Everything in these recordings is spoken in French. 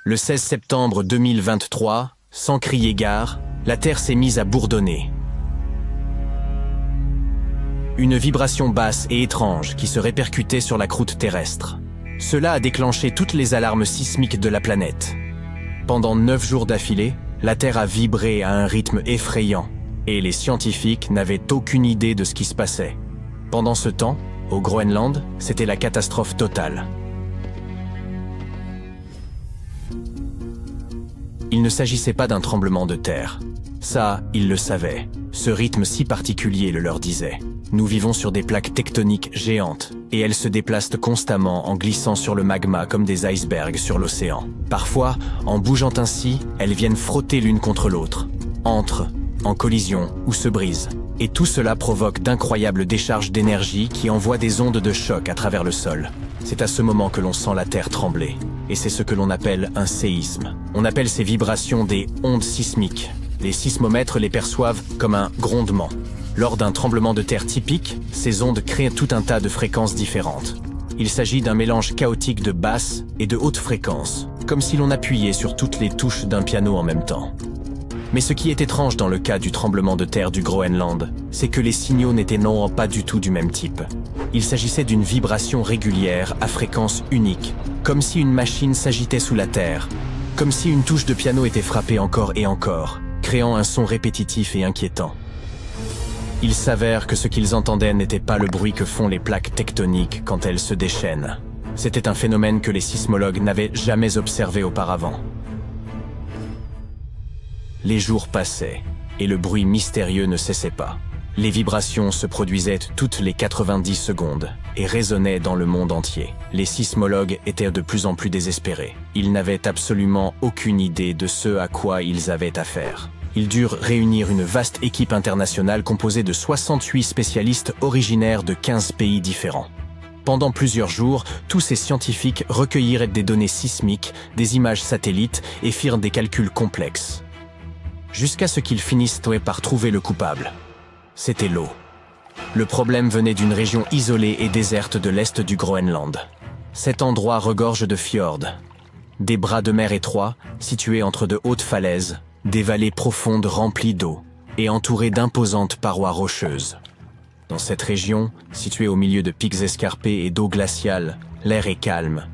Le 16 septembre 2023, sans crier gare, la Terre s'est mise à bourdonner. Une vibration basse et étrange qui se répercutait sur la croûte terrestre. Cela a déclenché toutes les alarmes sismiques de la planète. Pendant 9 jours d'affilée, la Terre a vibré à un rythme effrayant, et les scientifiques n'avaient aucune idée de ce qui se passait. Pendant ce temps, au Groenland, c'était la catastrophe totale. Il ne s'agissait pas d'un tremblement de terre. Ça, ils le savaient. Ce rythme si particulier le leur disait. Nous vivons sur des plaques tectoniques géantes, et elles se déplacent constamment en glissant sur le magma comme des icebergs sur l'océan. Parfois, en bougeant ainsi, elles viennent frotter l'une contre l'autre, entrent en collision ou se brisent. Et tout cela provoque d'incroyables décharges d'énergie qui envoient des ondes de choc à travers le sol. C'est à ce moment que l'on sent la Terre trembler. Et c'est ce que l'on appelle un séisme. On appelle ces vibrations des ondes sismiques. Les sismomètres les perçoivent comme un grondement. Lors d'un tremblement de terre typique, ces ondes créent tout un tas de fréquences différentes. Il s'agit d'un mélange chaotique de basses et de hautes fréquences, comme si l'on appuyait sur toutes les touches d'un piano en même temps. Mais ce qui est étrange dans le cas du tremblement de terre du Groenland, c'est que les signaux n'étaient non pas du tout du même type. Il s'agissait d'une vibration régulière à fréquence unique, comme si une machine s'agitait sous la terre, comme si une touche de piano était frappée encore et encore, créant un son répétitif et inquiétant. Il s'avère que ce qu'ils entendaient n'était pas le bruit que font les plaques tectoniques quand elles se déchaînent. C'était un phénomène que les sismologues n'avaient jamais observé auparavant. Les jours passaient, et le bruit mystérieux ne cessait pas. Les vibrations se produisaient toutes les 90 secondes et résonnaient dans le monde entier. Les sismologues étaient de plus en plus désespérés. Ils n'avaient absolument aucune idée de ce à quoi ils avaient affaire. Ils durent réunir une vaste équipe internationale composée de 68 spécialistes originaires de 15 pays différents. Pendant plusieurs jours, tous ces scientifiques recueillirent des données sismiques, des images satellites et firent des calculs complexes. Jusqu'à ce qu'ils finissent par trouver le coupable. C'était l'eau. Le problème venait d'une région isolée et déserte de l'est du Groenland. Cet endroit regorge de fjords, des bras de mer étroits situés entre de hautes falaises, des vallées profondes remplies d'eau et entourées d'imposantes parois rocheuses. Dans cette région, située au milieu de pics escarpés et d'eau glaciale, l'air est calme.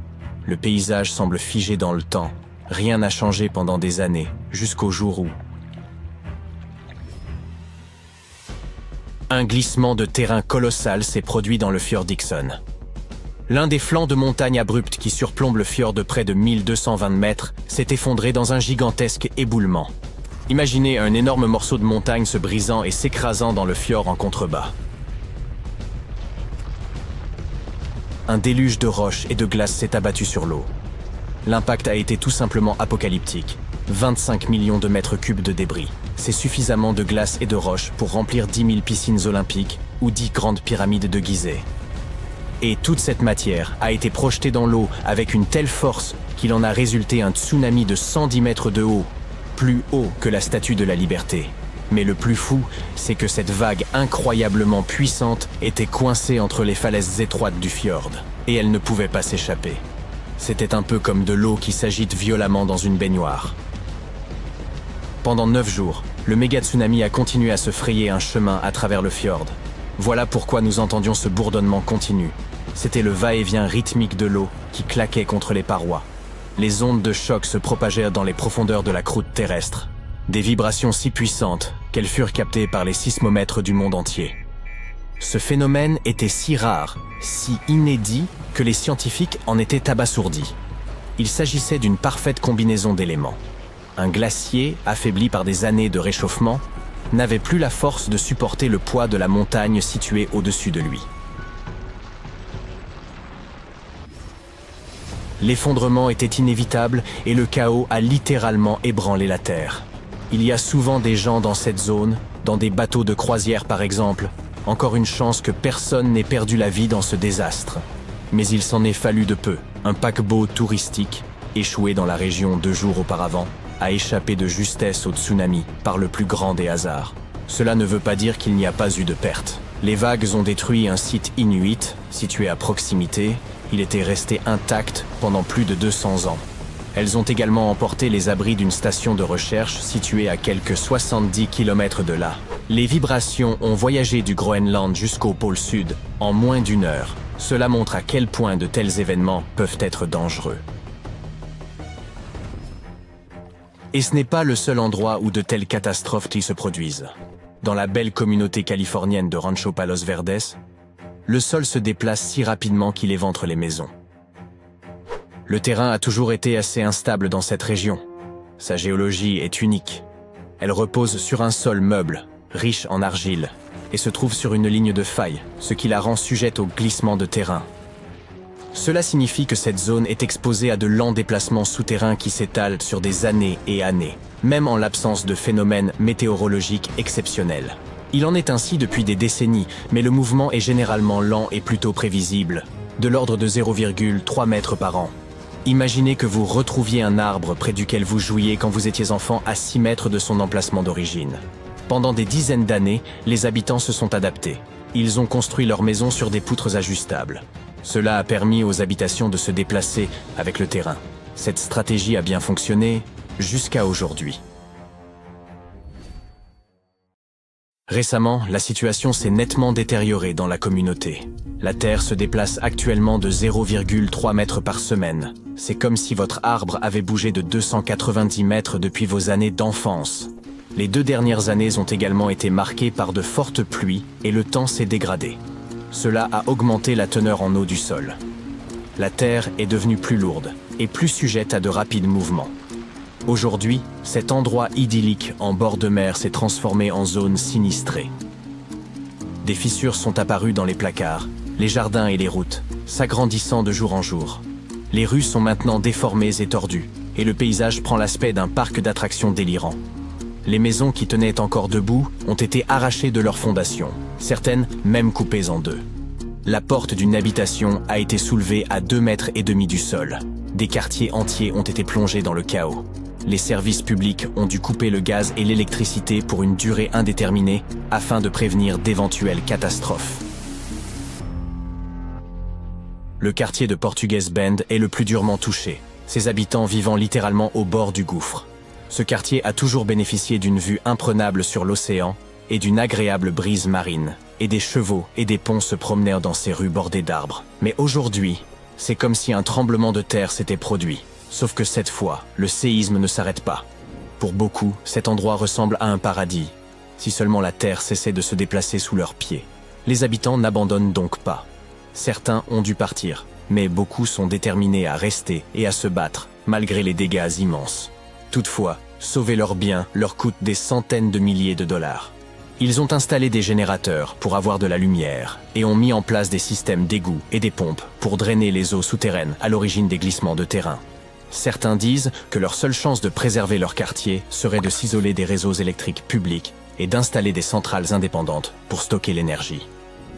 Le paysage semble figé dans le temps. Rien n'a changé pendant des années, jusqu'au jour où un glissement de terrain colossal s'est produit dans le fjord Dixon. L'un des flancs de montagnes abruptes qui surplombent le fjord de près de 1220 mètres s'est effondré dans un gigantesque éboulement. Imaginez un énorme morceau de montagne se brisant et s'écrasant dans le fjord en contrebas. Un déluge de roches et de glace s'est abattu sur l'eau. L'impact a été tout simplement apocalyptique. 25 millions de mètres cubes de débris. C'est suffisamment de glace et de roches pour remplir 10 000 piscines olympiques ou 10 grandes pyramides de Gizeh. Et toute cette matière a été projetée dans l'eau avec une telle force qu'il en a résulté un tsunami de 110 mètres de haut, plus haut que la Statue de la Liberté. Mais le plus fou, c'est que cette vague incroyablement puissante était coincée entre les falaises étroites du fjord, et elle ne pouvait pas s'échapper. C'était un peu comme de l'eau qui s'agite violemment dans une baignoire. Pendant 9 jours, le méga-tsunami a continué à se frayer un chemin à travers le fjord. Voilà pourquoi nous entendions ce bourdonnement continu. C'était le va-et-vient rythmique de l'eau qui claquait contre les parois. Les ondes de choc se propagèrent dans les profondeurs de la croûte terrestre. Des vibrations si puissantes qu'elles furent captées par les sismomètres du monde entier. Ce phénomène était si rare, si inédit, que les scientifiques en étaient abasourdis. Il s'agissait d'une parfaite combinaison d'éléments. Un glacier, affaibli par des années de réchauffement, n'avait plus la force de supporter le poids de la montagne située au-dessus de lui. L'effondrement était inévitable et le chaos a littéralement ébranlé la Terre. Il y a souvent des gens dans cette zone, dans des bateaux de croisière par exemple. Encore une chance que personne n'ait perdu la vie dans ce désastre. Mais il s'en est fallu de peu. Un paquebot touristique, échoué dans la région 2 jours auparavant, a échappé de justesse au tsunami par le plus grand des hasards. Cela ne veut pas dire qu'il n'y a pas eu de pertes. Les vagues ont détruit un site inuit, situé à proximité. Il était resté intact pendant plus de 200 ans. Elles ont également emporté les abris d'une station de recherche située à quelques 70 km de là. Les vibrations ont voyagé du Groenland jusqu'au pôle sud en moins d'1 heure. Cela montre à quel point de tels événements peuvent être dangereux. Et ce n'est pas le seul endroit où de telles catastrophes se produisent. Dans la belle communauté californienne de Rancho Palos Verdes, le sol se déplace si rapidement qu'il éventre les maisons. Le terrain a toujours été assez instable dans cette région. Sa géologie est unique. Elle repose sur un sol meuble, riche en argile, et se trouve sur une ligne de faille, ce qui la rend sujette au glissement de terrain. Cela signifie que cette zone est exposée à de lents déplacements souterrains qui s'étalent sur des années et années, même en l'absence de phénomènes météorologiques exceptionnels. Il en est ainsi depuis des décennies, mais le mouvement est généralement lent et plutôt prévisible, de l'ordre de 0,3 mètres par an. Imaginez que vous retrouviez un arbre près duquel vous jouiez quand vous étiez enfant à 6 mètres de son emplacement d'origine. Pendant des dizaines d'années, les habitants se sont adaptés. Ils ont construit leurs maisons sur des poutres ajustables. Cela a permis aux habitations de se déplacer avec le terrain. Cette stratégie a bien fonctionné jusqu'à aujourd'hui. Récemment, la situation s'est nettement détériorée dans la communauté. La Terre se déplace actuellement de 0,3 mètres par semaine. C'est comme si votre arbre avait bougé de 290 mètres depuis vos années d'enfance. Les 2 dernières années ont également été marquées par de fortes pluies et le temps s'est dégradé. Cela a augmenté la teneur en eau du sol. La Terre est devenue plus lourde et plus sujette à de rapides mouvements. Aujourd'hui, cet endroit idyllique en bord de mer s'est transformé en zone sinistrée. Des fissures sont apparues dans les placards, les jardins et les routes, s'agrandissant de jour en jour. Les rues sont maintenant déformées et tordues, et le paysage prend l'aspect d'un parc d'attractions délirant. Les maisons qui tenaient encore debout ont été arrachées de leurs fondations, certaines même coupées en 2. La porte d'une habitation a été soulevée à 2,5 mètres du sol. Des quartiers entiers ont été plongés dans le chaos. Les services publics ont dû couper le gaz et l'électricité pour une durée indéterminée afin de prévenir d'éventuelles catastrophes. Le quartier de Portuguese Bend est le plus durement touché, ses habitants vivant littéralement au bord du gouffre. Ce quartier a toujours bénéficié d'une vue imprenable sur l'océan et d'une agréable brise marine, et des chevaux et des ponts se promenaient dans ces rues bordées d'arbres. Mais aujourd'hui, c'est comme si un tremblement de terre s'était produit. Sauf que cette fois, le séisme ne s'arrête pas. Pour beaucoup, cet endroit ressemble à un paradis. Si seulement la terre cessait de se déplacer sous leurs pieds. Les habitants n'abandonnent donc pas. Certains ont dû partir, mais beaucoup sont déterminés à rester et à se battre, malgré les dégâts immenses. Toutefois, sauver leurs biens leur coûte des centaines de milliers de dollars. Ils ont installé des générateurs pour avoir de la lumière et ont mis en place des systèmes d'égouts et des pompes pour drainer les eaux souterraines à l'origine des glissements de terrain. Certains disent que leur seule chance de préserver leur quartier serait de s'isoler des réseaux électriques publics et d'installer des centrales indépendantes pour stocker l'énergie.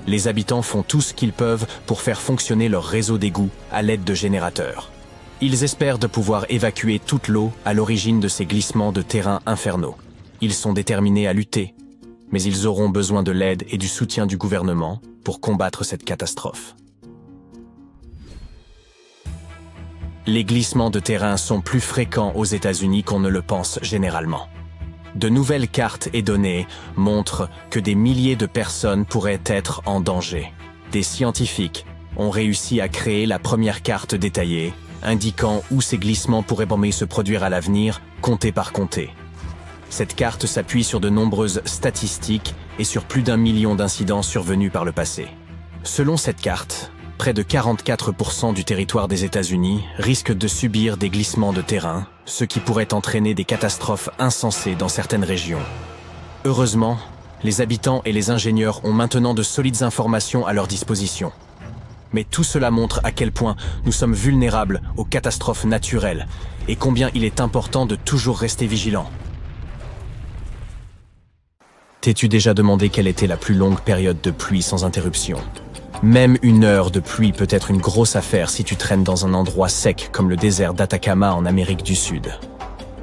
Les habitants font tout ce qu'ils peuvent pour faire fonctionner leur réseau d'égouts à l'aide de générateurs. Ils espèrent de pouvoir évacuer toute l'eau à l'origine de ces glissements de terrain infernaux. Ils sont déterminés à lutter, mais ils auront besoin de l'aide et du soutien du gouvernement pour combattre cette catastrophe. Les glissements de terrain sont plus fréquents aux États-Unis qu'on ne le pense généralement. De nouvelles cartes et données montrent que des milliers de personnes pourraient être en danger. Des scientifiques ont réussi à créer la première carte détaillée, indiquant où ces glissements pourraient se produire à l'avenir, comté par comté. Cette carte s'appuie sur de nombreuses statistiques et sur plus d'1 million d'incidents survenus par le passé. Selon cette carte, près de 44% du territoire des États-Unis risque de subir des glissements de terrain, ce qui pourrait entraîner des catastrophes insensées dans certaines régions. Heureusement, les habitants et les ingénieurs ont maintenant de solides informations à leur disposition. Mais tout cela montre à quel point nous sommes vulnérables aux catastrophes naturelles et combien il est important de toujours rester vigilant. T'es-tu déjà demandé quelle était la plus longue période de pluie sans interruption ? Même 1 heure de pluie peut être une grosse affaire si tu traînes dans un endroit sec comme le désert d'Atacama en Amérique du Sud.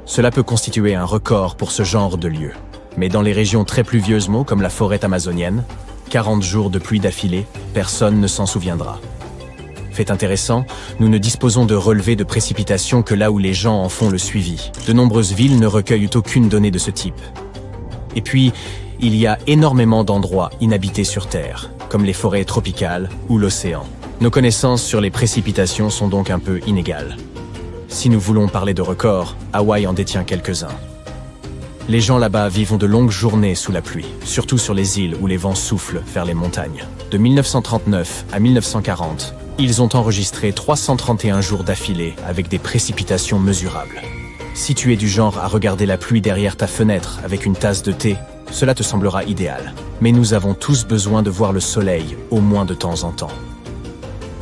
Cela peut constituer un record pour ce genre de lieu. Mais dans les régions très pluvieuses comme la forêt amazonienne, 40 jours de pluie d'affilée, personne ne s'en souviendra. Fait intéressant, nous ne disposons de relevés de précipitations que là où les gens en font le suivi. De nombreuses villes ne recueillent aucune donnée de ce type. Et puis, il y a énormément d'endroits inhabités sur Terre, comme les forêts tropicales ou l'océan. Nos connaissances sur les précipitations sont donc un peu inégales. Si nous voulons parler de records, Hawaï en détient quelques-uns. Les gens là-bas vivent de longues journées sous la pluie, surtout sur les îles où les vents soufflent vers les montagnes. De 1939 à 1940, ils ont enregistré 331 jours d'affilée avec des précipitations mesurables. Si tu es du genre à regarder la pluie derrière ta fenêtre avec une tasse de thé, cela te semblera idéal. Mais nous avons tous besoin de voir le soleil, au moins de temps en temps.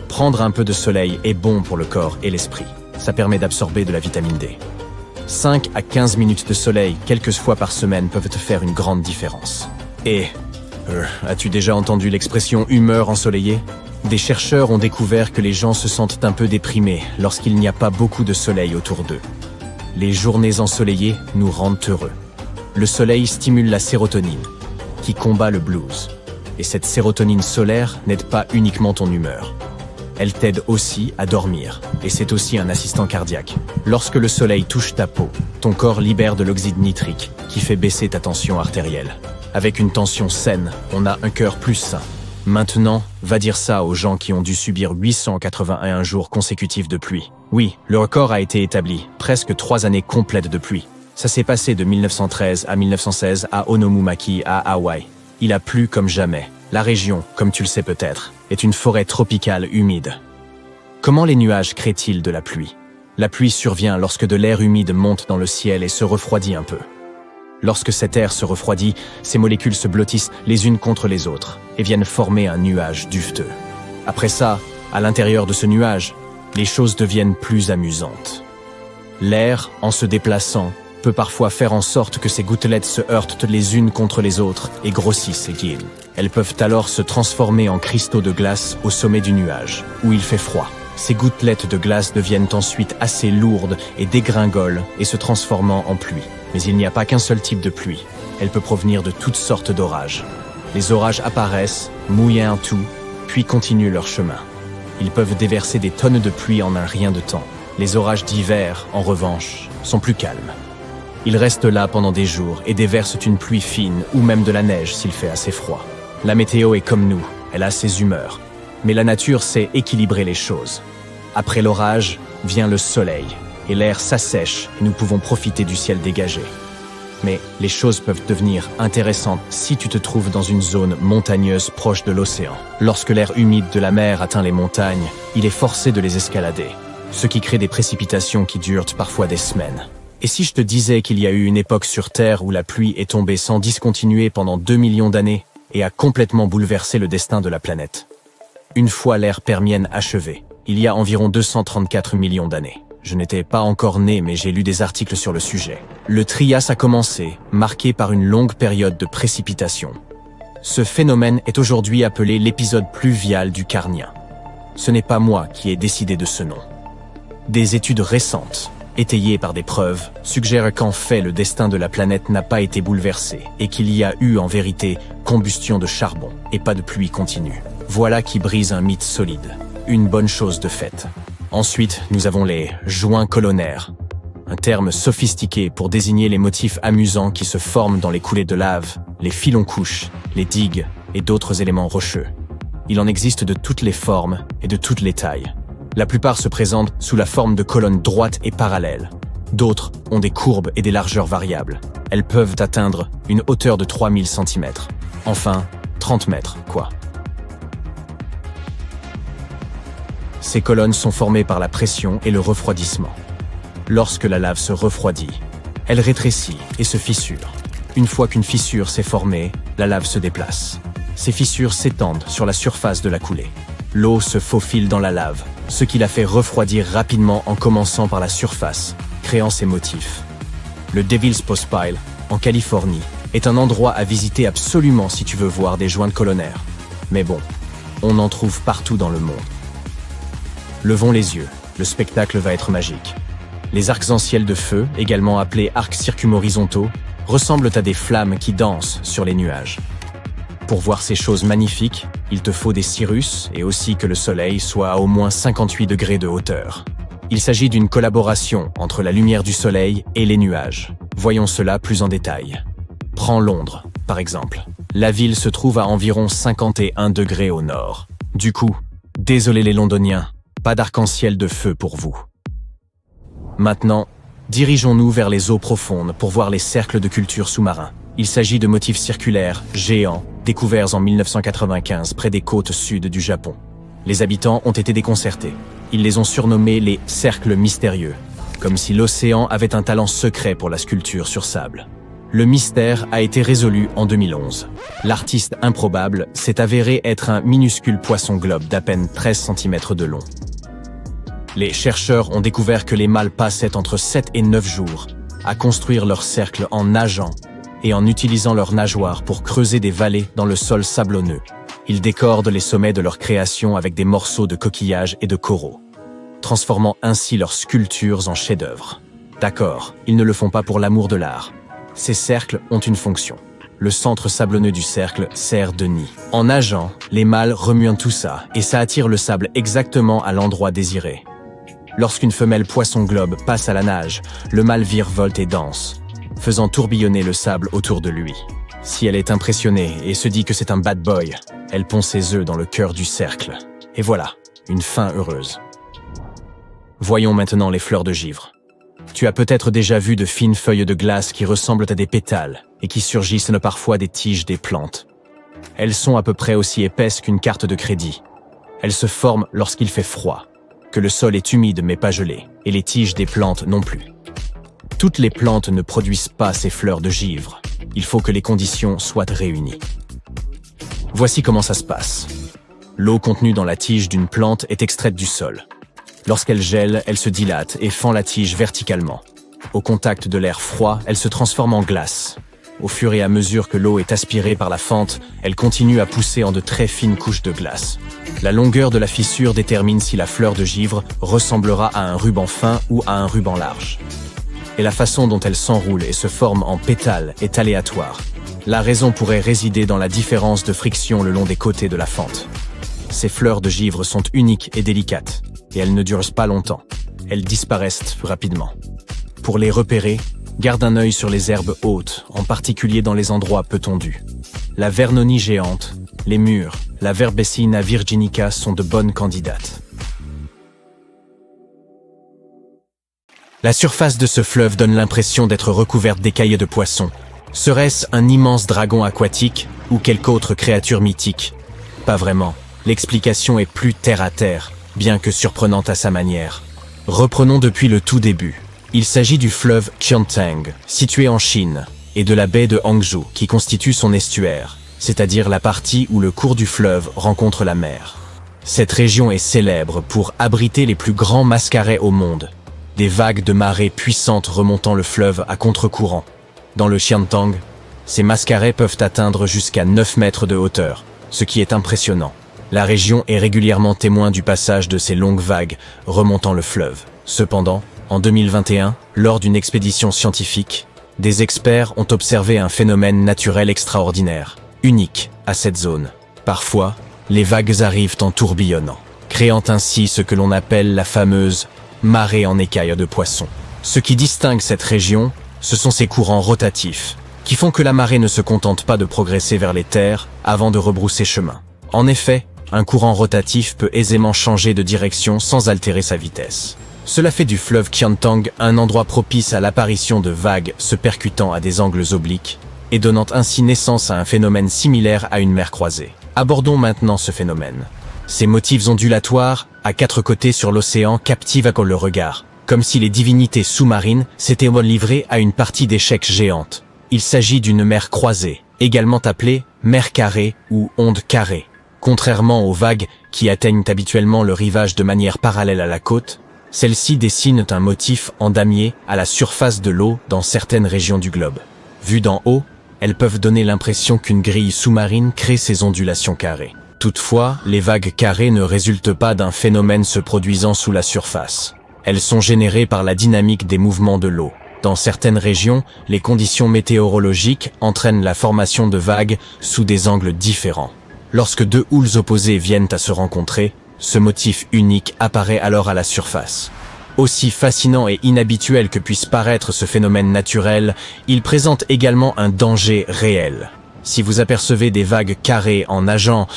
Prendre un peu de soleil est bon pour le corps et l'esprit. Ça permet d'absorber de la vitamine D. 5 à 15 minutes de soleil, quelques fois par semaine, peuvent te faire une grande différence. Et, as-tu déjà entendu l'expression « humeur ensoleillée » ? Des chercheurs ont découvert que les gens se sentent un peu déprimés lorsqu'il n'y a pas beaucoup de soleil autour d'eux. Les journées ensoleillées nous rendent heureux. Le soleil stimule la sérotonine, qui combat le blues. Et cette sérotonine solaire n'aide pas uniquement ton humeur. Elle t'aide aussi à dormir, et c'est aussi un assistant cardiaque. Lorsque le soleil touche ta peau, ton corps libère de l'oxyde nitrique, qui fait baisser ta tension artérielle. Avec une tension saine, on a un cœur plus sain. Maintenant, va dire ça aux gens qui ont dû subir 881 jours consécutifs de pluie. Oui, le record a été établi, presque 3 années complètes de pluie. Ça s'est passé de 1913 à 1916 à Onomumaki, à Hawaï. Il a plu comme jamais. La région, comme tu le sais peut-être, est une forêt tropicale humide. Comment les nuages créent-ils de la pluie? La pluie survient lorsque de l'air humide monte dans le ciel et se refroidit un peu. Lorsque cet air se refroidit, ces molécules se blottissent les unes contre les autres et viennent former un nuage duveteux. Après ça, à l'intérieur de ce nuage, les choses deviennent plus amusantes. L'air, en se déplaçant, peut parfois faire en sorte que ces gouttelettes se heurtent les unes contre les autres et grossissent et guillent. Elles peuvent alors se transformer en cristaux de glace au sommet du nuage, où il fait froid. Ces gouttelettes de glace deviennent ensuite assez lourdes et dégringolent et se transformant en pluie. Mais il n'y a pas qu'un seul type de pluie. Elle peut provenir de toutes sortes d'orages. Les orages apparaissent, mouillent un tout, puis continuent leur chemin. Ils peuvent déverser des tonnes de pluie en un rien de temps. Les orages d'hiver, en revanche, sont plus calmes. Ils restent là pendant des jours et déversent une pluie fine ou même de la neige s'il fait assez froid. La météo est comme nous, elle a ses humeurs. Mais la nature sait équilibrer les choses. Après l'orage, vient le soleil, et l'air s'assèche et nous pouvons profiter du ciel dégagé. Mais les choses peuvent devenir intéressantes si tu te trouves dans une zone montagneuse proche de l'océan. Lorsque l'air humide de la mer atteint les montagnes, il est forcé de les escalader, ce qui crée des précipitations qui durent parfois des semaines. Et si je te disais qu'il y a eu une époque sur Terre où la pluie est tombée sans discontinuer pendant 2 millions d'années et a complètement bouleversé le destin de la planète? Une fois l'ère permienne achevée, il y a environ 234 millions d'années. Je n'étais pas encore né, mais j'ai lu des articles sur le sujet. Le Trias a commencé, marqué par une longue période de précipitation. Ce phénomène est aujourd'hui appelé l'épisode pluvial du Carnien. Ce n'est pas moi qui ai décidé de ce nom. Des études récentes, étayées par des preuves, suggèrent qu'en fait le destin de la planète n'a pas été bouleversé et qu'il y a eu en vérité combustion de charbon et pas de pluie continue. Voilà qui brise un mythe solide. Une bonne chose de fait. Ensuite, nous avons les joints colonnaires, un terme sophistiqué pour désigner les motifs amusants qui se forment dans les coulées de lave, les filons-couches, les digues et d'autres éléments rocheux. Il en existe de toutes les formes et de toutes les tailles. La plupart se présentent sous la forme de colonnes droites et parallèles. D'autres ont des courbes et des largeurs variables. Elles peuvent atteindre une hauteur de 3000 cm. Enfin, 30 mètres, quoi. Ces colonnes sont formées par la pression et le refroidissement. Lorsque la lave se refroidit, elle rétrécit et se fissure. Une fois qu'une fissure s'est formée, la lave se déplace. Ces fissures s'étendent sur la surface de la coulée. L'eau se faufile dans la lave, ce qui la fait refroidir rapidement en commençant par la surface, créant ces motifs. Le Devil's Postpile, en Californie, est un endroit à visiter absolument si tu veux voir des joints colonnaires. Mais bon, on en trouve partout dans le monde. Levons les yeux, le spectacle va être magique. Les arcs-en-ciel de feu, également appelés arcs circumhorizontaux, ressemblent à des flammes qui dansent sur les nuages. Pour voir ces choses magnifiques, il te faut des cirrus et aussi que le soleil soit à au moins 58 degrés de hauteur. Il s'agit d'une collaboration entre la lumière du soleil et les nuages. Voyons cela plus en détail. Prends Londres, par exemple. La ville se trouve à environ 51 degrés au nord. Du coup, désolé les Londoniens, pas d'arc-en-ciel de feu pour vous. Maintenant, dirigeons-nous vers les eaux profondes pour voir les cercles de culture sous-marins. Il s'agit de motifs circulaires, géants, découverts en 1995 près des côtes sud du Japon. Les habitants ont été déconcertés. Ils les ont surnommés les « cercles mystérieux », comme si l'océan avait un talent secret pour la sculpture sur sable. Le mystère a été résolu en 2011. L'artiste improbable s'est avéré être un minuscule poisson-globe d'à peine 13 cm de long. Les chercheurs ont découvert que les mâles passaient entre 7 et 9 jours à construire leur cercle en nageant et en utilisant leurs nageoires pour creuser des vallées dans le sol sablonneux. Ils décordent les sommets de leur création avec des morceaux de coquillages et de coraux, transformant ainsi leurs sculptures en chefs-d'œuvre. D'accord, ils ne le font pas pour l'amour de l'art. Ces cercles ont une fonction. Le centre sablonneux du cercle sert de nid. En nageant, les mâles remuent tout ça et ça attire le sable exactement à l'endroit désiré. Lorsqu'une femelle poisson-globe passe à la nage, le mâle virevolte et danse, faisant tourbillonner le sable autour de lui. Si elle est impressionnée et se dit que c'est un bad boy, elle pond ses œufs dans le cœur du cercle. Et voilà, une fin heureuse. Voyons maintenant les fleurs de givre. Tu as peut-être déjà vu de fines feuilles de glace qui ressemblent à des pétales et qui surgissent parfois des tiges des plantes. Elles sont à peu près aussi épaisses qu'une carte de crédit. Elles se forment lorsqu'il fait froid, que le sol est humide mais pas gelé, et les tiges des plantes non plus. Toutes les plantes ne produisent pas ces fleurs de givre. Il faut que les conditions soient réunies. Voici comment ça se passe. L'eau contenue dans la tige d'une plante est extraite du sol. Lorsqu'elle gèle, elle se dilate et fend la tige verticalement. Au contact de l'air froid, elle se transforme en glace. Au fur et à mesure que l'eau est aspirée par la fente, elle continue à pousser en de très fines couches de glace. La longueur de la fissure détermine si la fleur de givre ressemblera à un ruban fin ou à un ruban large. Et la façon dont elle s'enroule et se forme en pétales est aléatoire. La raison pourrait résider dans la différence de friction le long des côtés de la fente. Ces fleurs de givre sont uniques et délicates, et elles ne durent pas longtemps. Elles disparaissent rapidement. Pour les repérer, garde un œil sur les herbes hautes, en particulier dans les endroits peu tondus. La vernonie géante, les mûres, la Verbessina virginica sont de bonnes candidates. La surface de ce fleuve donne l'impression d'être recouverte d'écailles de poissons. Serait-ce un immense dragon aquatique ou quelque autre créature mythique? Pas vraiment. L'explication est plus terre-à-terre, bien que surprenante à sa manière. Reprenons depuis le tout début. Il s'agit du fleuve Qiantang, situé en Chine, et de la baie de Hangzhou, qui constitue son estuaire, c'est-à-dire la partie où le cours du fleuve rencontre la mer. Cette région est célèbre pour abriter les plus grands mascarets au monde, des vagues de marée puissantes remontant le fleuve à contre-courant. Dans le Qiantang, ces mascarets peuvent atteindre jusqu'à 9 mètres de hauteur, ce qui est impressionnant. La région est régulièrement témoin du passage de ces longues vagues remontant le fleuve. Cependant, en 2021, lors d'une expédition scientifique, des experts ont observé un phénomène naturel extraordinaire, unique à cette zone. Parfois, les vagues arrivent en tourbillonnant, créant ainsi ce que l'on appelle la fameuse marée en écailles de poissons. Ce qui distingue cette région, ce sont ses courants rotatifs, qui font que la marée ne se contente pas de progresser vers les terres avant de rebrousser chemin. En effet, un courant rotatif peut aisément changer de direction sans altérer sa vitesse. Cela fait du fleuve Qiantang un endroit propice à l'apparition de vagues se percutant à des angles obliques et donnant ainsi naissance à un phénomène similaire à une mer croisée. Abordons maintenant ce phénomène. Ces motifs ondulatoires, à 4 côtés sur l'océan, captivent le regard, comme si les divinités sous-marines s'étaient livrées à une partie d'échecs géante. Il s'agit d'une mer croisée, également appelée mer carrée ou onde carrée. Contrairement aux vagues qui atteignent habituellement le rivage de manière parallèle à la côte, celles-ci dessinent un motif en damier à la surface de l'eau dans certaines régions du globe. Vues d'en haut, elles peuvent donner l'impression qu'une grille sous-marine crée ces ondulations carrées. Toutefois, les vagues carrées ne résultent pas d'un phénomène se produisant sous la surface. Elles sont générées par la dynamique des mouvements de l'eau. Dans certaines régions, les conditions météorologiques entraînent la formation de vagues sous des angles différents. Lorsque deux houles opposées viennent à se rencontrer, ce motif unique apparaît alors à la surface. Aussi fascinant et inhabituel que puisse paraître ce phénomène naturel, il présente également un danger réel. Si vous apercevez des vagues carrées en nageant,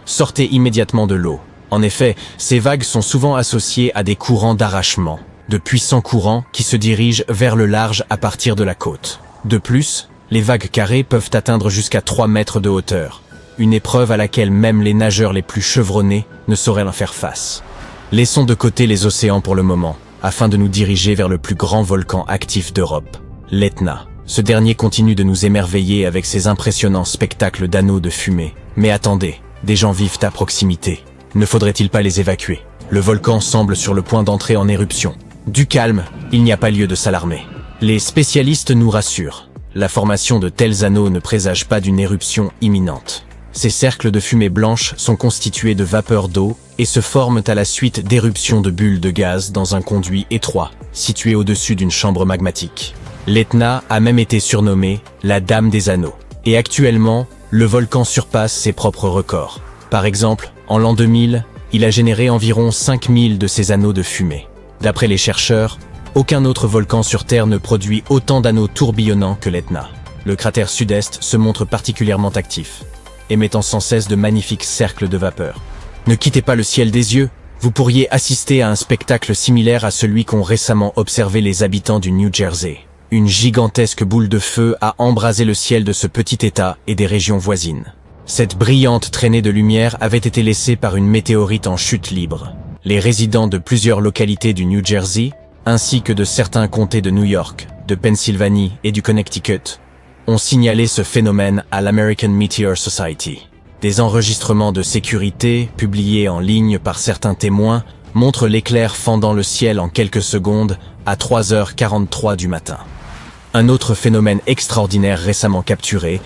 sortez immédiatement de l'eau. En effet, ces vagues sont souvent associées à des courants d'arrachement, de puissants courants qui se dirigent vers le large à partir de la côte. De plus, les vagues carrées peuvent atteindre jusqu'à 3 mètres de hauteur, une épreuve à laquelle même les nageurs les plus chevronnés ne sauraient en faire face. Laissons de côté les océans pour le moment, afin de nous diriger vers le plus grand volcan actif d'Europe, l'Etna. Ce dernier continue de nous émerveiller avec ses impressionnants spectacles d'anneaux de fumée. Mais attendez, des gens vivent à proximité. Ne faudrait-il pas les évacuer? Le volcan semble sur le point d'entrer en éruption. Du calme, il n'y a pas lieu de s'alarmer. Les spécialistes nous rassurent. La formation de tels anneaux ne présage pas d'une éruption imminente. Ces cercles de fumée blanche sont constitués de vapeur d'eau et se forment à la suite d'éruptions de bulles de gaz dans un conduit étroit, situé au-dessus d'une chambre magmatique. L'Etna a même été surnommée la Dame des Anneaux. Et actuellement, le volcan surpasse ses propres records. Par exemple, en l'an 2000, il a généré environ 5000 de ces anneaux de fumée. D'après les chercheurs, aucun autre volcan sur Terre ne produit autant d'anneaux tourbillonnants que l'Etna. Le cratère sud-est se montre particulièrement actif, émettant sans cesse de magnifiques cercles de vapeur. Ne quittez pas le ciel des yeux, vous pourriez assister à un spectacle similaire à celui qu'ont récemment observé les habitants du New Jersey. Une gigantesque boule de feu a embrasé le ciel de ce petit État et des régions voisines. Cette brillante traînée de lumière avait été laissée par une météorite en chute libre. Les résidents de plusieurs localités du New Jersey, ainsi que de certains comtés de New York, de Pennsylvanie et du Connecticut, ont signalé ce phénomène à l'American Meteor Society. Des enregistrements de sécurité, publiés en ligne par certains témoins, montrent l'éclair fendant le ciel en quelques secondes à 3h43 du matin. Un autre phénomène extraordinaire récemment capturé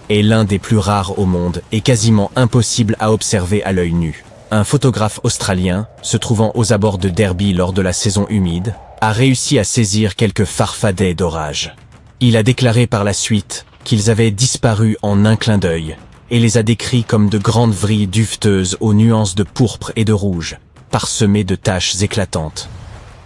est l'un des plus rares au monde et quasiment impossible à observer à l'œil nu. Un photographe australien, se trouvant aux abords de Derby lors de la saison humide, a réussi à saisir quelques farfadets d'orage. Il a déclaré par la suite qu'ils avaient disparu en un clin d'œil et les a décrits comme de grandes vrilles duveteuses aux nuances de pourpre et de rouge, parsemées de taches éclatantes.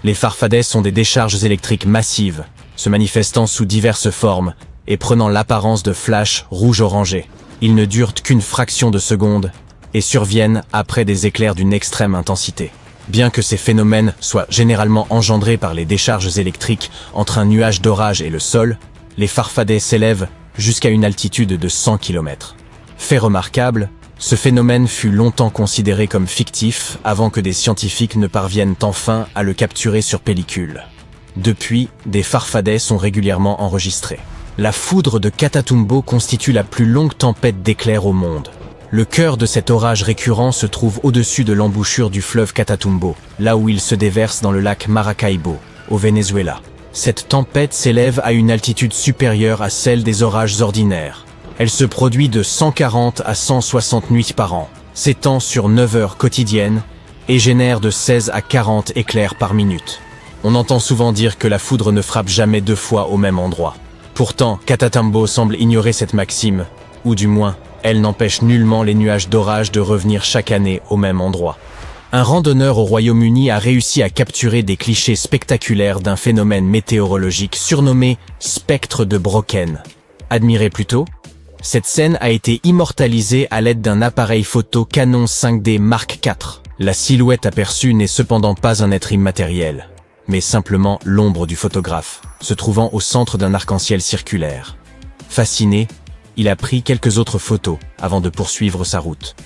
Les farfadets sont des décharges électriques massives, se manifestant sous diverses formes et prenant l'apparence de flashs rouge-orangé. Ils ne durent qu'une fraction de seconde et surviennent après des éclairs d'une extrême intensité. Bien que ces phénomènes soient généralement engendrés par les décharges électriques entre un nuage d'orage et le sol, les farfadets s'élèvent jusqu'à une altitude de 100 km. Fait remarquable, ce phénomène fut longtemps considéré comme fictif avant que des scientifiques ne parviennent enfin à le capturer sur pellicule. Depuis, des farfadets sont régulièrement enregistrés. La foudre de Catatumbo constitue la plus longue tempête d'éclairs au monde. Le cœur de cet orage récurrent se trouve au-dessus de l'embouchure du fleuve Catatumbo, là où il se déverse dans le lac Maracaibo, au Venezuela. Cette tempête s'élève à une altitude supérieure à celle des orages ordinaires. Elle se produit de 140 à 160 nuits par an, s'étend sur 9 heures quotidiennes et génère de 16 à 40 éclairs par minute. On entend souvent dire que la foudre ne frappe jamais 2 fois au même endroit. Pourtant, Catatumbo semble ignorer cette maxime, ou du moins, elle n'empêche nullement les nuages d'orage de revenir chaque année au même endroit. Un randonneur au Royaume-Uni a réussi à capturer des clichés spectaculaires d'un phénomène météorologique surnommé « spectre de Brocken ». Admirez plutôt, cette scène a été immortalisée à l'aide d'un appareil photo Canon 5D Mark IV. La silhouette aperçue n'est cependant pas un être immatériel, mais simplement l'ombre du photographe, se trouvant au centre d'un arc-en-ciel circulaire. Fasciné, il a pris quelques autres photos avant de poursuivre sa route.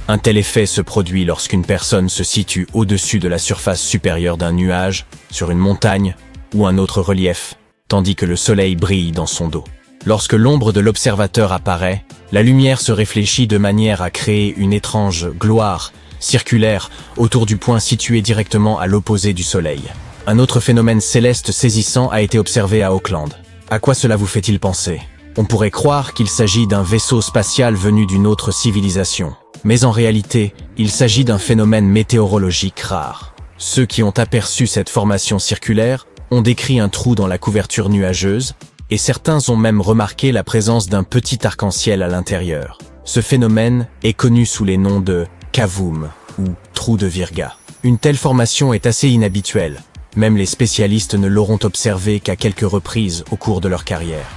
Un tel effet se produit lorsqu'une personne se situe au-dessus de la surface supérieure d'un nuage, sur une montagne ou un autre relief, tandis que le soleil brille dans son dos. Lorsque l'ombre de l'observateur apparaît, la lumière se réfléchit de manière à créer une étrange gloire circulaire autour du point situé directement à l'opposé du soleil. Un autre phénomène céleste saisissant a été observé à Auckland. À quoi cela vous fait-il penser ? On pourrait croire qu'il s'agit d'un vaisseau spatial venu d'une autre civilisation. Mais en réalité, il s'agit d'un phénomène météorologique rare. Ceux qui ont aperçu cette formation circulaire ont décrit un trou dans la couverture nuageuse, et certains ont même remarqué la présence d'un petit arc-en-ciel à l'intérieur. Ce phénomène est connu sous les noms de cavum ou trou de Virga. Une telle formation est assez inhabituelle. Même les spécialistes ne l'auront observé qu'à quelques reprises au cours de leur carrière.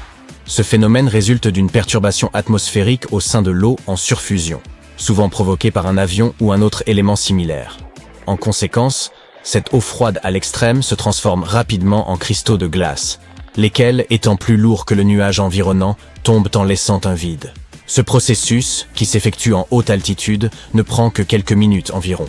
Ce phénomène résulte d'une perturbation atmosphérique au sein de l'eau en surfusion, souvent provoquée par un avion ou un autre élément similaire. En conséquence, cette eau froide à l'extrême se transforme rapidement en cristaux de glace, lesquels, étant plus lourds que le nuage environnant, tombent en laissant un vide. Ce processus, qui s'effectue en haute altitude, ne prend que quelques minutes environ.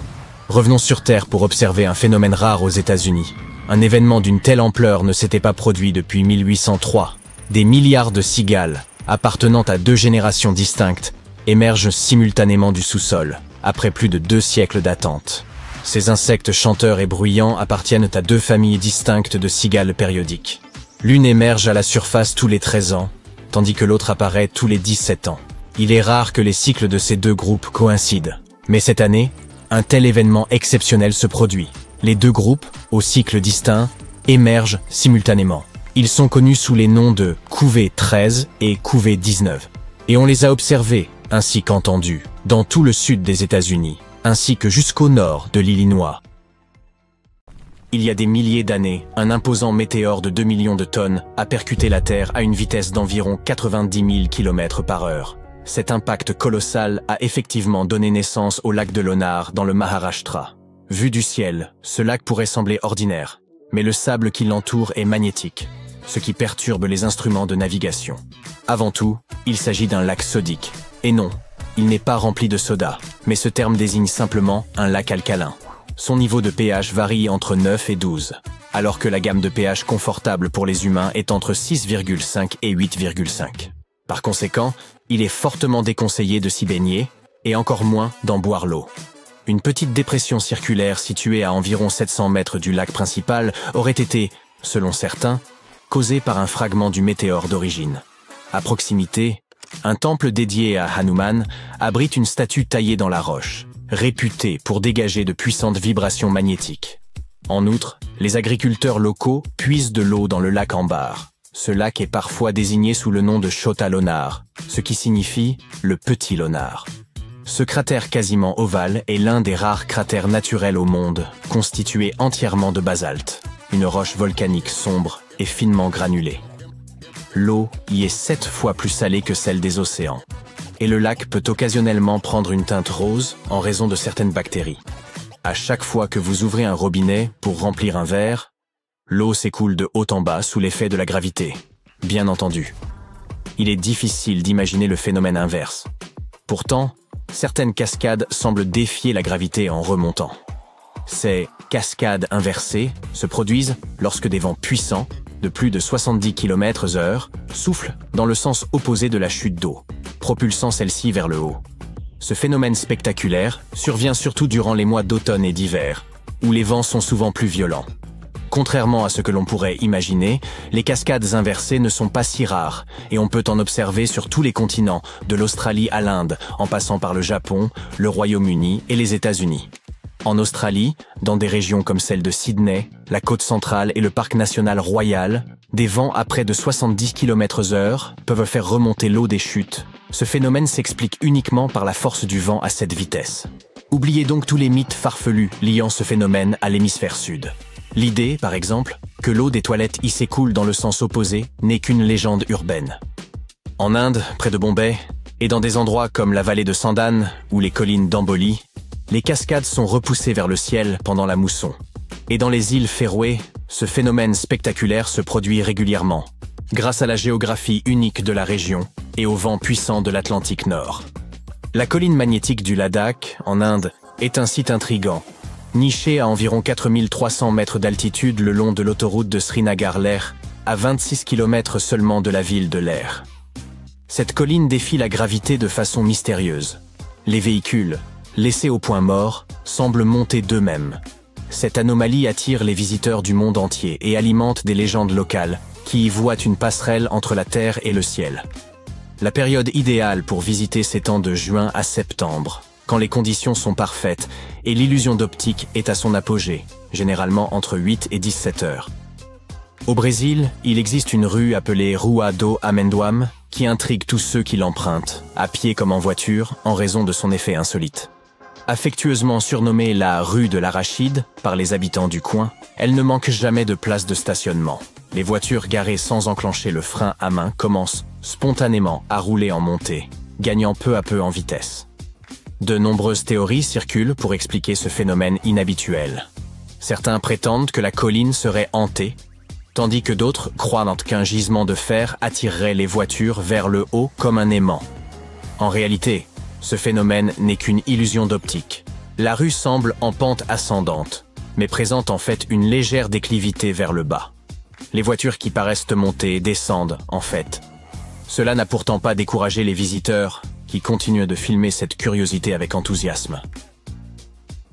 Revenons sur Terre pour observer un phénomène rare aux États-Unis. Un événement d'une telle ampleur ne s'était pas produit depuis 1803. Des milliards de cigales, appartenant à deux générations distinctes, émergent simultanément du sous-sol, après plus de 2 siècles d'attente. Ces insectes chanteurs et bruyants appartiennent à 2 familles distinctes de cigales périodiques. L'une émerge à la surface tous les 13 ans, tandis que l'autre apparaît tous les 17 ans. Il est rare que les cycles de ces 2 groupes coïncident. Mais cette année, un tel événement exceptionnel se produit. Les 2 groupes, aux cycles distincts, émergent simultanément. Ils sont connus sous les noms de couvée 13 et couvée 19. Et on les a observés, ainsi qu'entendus, dans tout le sud des États-Unis, ainsi que jusqu'au nord de l'Illinois. Il y a des milliers d'années, un imposant météore de 2 millions de tonnes a percuté la Terre à une vitesse d'environ 90 000 km/h. Cet impact colossal a effectivement donné naissance au lac de Lonar dans le Maharashtra. Vu du ciel, ce lac pourrait sembler ordinaire, mais le sable qui l'entoure est magnétique, ce qui perturbe les instruments de navigation. Avant tout, il s'agit d'un lac sodique. Et non, il n'est pas rempli de soda, mais ce terme désigne simplement un lac alcalin. Son niveau de pH varie entre 9 et 12, alors que la gamme de pH confortable pour les humains est entre 6,5 et 8,5. Par conséquent, il est fortement déconseillé de s'y baigner, et encore moins d'en boire l'eau. Une petite dépression circulaire située à environ 700 mètres du lac principal aurait été, selon certains, causée par un fragment du météore d'origine. À proximité, un temple dédié à Hanuman abrite une statue taillée dans la roche, réputée pour dégager de puissantes vibrations magnétiques. En outre, les agriculteurs locaux puisent de l'eau dans le lac Ambar. Ce lac est parfois désigné sous le nom de Chota Lonar, ce qui signifie le petit Lonar. Ce cratère quasiment ovale est l'un des rares cratères naturels au monde, constitué entièrement de basalte, une roche volcanique sombre et finement granulée. L'eau y est 7 fois plus salée que celle des océans, et le lac peut occasionnellement prendre une teinte rose en raison de certaines bactéries. À chaque fois que vous ouvrez un robinet pour remplir un verre, l'eau s'écoule de haut en bas sous l'effet de la gravité, bien entendu. Il est difficile d'imaginer le phénomène inverse. Pourtant, certaines cascades semblent défier la gravité en remontant. Ces cascades inversées se produisent lorsque des vents puissants, de plus de 70 km/h, soufflent dans le sens opposé de la chute d'eau, propulsant celle-ci vers le haut. Ce phénomène spectaculaire survient surtout durant les mois d'automne et d'hiver, où les vents sont souvent plus violents. Contrairement à ce que l'on pourrait imaginer, les cascades inversées ne sont pas si rares et on peut en observer sur tous les continents, de l'Australie à l'Inde, en passant par le Japon, le Royaume-Uni et les États-Unis. En Australie, dans des régions comme celle de Sydney, la côte centrale et le parc national Royal, des vents à près de 70 km/h peuvent faire remonter l'eau des chutes. Ce phénomène s'explique uniquement par la force du vent à cette vitesse. Oubliez donc tous les mythes farfelus liant ce phénomène à l'hémisphère sud. L'idée, par exemple, que l'eau des toilettes y s'écoule dans le sens opposé n'est qu'une légende urbaine. En Inde, près de Bombay, et dans des endroits comme la vallée de Sandan ou les collines d'Amboli, les cascades sont repoussées vers le ciel pendant la mousson. Et dans les îles Féroé, ce phénomène spectaculaire se produit régulièrement, grâce à la géographie unique de la région et au vent puissant de l'Atlantique Nord. La colline magnétique du Ladakh, en Inde, est un site intrigant, niché à environ 4300 mètres d'altitude le long de l'autoroute de Srinagar-Leh, à 26 km seulement de la ville de Leh. Cette colline défie la gravité de façon mystérieuse. Les véhicules, laissés au point mort, semblent monter d'eux-mêmes. Cette anomalie attire les visiteurs du monde entier et alimente des légendes locales qui y voient une passerelle entre la Terre et le ciel. La période idéale pour visiter s'étend de juin à septembre, quand les conditions sont parfaites et l'illusion d'optique est à son apogée, généralement entre 8 et 17 heures. Au Brésil, il existe une rue appelée Rua do Amendoim qui intrigue tous ceux qui l'empruntent, à pied comme en voiture, en raison de son effet insolite. Affectueusement surnommée la rue de l'Arachide par les habitants du coin, elle ne manque jamais de places de stationnement. Les voitures garées sans enclencher le frein à main commencent spontanément à rouler en montée, gagnant peu à peu en vitesse. De nombreuses théories circulent pour expliquer ce phénomène inhabituel. Certains prétendent que la colline serait hantée, tandis que d'autres croient qu'un gisement de fer attirerait les voitures vers le haut comme un aimant. En réalité, ce phénomène n'est qu'une illusion d'optique. La rue semble en pente ascendante, mais présente en fait une légère déclivité vers le bas. Les voitures qui paraissent monter descendent, en fait. Cela n'a pourtant pas découragé les visiteurs, qui continuent de filmer cette curiosité avec enthousiasme.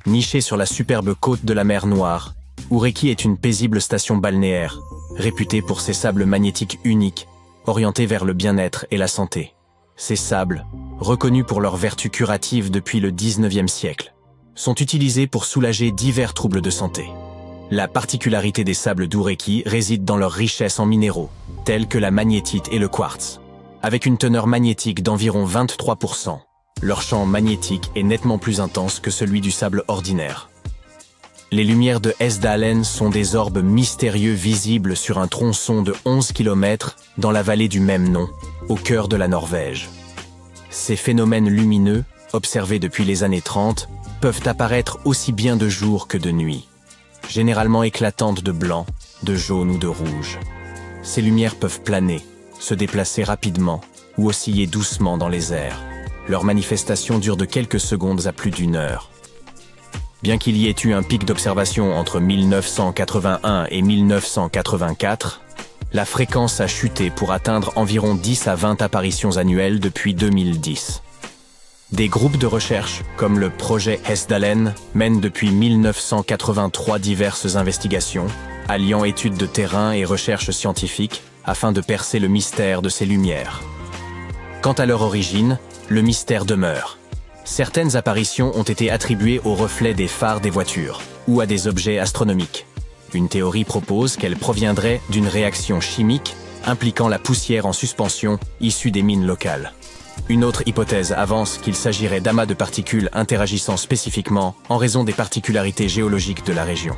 Nichée sur la superbe côte de la mer Noire, Oureki est une paisible station balnéaire, réputée pour ses sables magnétiques uniques, orientés vers le bien-être et la santé. Ces sables, reconnus pour leurs vertus curatives depuis le XIXe siècle, sont utilisés pour soulager divers troubles de santé. La particularité des sables d'Oureki réside dans leur richesse en minéraux, tels que la magnétite et le quartz. Avec une teneur magnétique d'environ 23%, leur champ magnétique est nettement plus intense que celui du sable ordinaire. Les lumières de Hessdalen sont des orbes mystérieux visibles sur un tronçon de 11 km dans la vallée du même nom, au cœur de la Norvège. Ces phénomènes lumineux, observés depuis les années 30, peuvent apparaître aussi bien de jour que de nuit, généralement éclatantes de blanc, de jaune ou de rouge. Ces lumières peuvent planer, se déplacer rapidement ou osciller doucement dans les airs. Leur manifestation dure de quelques secondes à plus d'1 heure. Bien qu'il y ait eu un pic d'observation entre 1981 et 1984, la fréquence a chuté pour atteindre environ 10 à 20 apparitions annuelles depuis 2010. Des groupes de recherche, comme le projet Hessdalen, mènent depuis 1983 diverses investigations, alliant études de terrain et recherches scientifiques, afin de percer le mystère de ces lumières. Quant à leur origine, le mystère demeure. Certaines apparitions ont été attribuées aux reflets des phares des voitures, ou à des objets astronomiques. Une théorie propose qu'elles proviendraient d'une réaction chimique impliquant la poussière en suspension issue des mines locales. Une autre hypothèse avance qu'il s'agirait d'amas de particules interagissant spécifiquement en raison des particularités géologiques de la région.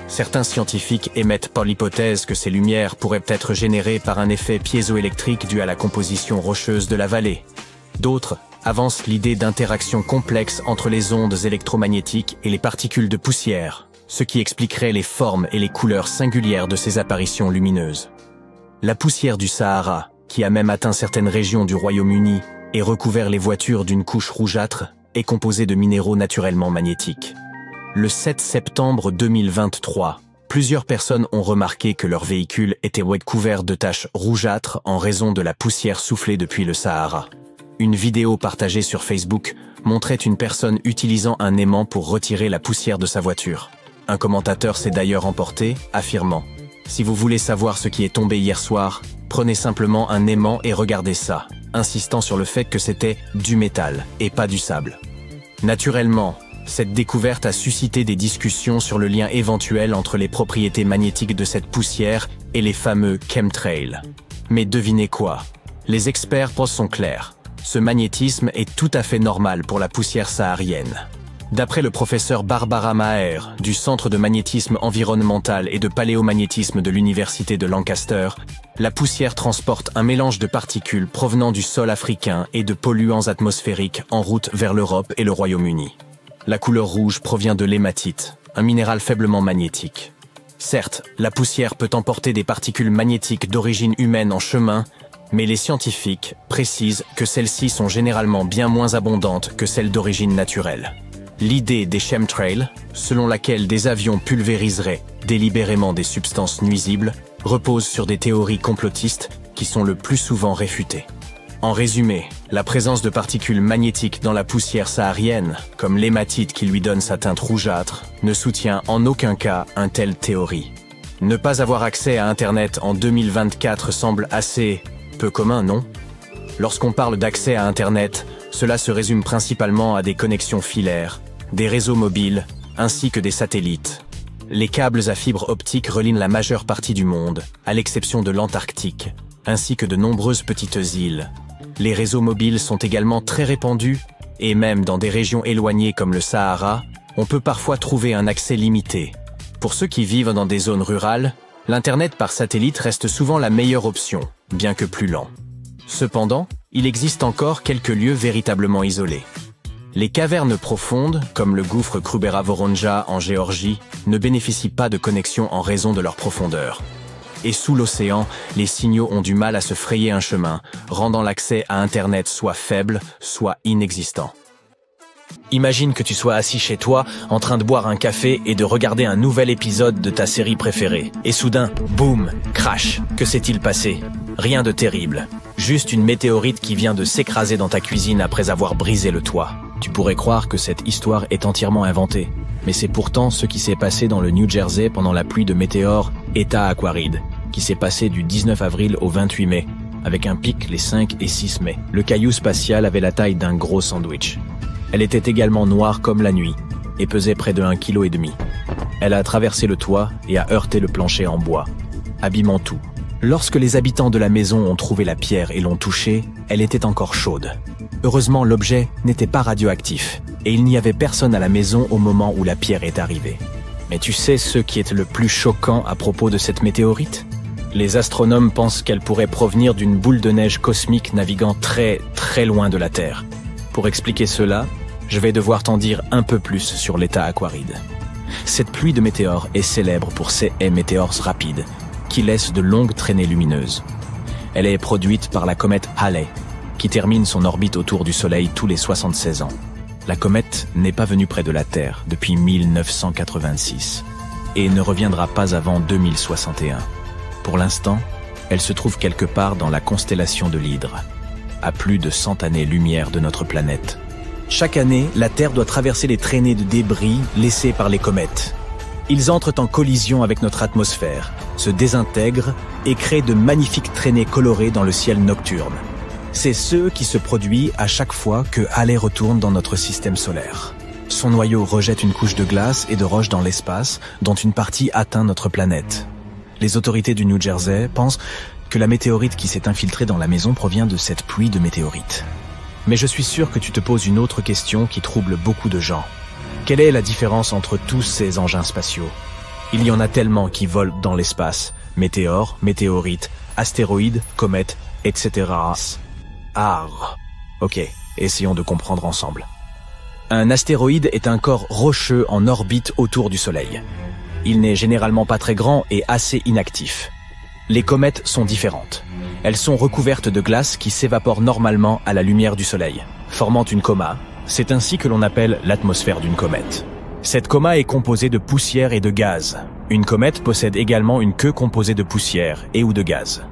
Certains scientifiques émettent l'hypothèse que ces lumières pourraient être générées par un effet piézoélectrique dû à la composition rocheuse de la vallée. D'autres avancent l'idée d'interactions complexes entre les ondes électromagnétiques et les particules de poussière, ce qui expliquerait les formes et les couleurs singulières de ces apparitions lumineuses. La poussière du Sahara, qui a même atteint certaines régions du Royaume-Uni et recouvert les voitures d'une couche rougeâtre, est composée de minéraux naturellement magnétiques. Le 7 septembre 2023, plusieurs personnes ont remarqué que leurs véhicules étaient couverts de taches rougeâtres en raison de la poussière soufflée depuis le Sahara. Une vidéo partagée sur Facebook montrait une personne utilisant un aimant pour retirer la poussière de sa voiture. Un commentateur s'est d'ailleurs emporté, affirmant « Si vous voulez savoir ce qui est tombé hier soir, prenez simplement un aimant et regardez ça », insistant sur le fait que c'était du métal et pas du sable. Naturellement, cette découverte a suscité des discussions sur le lien éventuel entre les propriétés magnétiques de cette poussière et les fameux chemtrails. Mais devinez quoi? Les experts sont clairs. Ce magnétisme est tout à fait normal pour la poussière saharienne. D'après le professeur Barbara Maher du Centre de magnétisme environnemental et de paléomagnétisme de l'Université de Lancaster, la poussière transporte un mélange de particules provenant du sol africain et de polluants atmosphériques en route vers l'Europe et le Royaume-Uni. La couleur rouge provient de l'hématite, un minéral faiblement magnétique. Certes, la poussière peut emporter des particules magnétiques d'origine humaine en chemin, mais les scientifiques précisent que celles-ci sont généralement bien moins abondantes que celles d'origine naturelle. L'idée des chemtrails, selon laquelle des avions pulvériseraient délibérément des substances nuisibles, repose sur des théories complotistes qui sont le plus souvent réfutées. En résumé, la présence de particules magnétiques dans la poussière saharienne, comme l'hématite qui lui donne sa teinte rougeâtre, ne soutient en aucun cas une telle théorie. Ne pas avoir accès à Internet en 2024 semble assez peu commun, non? Lorsqu'on parle d'accès à Internet, cela se résume principalement à des connexions filaires, des réseaux mobiles, ainsi que des satellites. Les câbles à fibre optique relient la majeure partie du monde, à l'exception de l'Antarctique, ainsi que de nombreuses petites îles. Les réseaux mobiles sont également très répandus, et même dans des régions éloignées comme le Sahara, on peut parfois trouver un accès limité. Pour ceux qui vivent dans des zones rurales, l'Internet par satellite reste souvent la meilleure option, bien que plus lent. Cependant, il existe encore quelques lieux véritablement isolés. Les cavernes profondes, comme le gouffre Krubera-Voronja en Géorgie, ne bénéficient pas de connexion en raison de leur profondeur. Et sous l'océan, les signaux ont du mal à se frayer un chemin, rendant l'accès à Internet soit faible, soit inexistant. Imagine que tu sois assis chez toi, en train de boire un café et de regarder un nouvel épisode de ta série préférée. Et soudain, boum, crash, que s'est-il passé? Rien de terrible. Juste une météorite qui vient de s'écraser dans ta cuisine après avoir brisé le toit. Tu pourrais croire que cette histoire est entièrement inventée, mais c'est pourtant ce qui s'est passé dans le New Jersey pendant la pluie de météores Eta Aquarids, qui s'est passé du 19 avril au 28 mai, avec un pic les 5 et 6 mai. Le caillou spatial avait la taille d'un gros sandwich. Elle était également noire comme la nuit, et pesait près de 1,5 kg. Elle a traversé le toit et a heurté le plancher en bois, abîmant tout. Lorsque les habitants de la maison ont trouvé la pierre et l'ont touchée, elle était encore chaude. Heureusement, l'objet n'était pas radioactif, et il n'y avait personne à la maison au moment où la pierre est arrivée. Mais tu sais ce qui est le plus choquant à propos de cette météorite? Les astronomes pensent qu'elle pourrait provenir d'une boule de neige cosmique naviguant très, très loin de la Terre. Pour expliquer cela, je vais devoir t'en dire un peu plus sur l'Eta Aquaride. Cette pluie de météores est célèbre pour ses météores rapides, qui laissent de longues traînées lumineuses. Elle est produite par la comète Halley, qui termine son orbite autour du Soleil tous les 76 ans. La comète n'est pas venue près de la Terre depuis 1986 et ne reviendra pas avant 2061. Pour l'instant, elle se trouve quelque part dans la constellation de l'Hydre, à plus de 100 années-lumière de notre planète. Chaque année, la Terre doit traverser les traînées de débris laissées par les comètes. Ils entrent en collision avec notre atmosphère, se désintègrent et créent de magnifiques traînées colorées dans le ciel nocturne. C'est ce qui se produit à chaque fois que Halley retourne dans notre système solaire. Son noyau rejette une couche de glace et de roches dans l'espace, dont une partie atteint notre planète. Les autorités du New Jersey pensent que la météorite qui s'est infiltrée dans la maison provient de cette pluie de météorites. Mais je suis sûr que tu te poses une autre question qui trouble beaucoup de gens. Quelle est la différence entre tous ces engins spatiaux? Il y en a tellement qui volent dans l'espace. Météores, météorites, astéroïdes, comètes, etc. Ok, essayons de comprendre ensemble. Un astéroïde est un corps rocheux en orbite autour du Soleil. Il n'est généralement pas très grand et assez inactif. Les comètes sont différentes. Elles sont recouvertes de glace qui s'évapore normalement à la lumière du Soleil, formant une coma. C'est ainsi que l'on appelle l'atmosphère d'une comète. Cette coma est composée de poussière et de gaz. Une comète possède également une queue composée de poussière et ou de gaz.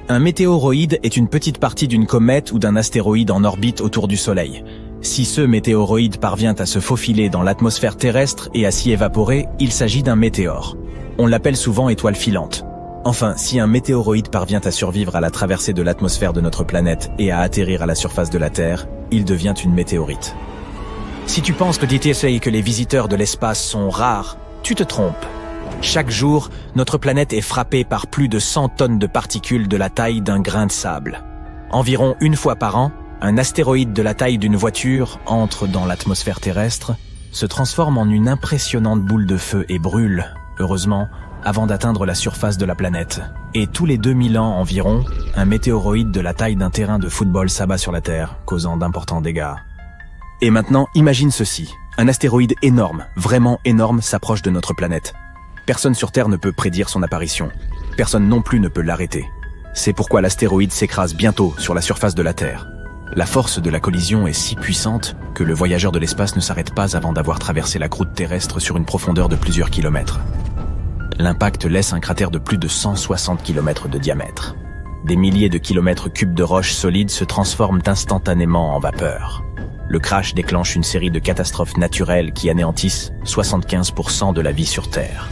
Un météoroïde est une petite partie d'une comète ou d'un astéroïde en orbite autour du Soleil. Si ce météoroïde parvient à se faufiler dans l'atmosphère terrestre et à s'y évaporer, il s'agit d'un météore. On l'appelle souvent étoile filante. Enfin, si un météoroïde parvient à survivre à la traversée de l'atmosphère de notre planète et à atterrir à la surface de la Terre, il devient une météorite. Si tu penses que que les visiteurs de l'espace sont rares, tu te trompes. Chaque jour, notre planète est frappée par plus de 100 tonnes de particules de la taille d'un grain de sable. Environ une fois par an, un astéroïde de la taille d'une voiture entre dans l'atmosphère terrestre, se transforme en une impressionnante boule de feu et brûle, heureusement, avant d'atteindre la surface de la planète. Et tous les 2000 ans environ, un météoroïde de la taille d'un terrain de football s'abat sur la Terre, causant d'importants dégâts. Et maintenant, imagine ceci. Un astéroïde énorme, vraiment énorme, s'approche de notre planète. Personne sur Terre ne peut prédire son apparition. Personne non plus ne peut l'arrêter. C'est pourquoi l'astéroïde s'écrase bientôt sur la surface de la Terre. La force de la collision est si puissante que le voyageur de l'espace ne s'arrête pas avant d'avoir traversé la croûte terrestre sur une profondeur de plusieurs kilomètres. L'impact laisse un cratère de plus de 160 km de diamètre. Des milliers de kilomètres cubes de roches solides se transforment instantanément en vapeur. Le crash déclenche une série de catastrophes naturelles qui anéantissent 75% de la vie sur Terre.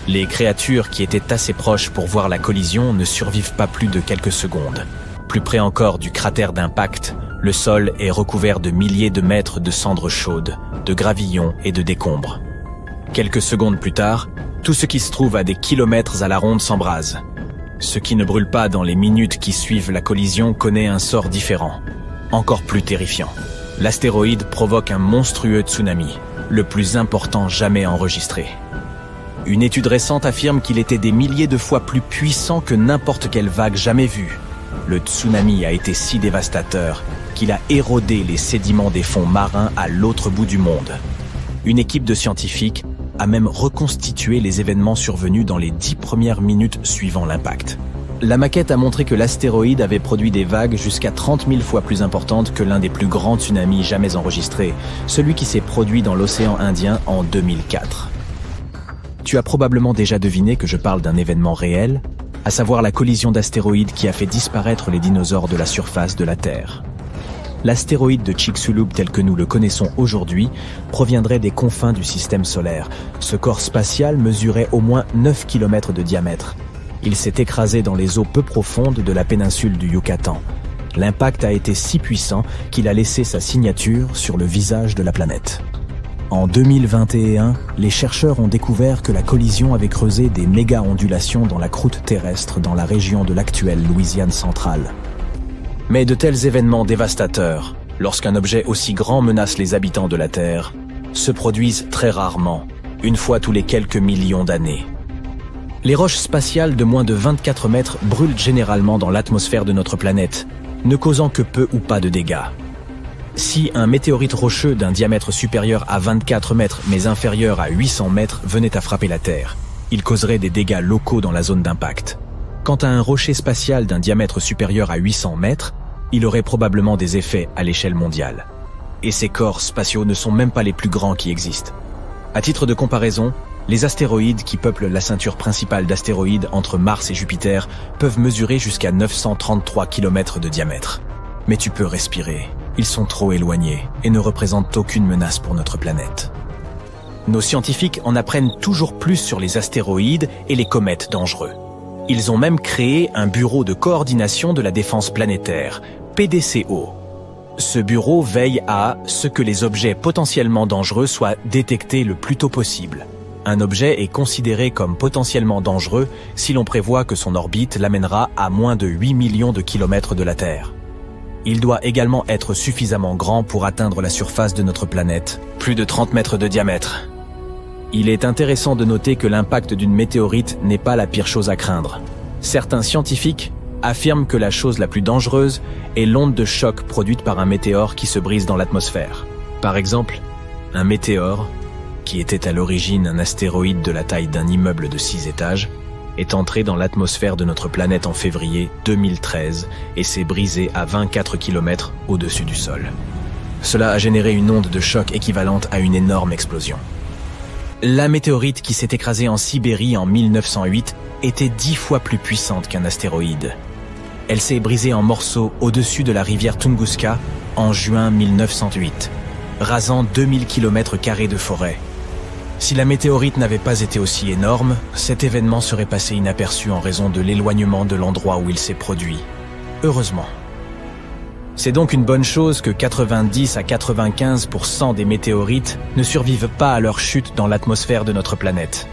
Les créatures qui étaient assez proches pour voir la collision ne survivent pas plus de quelques secondes. Plus près encore du cratère d'impact, le sol est recouvert de milliers de mètres de cendres chaudes, de gravillons et de décombres. Quelques secondes plus tard, tout ce qui se trouve à des kilomètres à la ronde s'embrase. Ce qui ne brûle pas dans les minutes qui suivent la collision connaît un sort différent, encore plus terrifiant. L'astéroïde provoque un monstrueux tsunami, le plus important jamais enregistré. Une étude récente affirme qu'il était des milliers de fois plus puissant que n'importe quelle vague jamais vue. Le tsunami a été si dévastateur qu'il a érodé les sédiments des fonds marins à l'autre bout du monde. Une équipe de scientifiques a même reconstitué les événements survenus dans les 10 premières minutes suivant l'impact. La maquette a montré que l'astéroïde avait produit des vagues jusqu'à 30 000 fois plus importantes que l'un des plus grands tsunamis jamais enregistrés, celui qui s'est produit dans l'océan Indien en 2004. Tu as probablement déjà deviné que je parle d'un événement réel, à savoir la collision d'astéroïdes qui a fait disparaître les dinosaures de la surface de la Terre. L'astéroïde de Chicxulub tel que nous le connaissons aujourd'hui proviendrait des confins du système solaire. Ce corps spatial mesurait au moins 9 km de diamètre. Il s'est écrasé dans les eaux peu profondes de la péninsule du Yucatan. L'impact a été si puissant qu'il a laissé sa signature sur le visage de la planète. En 2021, les chercheurs ont découvert que la collision avait creusé des méga-ondulations dans la croûte terrestre dans la région de l'actuelle Louisiane centrale. Mais de tels événements dévastateurs, lorsqu'un objet aussi grand menace les habitants de la Terre, se produisent très rarement, une fois tous les quelques millions d'années. Les roches spatiales de moins de 24 mètres brûlent généralement dans l'atmosphère de notre planète, ne causant que peu ou pas de dégâts. Si un météorite rocheux d'un diamètre supérieur à 24 mètres mais inférieur à 800 mètres venait à frapper la Terre, il causerait des dégâts locaux dans la zone d'impact. Quant à un rocher spatial d'un diamètre supérieur à 800 mètres, il aurait probablement des effets à l'échelle mondiale. Et ces corps spatiaux ne sont même pas les plus grands qui existent. À titre de comparaison, les astéroïdes qui peuplent la ceinture principale d'astéroïdes entre Mars et Jupiter peuvent mesurer jusqu'à 933 km de diamètre. Mais tu peux respirer. Ils sont trop éloignés et ne représentent aucune menace pour notre planète. Nos scientifiques en apprennent toujours plus sur les astéroïdes et les comètes dangereux. Ils ont même créé un bureau de coordination de la défense planétaire, PDCO. Ce bureau veille à ce que les objets potentiellement dangereux soient détectés le plus tôt possible. Un objet est considéré comme potentiellement dangereux si l'on prévoit que son orbite l'amènera à moins de 8 millions de kilomètres de la Terre. Il doit également être suffisamment grand pour atteindre la surface de notre planète, plus de 30 mètres de diamètre. Il est intéressant de noter que l'impact d'une météorite n'est pas la pire chose à craindre. Certains scientifiques affirment que la chose la plus dangereuse est l'onde de choc produite par un météore qui se brise dans l'atmosphère. Par exemple, un météore, qui était à l'origine un astéroïde de la taille d'un immeuble de 6 étages, est entré dans l'atmosphère de notre planète en février 2013 et s'est brisé à 24 km au-dessus du sol. Cela a généré une onde de choc équivalente à une énorme explosion. La météorite qui s'est écrasée en Sibérie en 1908 était 10 fois plus puissante qu'un astéroïde. Elle s'est brisée en morceaux au-dessus de la rivière Tunguska en juin 1908, rasant 2000 km² de forêt. Si la météorite n'avait pas été aussi énorme, cet événement serait passé inaperçu en raison de l'éloignement de l'endroit où il s'est produit. Heureusement. C'est donc une bonne chose que 90 à 95% des météorites ne survivent pas à leur chute dans l'atmosphère de notre planète.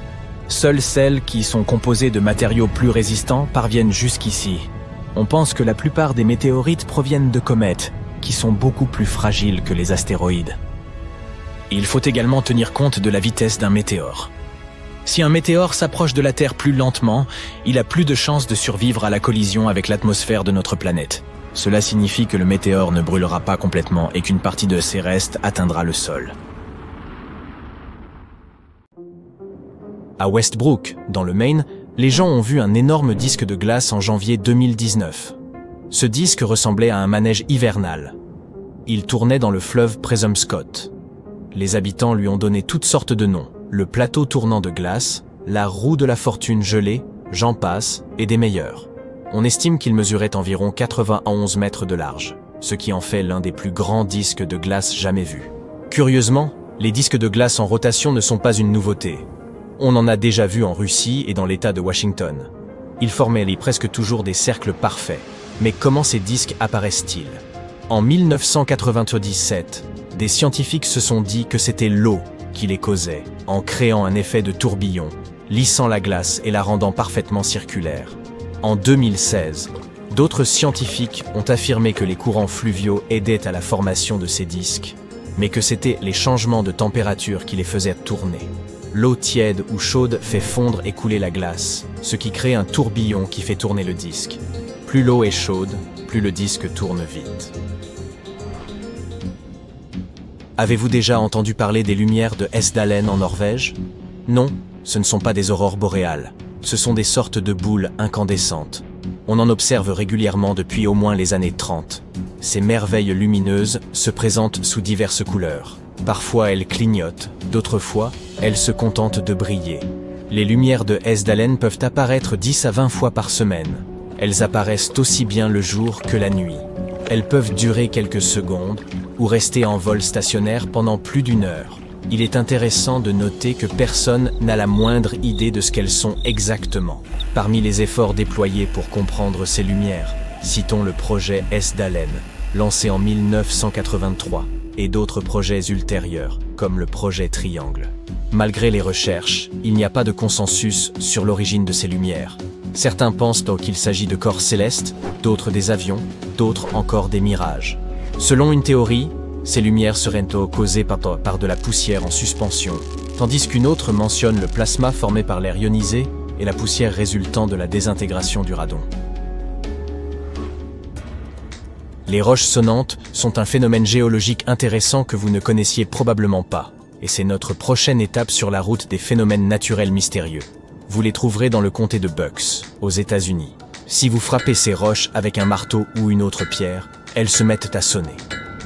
Seules celles qui sont composées de matériaux plus résistants parviennent jusqu'ici. On pense que la plupart des météorites proviennent de comètes, qui sont beaucoup plus fragiles que les astéroïdes. Il faut également tenir compte de la vitesse d'un météore. Si un météore s'approche de la Terre plus lentement, il a plus de chances de survivre à la collision avec l'atmosphère de notre planète. Cela signifie que le météore ne brûlera pas complètement et qu'une partie de ses restes atteindra le sol. À Westbrook, dans le Maine, les gens ont vu un énorme disque de glace en janvier 2019. Ce disque ressemblait à un manège hivernal. Il tournait dans le fleuve Presumpscot. Les habitants lui ont donné toutes sortes de noms. Le plateau tournant de glace, la roue de la fortune gelée, j'en passe, et des meilleurs. On estime qu'il mesurait environ 91 mètres de large, ce qui en fait l'un des plus grands disques de glace jamais vus. Curieusement, les disques de glace en rotation ne sont pas une nouveauté. On en a déjà vu en Russie et dans l'État de Washington. Ils formaient presque toujours des cercles parfaits. Mais comment ces disques apparaissent-ils? En 1997, des scientifiques se sont dit que c'était l'eau qui les causait, en créant un effet de tourbillon, lissant la glace et la rendant parfaitement circulaire. En 2016, d'autres scientifiques ont affirmé que les courants fluviaux aidaient à la formation de ces disques, mais que c'était les changements de température qui les faisaient tourner. L'eau tiède ou chaude fait fondre et couler la glace, ce qui crée un tourbillon qui fait tourner le disque. Plus l'eau est chaude, plus le disque tourne vite. Avez-vous déjà entendu parler des lumières de Hessdalen en Norvège? Non, ce ne sont pas des aurores boréales. Ce sont des sortes de boules incandescentes. On en observe régulièrement depuis au moins les années 30. Ces merveilles lumineuses se présentent sous diverses couleurs. Parfois elles clignotent, d'autres fois, elles se contentent de briller. Les lumières de Hessdalen peuvent apparaître 10 à 20 fois par semaine. Elles apparaissent aussi bien le jour que la nuit. Elles peuvent durer quelques secondes ou rester en vol stationnaire pendant plus d'1 heure. Il est intéressant de noter que personne n'a la moindre idée de ce qu'elles sont exactement. Parmi les efforts déployés pour comprendre ces lumières, citons le projet Hessdalen, lancé en 1983, et d'autres projets ultérieurs, comme le projet Triangle. Malgré les recherches, il n'y a pas de consensus sur l'origine de ces lumières. Certains pensent qu'il s'agit de corps célestes, d'autres des avions, d'autres encore des mirages. Selon une théorie, ces lumières seraient causées par de la poussière en suspension, tandis qu'une autre mentionne le plasma formé par l'air ionisé et la poussière résultant de la désintégration du radon. Les roches sonnantes sont un phénomène géologique intéressant que vous ne connaissiez probablement pas, et c'est notre prochaine étape sur la route des phénomènes naturels mystérieux. Vous les trouverez dans le comté de Bucks, aux États-Unis. Si vous frappez ces roches avec un marteau ou une autre pierre, elles se mettent à sonner.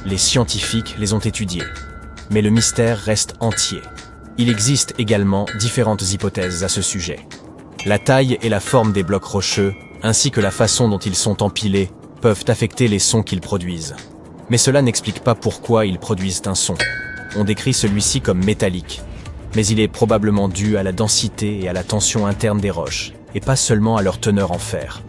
Les scientifiques les ont étudiées, mais le mystère reste entier. Il existe également différentes hypothèses à ce sujet. La taille et la forme des blocs rocheux, ainsi que la façon dont ils sont empilés, peuvent affecter les sons qu'ils produisent. Mais cela n'explique pas pourquoi ils produisent un son. On décrit celui-ci comme métallique, mais il est probablement dû à la densité et à la tension interne des roches, et pas seulement à leur teneur en fer.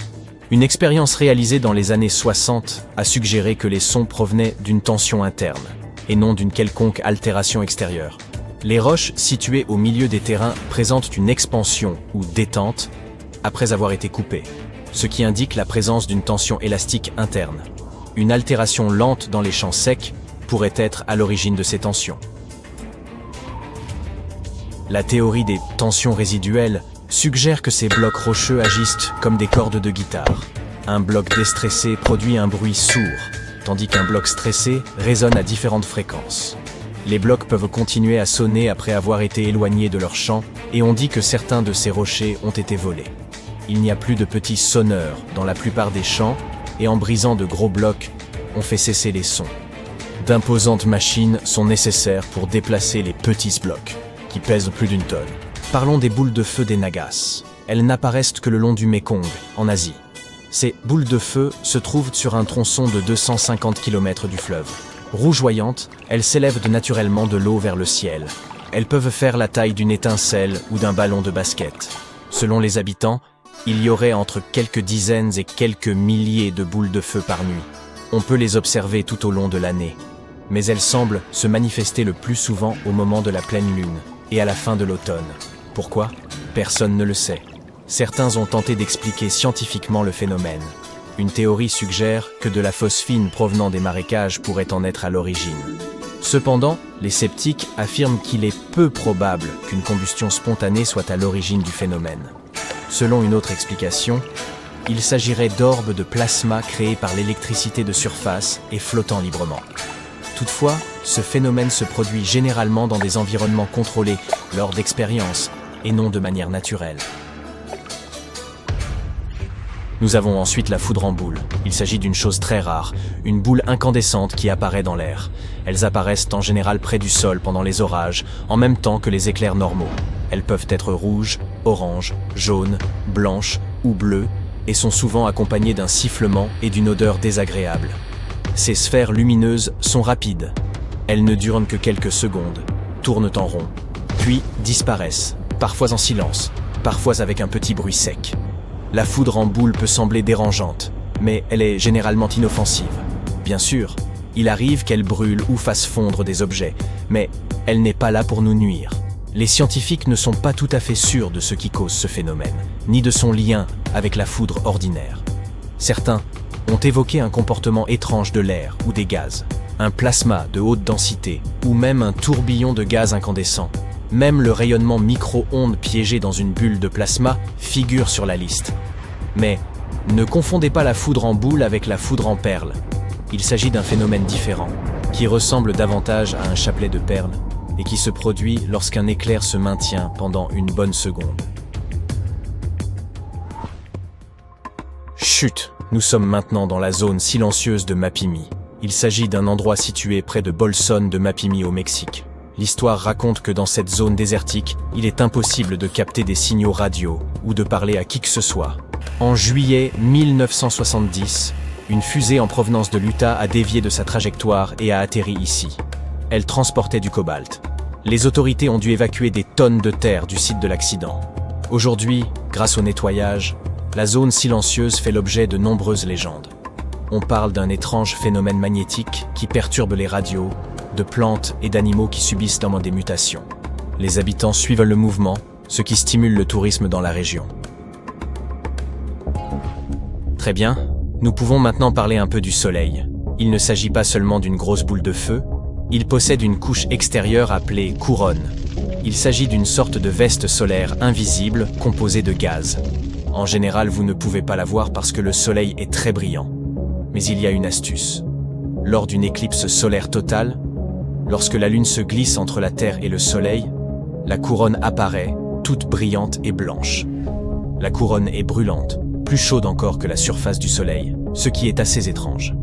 Une expérience réalisée dans les années 60 a suggéré que les sons provenaient d'une tension interne, et non d'une quelconque altération extérieure. Les roches situées au milieu des terrains présentent une expansion ou détente après avoir été coupées, ce qui indique la présence d'une tension élastique interne. Une altération lente dans les champs secs pourrait être à l'origine de ces tensions. La théorie des tensions résiduelles suggère que ces blocs rocheux agissent comme des cordes de guitare. Un bloc déstressé produit un bruit sourd, tandis qu'un bloc stressé résonne à différentes fréquences. Les blocs peuvent continuer à sonner après avoir été éloignés de leur champ, et on dit que certains de ces rochers ont été volés. Il n'y a plus de petits sonneurs dans la plupart des champs, et en brisant de gros blocs, on fait cesser les sons. D'imposantes machines sont nécessaires pour déplacer les petits blocs, qui pèsent plus d'1 tonne. Parlons des boules de feu des Nagas. Elles n'apparaissent que le long du Mékong, en Asie. Ces boules de feu se trouvent sur un tronçon de 250 km du fleuve. Rougeoyantes, elles s'élèvent naturellement de l'eau vers le ciel. Elles peuvent faire la taille d'une étincelle ou d'un ballon de basket. Selon les habitants, il y aurait entre quelques dizaines et quelques milliers de boules de feu par nuit. On peut les observer tout au long de l'année. Mais elles semblent se manifester le plus souvent au moment de la pleine lune et à la fin de l'automne. Pourquoi? Personne ne le sait. Certains ont tenté d'expliquer scientifiquement le phénomène. Une théorie suggère que de la phosphine provenant des marécages pourrait en être à l'origine. Cependant, les sceptiques affirment qu'il est peu probable qu'une combustion spontanée soit à l'origine du phénomène. Selon une autre explication, il s'agirait d'orbes de plasma créés par l'électricité de surface et flottant librement. Toutefois, ce phénomène se produit généralement dans des environnements contrôlés lors d'expériences et non de manière naturelle. Nous avons ensuite la foudre en boule. Il s'agit d'une chose très rare, une boule incandescente qui apparaît dans l'air. Elles apparaissent en général près du sol pendant les orages, en même temps que les éclairs normaux. Elles peuvent être rouges, oranges, jaunes, blanches ou bleues, et sont souvent accompagnées d'un sifflement et d'une odeur désagréable. Ces sphères lumineuses sont rapides. Elles ne durent que quelques secondes, tournent en rond, puis disparaissent, parfois en silence, parfois avec un petit bruit sec. La foudre en boule peut sembler dérangeante, mais elle est généralement inoffensive. Bien sûr, il arrive qu'elle brûle ou fasse fondre des objets, mais elle n'est pas là pour nous nuire. Les scientifiques ne sont pas tout à fait sûrs de ce qui cause ce phénomène, ni de son lien avec la foudre ordinaire. Certains ont évoqué un comportement étrange de l'air ou des gaz, un plasma de haute densité ou même un tourbillon de gaz incandescent. Même le rayonnement micro-ondes piégé dans une bulle de plasma figure sur la liste. Mais ne confondez pas la foudre en boule avec la foudre en perles. Il s'agit d'un phénomène différent, qui ressemble davantage à un chapelet de perles et qui se produit lorsqu'un éclair se maintient pendant une bonne seconde. Chut, nous sommes maintenant dans la zone silencieuse de Mapimi. Il s'agit d'un endroit situé près de Bolson de Mapimi au Mexique. L'histoire raconte que dans cette zone désertique, il est impossible de capter des signaux radio ou de parler à qui que ce soit. En juillet 1970, une fusée en provenance de l'Utah a dévié de sa trajectoire et a atterri ici. Elle transportait du cobalt. Les autorités ont dû évacuer des tonnes de terre du site de l'accident. Aujourd'hui, grâce au nettoyage, la zone silencieuse fait l'objet de nombreuses légendes. On parle d'un étrange phénomène magnétique qui perturbe les radios, de plantes et d'animaux qui subissent des mutations. Les habitants suivent le mouvement, ce qui stimule le tourisme dans la région. Très bien, nous pouvons maintenant parler un peu du Soleil. Il ne s'agit pas seulement d'une grosse boule de feu, il possède une couche extérieure appelée couronne. Il s'agit d'une sorte de veste solaire invisible composée de gaz. En général, vous ne pouvez pas la voir parce que le Soleil est très brillant. Mais il y a une astuce. Lors d'une éclipse solaire totale, lorsque la Lune se glisse entre la Terre et le Soleil, la couronne apparaît, toute brillante et blanche. La couronne est brûlante, plus chaude encore que la surface du Soleil, ce qui est assez étrange.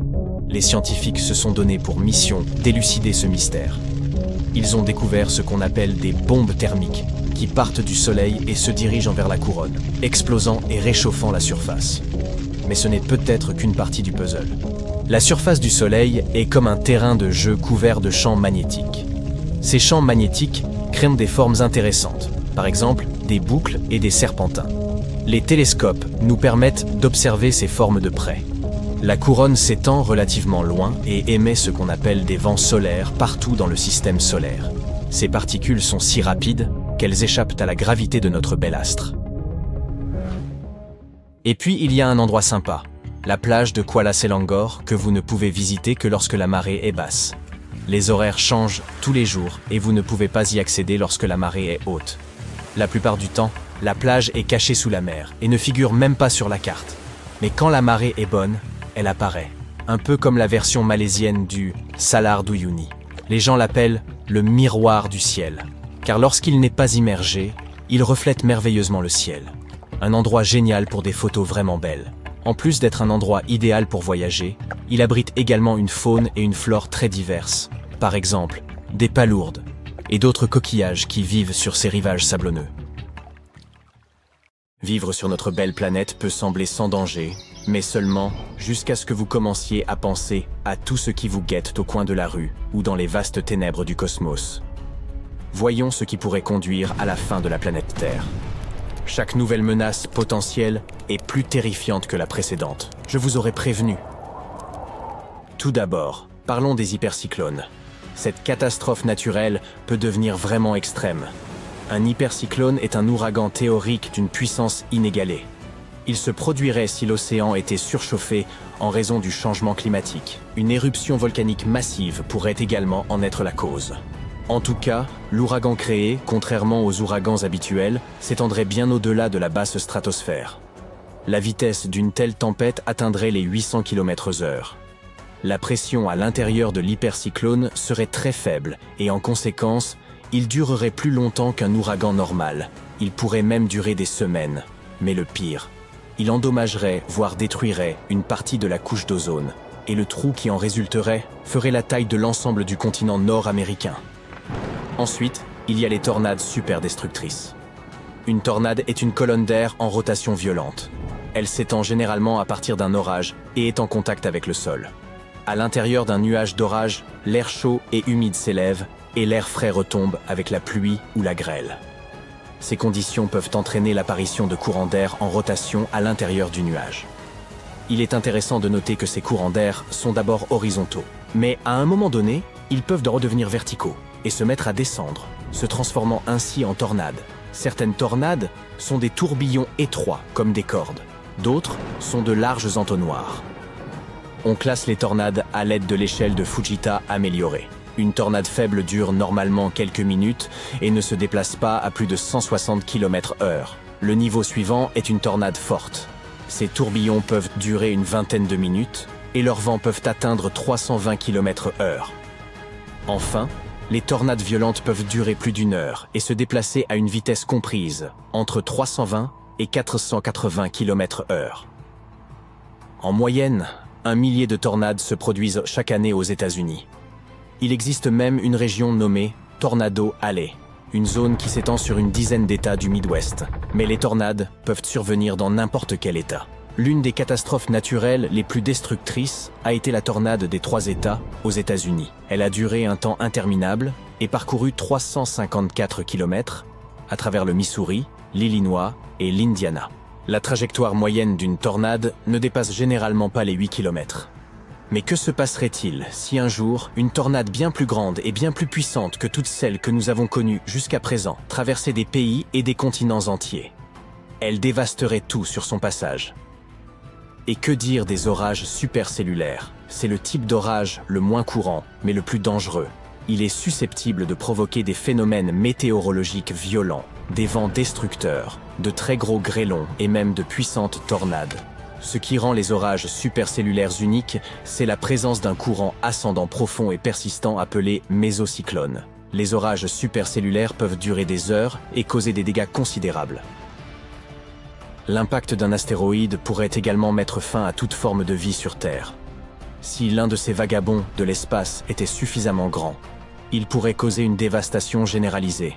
Les scientifiques se sont donné pour mission d'élucider ce mystère. Ils ont découvert ce qu'on appelle des bombes thermiques, qui partent du Soleil et se dirigent vers la couronne, explosant et réchauffant la surface. Mais ce n'est peut-être qu'une partie du puzzle. La surface du Soleil est comme un terrain de jeu couvert de champs magnétiques. Ces champs magnétiques créent des formes intéressantes, par exemple des boucles et des serpentins. Les télescopes nous permettent d'observer ces formes de près. La couronne s'étend relativement loin et émet ce qu'on appelle des vents solaires partout dans le système solaire. Ces particules sont si rapides qu'elles échappent à la gravité de notre bel astre. Et puis il y a un endroit sympa, la plage de Kuala Selangor que vous ne pouvez visiter que lorsque la marée est basse. Les horaires changent tous les jours et vous ne pouvez pas y accéder lorsque la marée est haute. La plupart du temps, la plage est cachée sous la mer et ne figure même pas sur la carte. Mais quand la marée est bonne, elle apparaît. Un peu comme la version malaisienne du Salar d'Uyuni. Les gens l'appellent le miroir du ciel, car lorsqu'il n'est pas immergé, il reflète merveilleusement le ciel. Un endroit génial pour des photos vraiment belles. En plus d'être un endroit idéal pour voyager, il abrite également une faune et une flore très diverses. Par exemple, des palourdes et d'autres coquillages qui vivent sur ces rivages sablonneux. Vivre sur notre belle planète peut sembler sans danger, mais seulement jusqu'à ce que vous commenciez à penser à tout ce qui vous guette au coin de la rue ou dans les vastes ténèbres du cosmos. Voyons ce qui pourrait conduire à la fin de la planète Terre. Chaque nouvelle menace potentielle est plus terrifiante que la précédente. Je vous aurais prévenu. Tout d'abord, parlons des hypercyclones. Cette catastrophe naturelle peut devenir vraiment extrême. Un hypercyclone est un ouragan théorique d'une puissance inégalée. Il se produirait si l'océan était surchauffé en raison du changement climatique. Une éruption volcanique massive pourrait également en être la cause. En tout cas, l'ouragan créé, contrairement aux ouragans habituels, s'étendrait bien au-delà de la basse stratosphère. La vitesse d'une telle tempête atteindrait les 800 km/h. La pression à l'intérieur de l'hypercyclone serait très faible et en conséquence, il durerait plus longtemps qu'un ouragan normal. Il pourrait même durer des semaines. Mais le pire, il endommagerait, voire détruirait, une partie de la couche d'ozone. Et le trou qui en résulterait ferait la taille de l'ensemble du continent nord-américain. Ensuite, il y a les tornades super destructrices. Une tornade est une colonne d'air en rotation violente. Elle s'étend généralement à partir d'un orage et est en contact avec le sol. À l'intérieur d'un nuage d'orage, l'air chaud et humide s'élève et l'air frais retombe avec la pluie ou la grêle. Ces conditions peuvent entraîner l'apparition de courants d'air en rotation à l'intérieur du nuage. Il est intéressant de noter que ces courants d'air sont d'abord horizontaux, mais à un moment donné, ils peuvent redevenir verticaux. et se mettre à descendre, se transformant ainsi en tornades. Certaines tornades sont des tourbillons étroits, comme des cordes. D'autres sont de larges entonnoirs. On classe les tornades à l'aide de l'échelle de Fujita améliorée. Une tornade faible dure normalement quelques minutes et ne se déplace pas à plus de 160 km/h. Le niveau suivant est une tornade forte. Ces tourbillons peuvent durer une vingtaine de minutes et leurs vents peuvent atteindre 320 km/h. Enfin, les tornades violentes peuvent durer plus d'une heure et se déplacer à une vitesse comprise entre 320 et 480 km/h. En moyenne, 1 millier de tornades se produisent chaque année aux États-Unis. Il existe même une région nommée Tornado Alley, une zone qui s'étend sur une dizaine d'États du Midwest. Mais les tornades peuvent survenir dans n'importe quel État. L'une des catastrophes naturelles les plus destructrices a été la tornade des 3 États aux États-Unis. Elle a duré un temps interminable et parcouru 354 km à travers le Missouri, l'Illinois et l'Indiana. La trajectoire moyenne d'une tornade ne dépasse généralement pas les 8 km. Mais que se passerait-il si un jour, une tornade bien plus grande et bien plus puissante que toutes celles que nous avons connues jusqu'à présent traversait des pays et des continents entiers? Elle dévasterait tout sur son passage. Et que dire des orages supercellulaires? C'est le type d'orage le moins courant, mais le plus dangereux. Il est susceptible de provoquer des phénomènes météorologiques violents, des vents destructeurs, de très gros grêlons et même de puissantes tornades. Ce qui rend les orages supercellulaires uniques, c'est la présence d'un courant ascendant profond et persistant appelé mésocyclone. Les orages supercellulaires peuvent durer des heures et causer des dégâts considérables. L'impact d'un astéroïde pourrait également mettre fin à toute forme de vie sur Terre. Si l'un de ces vagabonds de l'espace était suffisamment grand, il pourrait causer une dévastation généralisée,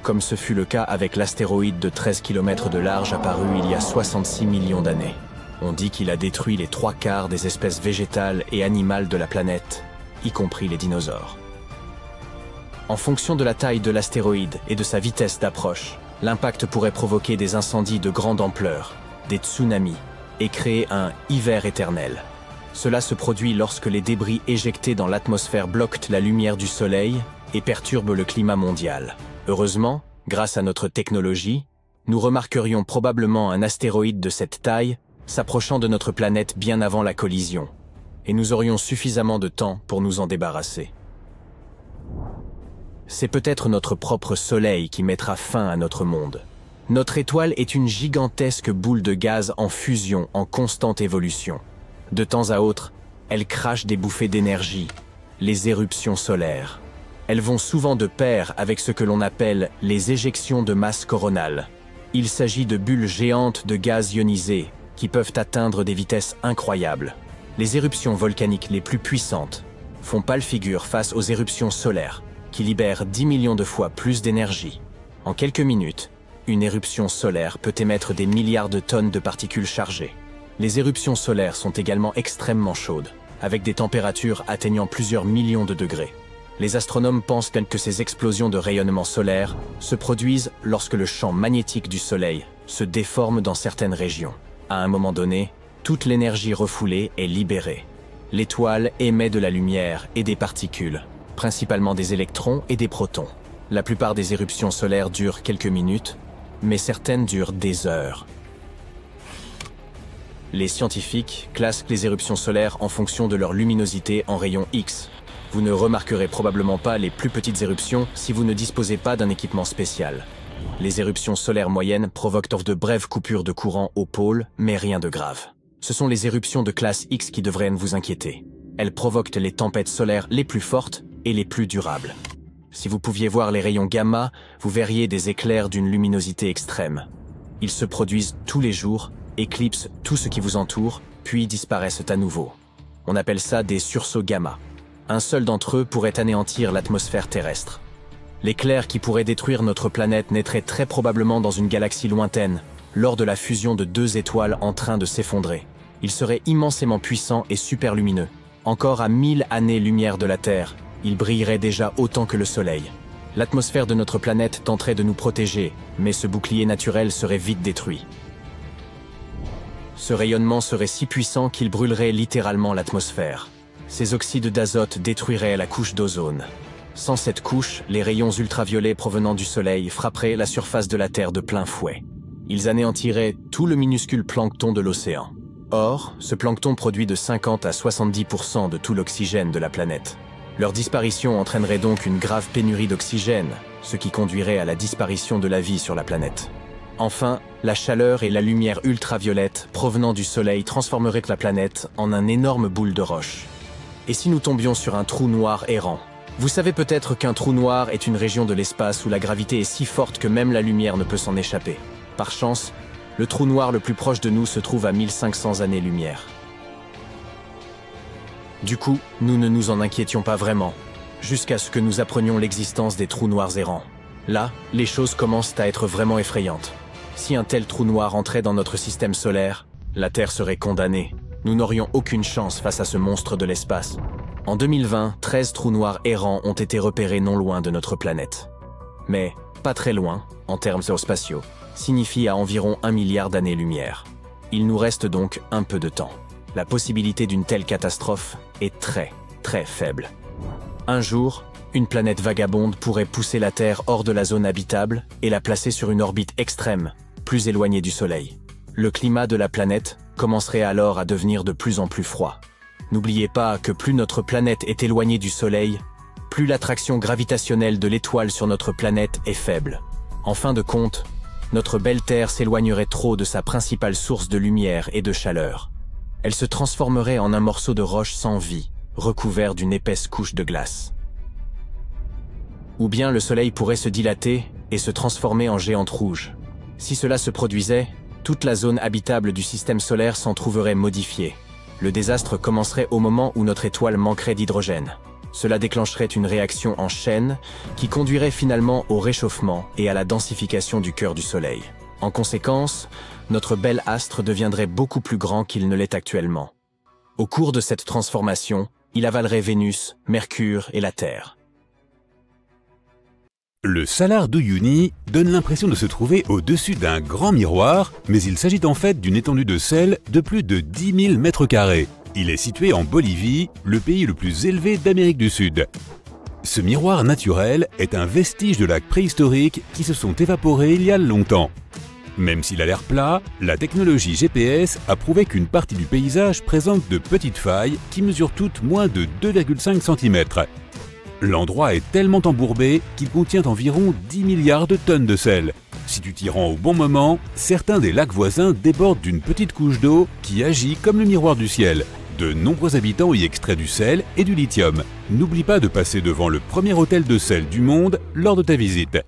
comme ce fut le cas avec l'astéroïde de 13 km de large apparu il y a 66 millions d'années. On dit qu'il a détruit les 3/4 des espèces végétales et animales de la planète, y compris les dinosaures. En fonction de la taille de l'astéroïde et de sa vitesse d'approche, l'impact pourrait provoquer des incendies de grande ampleur, des tsunamis, et créer un « hiver éternel ». Cela se produit lorsque les débris éjectés dans l'atmosphère bloquent la lumière du Soleil et perturbent le climat mondial. Heureusement, grâce à notre technologie, nous remarquerions probablement un astéroïde de cette taille s'approchant de notre planète bien avant la collision, et nous aurions suffisamment de temps pour nous en débarrasser. C'est peut-être notre propre Soleil qui mettra fin à notre monde. Notre étoile est une gigantesque boule de gaz en fusion en constante évolution. De temps à autre, elle crache des bouffées d'énergie, les éruptions solaires. Elles vont souvent de pair avec ce que l'on appelle les éjections de masse coronale. Il s'agit de bulles géantes de gaz ionisé qui peuvent atteindre des vitesses incroyables. Les éruptions volcaniques les plus puissantes font pâle figure face aux éruptions solaires qui libèrent 10 millions de fois plus d'énergie. En quelques minutes, une éruption solaire peut émettre des milliards de tonnes de particules chargées. Les éruptions solaires sont également extrêmement chaudes, avec des températures atteignant plusieurs millions de degrés. Les astronomes pensent que ces explosions de rayonnement solaire se produisent lorsque le champ magnétique du Soleil se déforme dans certaines régions. À un moment donné, toute l'énergie refoulée est libérée. L'étoile émet de la lumière et des particules, principalement des électrons et des protons. La plupart des éruptions solaires durent quelques minutes, mais certaines durent des heures. Les scientifiques classent les éruptions solaires en fonction de leur luminosité en rayons X. Vous ne remarquerez probablement pas les plus petites éruptions si vous ne disposez pas d'un équipement spécial. Les éruptions solaires moyennes provoquent de brèves coupures de courant au pôle, mais rien de grave. Ce sont les éruptions de classe X qui devraient vous inquiéter. Elles provoquent les tempêtes solaires les plus fortes et les plus durables. Si vous pouviez voir les rayons gamma, vous verriez des éclairs d'une luminosité extrême. Ils se produisent tous les jours, éclipsent tout ce qui vous entoure, puis disparaissent à nouveau. On appelle ça des sursauts gamma. Un seul d'entre eux pourrait anéantir l'atmosphère terrestre. L'éclair qui pourrait détruire notre planète naîtrait très probablement dans une galaxie lointaine, lors de la fusion de 2 étoiles en train de s'effondrer. Il serait immensément puissant et super lumineux. Encore à 1000 années-lumière de la Terre, il brillerait déjà autant que le Soleil. L'atmosphère de notre planète tenterait de nous protéger, mais ce bouclier naturel serait vite détruit. Ce rayonnement serait si puissant qu'il brûlerait littéralement l'atmosphère. Ces oxydes d'azote détruiraient la couche d'ozone. Sans cette couche, les rayons ultraviolets provenant du Soleil frapperaient la surface de la Terre de plein fouet. Ils anéantiraient tout le minuscule plancton de l'océan. Or, ce plancton produit de 50 à 70% de tout l'oxygène de la planète. Leur disparition entraînerait donc une grave pénurie d'oxygène, ce qui conduirait à la disparition de la vie sur la planète. Enfin, la chaleur et la lumière ultraviolette provenant du Soleil transformeraient la planète en un énorme boule de roche. Et si nous tombions sur un trou noir errant? Vous savez peut-être qu'un trou noir est une région de l'espace où la gravité est si forte que même la lumière ne peut s'en échapper. Par chance, le trou noir le plus proche de nous se trouve à 1500 années-lumière. Du coup, nous ne nous en inquiétions pas vraiment, jusqu'à ce que nous apprenions l'existence des trous noirs errants. Là, les choses commencent à être vraiment effrayantes. Si un tel trou noir entrait dans notre système solaire, la Terre serait condamnée. Nous n'aurions aucune chance face à ce monstre de l'espace. En 2020, 13 trous noirs errants ont été repérés non loin de notre planète. Mais pas très loin, en termes géospatiaux, signifie à environ 1 milliard d'années-lumière. Il nous reste donc un peu de temps. La possibilité d'une telle catastrophe est très, très faible. Un jour, une planète vagabonde pourrait pousser la Terre hors de la zone habitable et la placer sur une orbite extrême, plus éloignée du Soleil. Le climat de la planète commencerait alors à devenir de plus en plus froid. N'oubliez pas que plus notre planète est éloignée du Soleil, plus l'attraction gravitationnelle de l'étoile sur notre planète est faible. En fin de compte, notre belle Terre s'éloignerait trop de sa principale source de lumière et de chaleur. Elle se transformerait en un morceau de roche sans vie, recouvert d'une épaisse couche de glace. Ou bien le Soleil pourrait se dilater et se transformer en géante rouge. Si cela se produisait, toute la zone habitable du système solaire s'en trouverait modifiée. Le désastre commencerait au moment où notre étoile manquerait d'hydrogène. Cela déclencherait une réaction en chaîne qui conduirait finalement au réchauffement et à la densification du cœur du Soleil. En conséquence, notre bel astre deviendrait beaucoup plus grand qu'il ne l'est actuellement. Au cours de cette transformation, il avalerait Vénus, Mercure et la Terre. Le Salar d'Uyuni donne l'impression de se trouver au-dessus d'un grand miroir, mais il s'agit en fait d'une étendue de sel de plus de 10 000 mètres carrés. Il est situé en Bolivie, le pays le plus élevé d'Amérique du Sud. Ce miroir naturel est un vestige de lacs préhistoriques qui se sont évaporés il y a longtemps. Même s'il a l'air plat, la technologie GPS a prouvé qu'une partie du paysage présente de petites failles qui mesurent toutes moins de 2,5 cm. L'endroit est tellement embourbé qu'il contient environ 10 milliards de tonnes de sel. Si tu t'y rends au bon moment, certains des lacs voisins débordent d'une petite couche d'eau qui agit comme le miroir du ciel. De nombreux habitants y extraient du sel et du lithium. N'oublie pas de passer devant le premier hôtel de sel du monde lors de ta visite.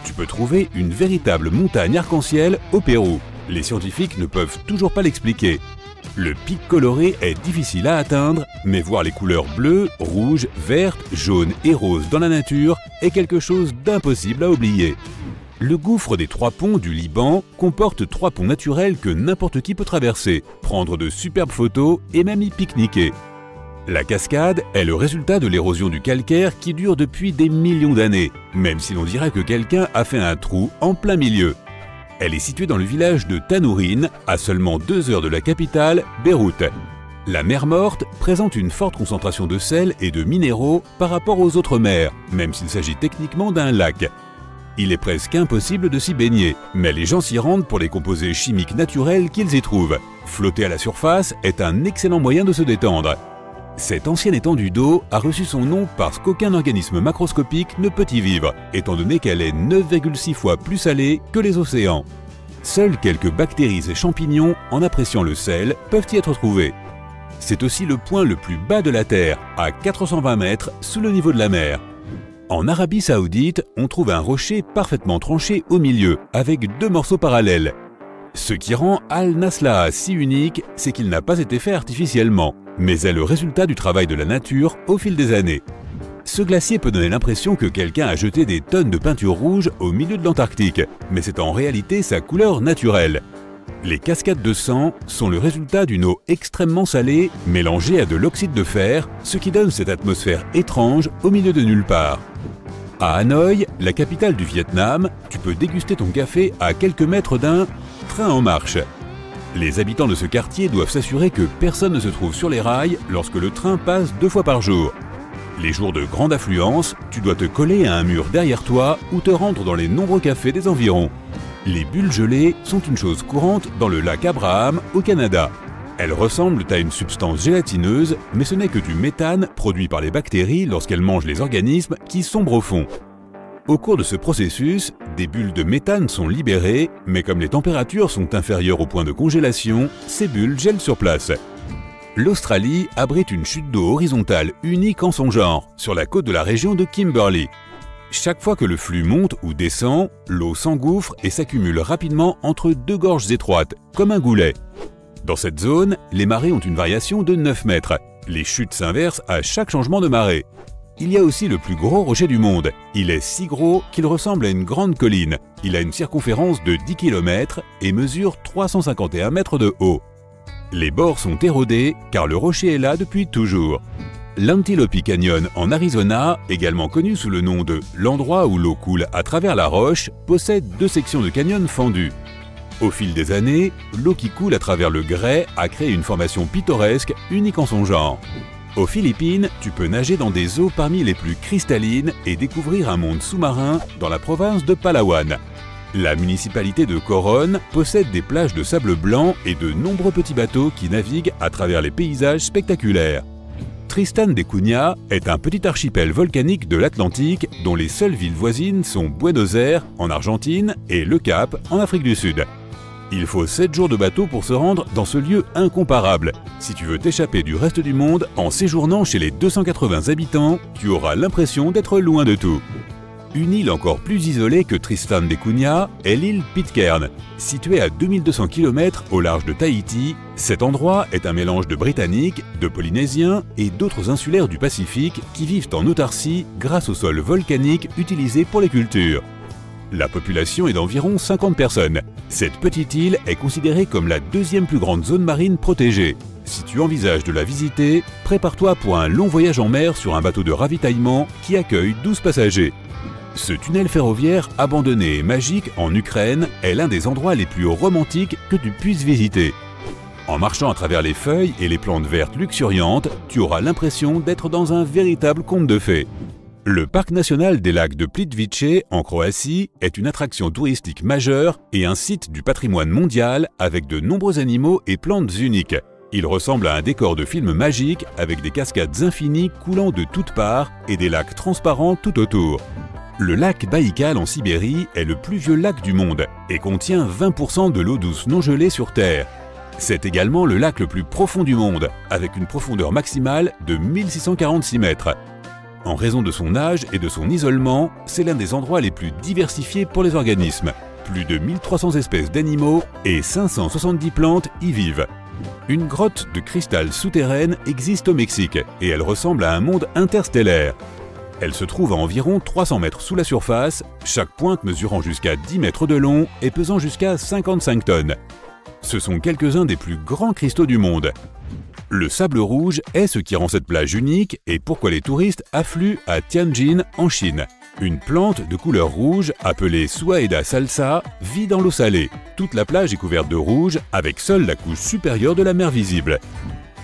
Tu peux trouver une véritable montagne arc-en-ciel au Pérou. Les scientifiques ne peuvent toujours pas l'expliquer. Le pic coloré est difficile à atteindre, mais voir les couleurs bleues, rouges, vertes, jaunes et roses dans la nature est quelque chose d'impossible à oublier. Le gouffre des 3 ponts du Liban comporte 3 ponts naturels que n'importe qui peut traverser, prendre de superbes photos et même y pique-niquer. La cascade est le résultat de l'érosion du calcaire qui dure depuis des millions d'années, même si l'on dirait que quelqu'un a fait un trou en plein milieu. Elle est située dans le village de Tanourine, à seulement 2 heures de la capitale, Beyrouth. La mer Morte présente une forte concentration de sel et de minéraux par rapport aux autres mers, même s'il s'agit techniquement d'un lac. Il est presque impossible de s'y baigner, mais les gens s'y rendent pour les composés chimiques naturels qu'ils y trouvent. Flotter à la surface est un excellent moyen de se détendre. Cette ancienne étendue d'eau a reçu son nom parce qu'aucun organisme macroscopique ne peut y vivre, étant donné qu'elle est 9,6 fois plus salée que les océans. Seuls quelques bactéries et champignons, en appréciant le sel, peuvent y être trouvés. C'est aussi le point le plus bas de la Terre, à 420 mètres sous le niveau de la mer. En Arabie Saoudite, on trouve un rocher parfaitement tranché au milieu, avec 2 morceaux parallèles. Ce qui rend Al-Naslaha si unique, c'est qu'il n'a pas été fait artificiellement, mais est le résultat du travail de la nature au fil des années. Ce glacier peut donner l'impression que quelqu'un a jeté des tonnes de peinture rouge au milieu de l'Antarctique, mais c'est en réalité sa couleur naturelle. Les cascades de sang sont le résultat d'une eau extrêmement salée mélangée à de l'oxyde de fer, ce qui donne cette atmosphère étrange au milieu de nulle part. À Hanoï, la capitale du Vietnam, tu peux déguster ton café à quelques mètres d'un train en marche. Les habitants de ce quartier doivent s'assurer que personne ne se trouve sur les rails lorsque le train passe 2 fois par jour. Les jours de grande affluence, tu dois te coller à un mur derrière toi ou te rendre dans les nombreux cafés des environs. Les bulles gelées sont une chose courante dans le lac Abraham au Canada. Elles ressemblent à une substance gélatineuse, mais ce n'est que du méthane produit par les bactéries lorsqu'elles mangent les organismes qui sombrent au fond. Au cours de ce processus, des bulles de méthane sont libérées, mais comme les températures sont inférieures au point de congélation, ces bulles gèlent sur place. L'Australie abrite une chute d'eau horizontale unique en son genre, sur la côte de la région de Kimberley. Chaque fois que le flux monte ou descend, l'eau s'engouffre et s'accumule rapidement entre deux gorges étroites, comme un goulet. Dans cette zone, les marées ont une variation de 9 mètres. Les chutes s'inversent à chaque changement de marée. Il y a aussi le plus gros rocher du monde. Il est si gros qu'il ressemble à une grande colline. Il a une circonférence de 10 km et mesure 351 mètres de haut. Les bords sont érodés car le rocher est là depuis toujours. L'Antelope Canyon en Arizona, également connu sous le nom de l'endroit où l'eau coule à travers la roche, possède 2 sections de canyon fendues. Au fil des années, l'eau qui coule à travers le grès a créé une formation pittoresque unique en son genre. Aux Philippines, tu peux nager dans des eaux parmi les plus cristallines et découvrir un monde sous-marin dans la province de Palawan. La municipalité de Coron possède des plages de sable blanc et de nombreux petits bateaux qui naviguent à travers les paysages spectaculaires. Tristan de Cunha est un petit archipel volcanique de l'Atlantique dont les seules villes voisines sont Buenos Aires en Argentine et Le Cap en Afrique du Sud. Il faut 7 jours de bateau pour se rendre dans ce lieu incomparable. Si tu veux t'échapper du reste du monde en séjournant chez les 280 habitants, tu auras l'impression d'être loin de tout. Une île encore plus isolée que Tristan de Cunha est l'île Pitcairn. Située à 2200 km au large de Tahiti, cet endroit est un mélange de Britanniques, de Polynésiens et d'autres insulaires du Pacifique qui vivent en autarcie grâce au sol volcanique utilisé pour les cultures. La population est d'environ 50 personnes. Cette petite île est considérée comme la 2e plus grande zone marine protégée. Si tu envisages de la visiter, prépare-toi pour un long voyage en mer sur un bateau de ravitaillement qui accueille 12 passagers. Ce tunnel ferroviaire abandonné et magique en Ukraine est l'un des endroits les plus romantiques que tu puisses visiter. En marchant à travers les feuilles et les plantes vertes luxuriantes, tu auras l'impression d'être dans un véritable conte de fées. Le parc national des lacs de Plitvice en Croatie est une attraction touristique majeure et un site du patrimoine mondial avec de nombreux animaux et plantes uniques. Il ressemble à un décor de film magique avec des cascades infinies coulant de toutes parts et des lacs transparents tout autour. Le lac Baïkal en Sibérie est le plus vieux lac du monde et contient 20% de l'eau douce non gelée sur Terre. C'est également le lac le plus profond du monde, avec une profondeur maximale de 1646 mètres. En raison de son âge et de son isolement, c'est l'un des endroits les plus diversifiés pour les organismes. Plus de 1300 espèces d'animaux et 570 plantes y vivent. Une grotte de cristal souterraine existe au Mexique et elle ressemble à un monde interstellaire. Elle se trouve à environ 300 mètres sous la surface, chaque pointe mesurant jusqu'à 10 mètres de long et pesant jusqu'à 55 tonnes. Ce sont quelques-uns des plus grands cristaux du monde. Le sable rouge est ce qui rend cette plage unique et pourquoi les touristes affluent à Tianjin en Chine. Une plante de couleur rouge, appelée Suaeda salsa, vit dans l'eau salée. Toute la plage est couverte de rouge, avec seule la couche supérieure de la mer visible.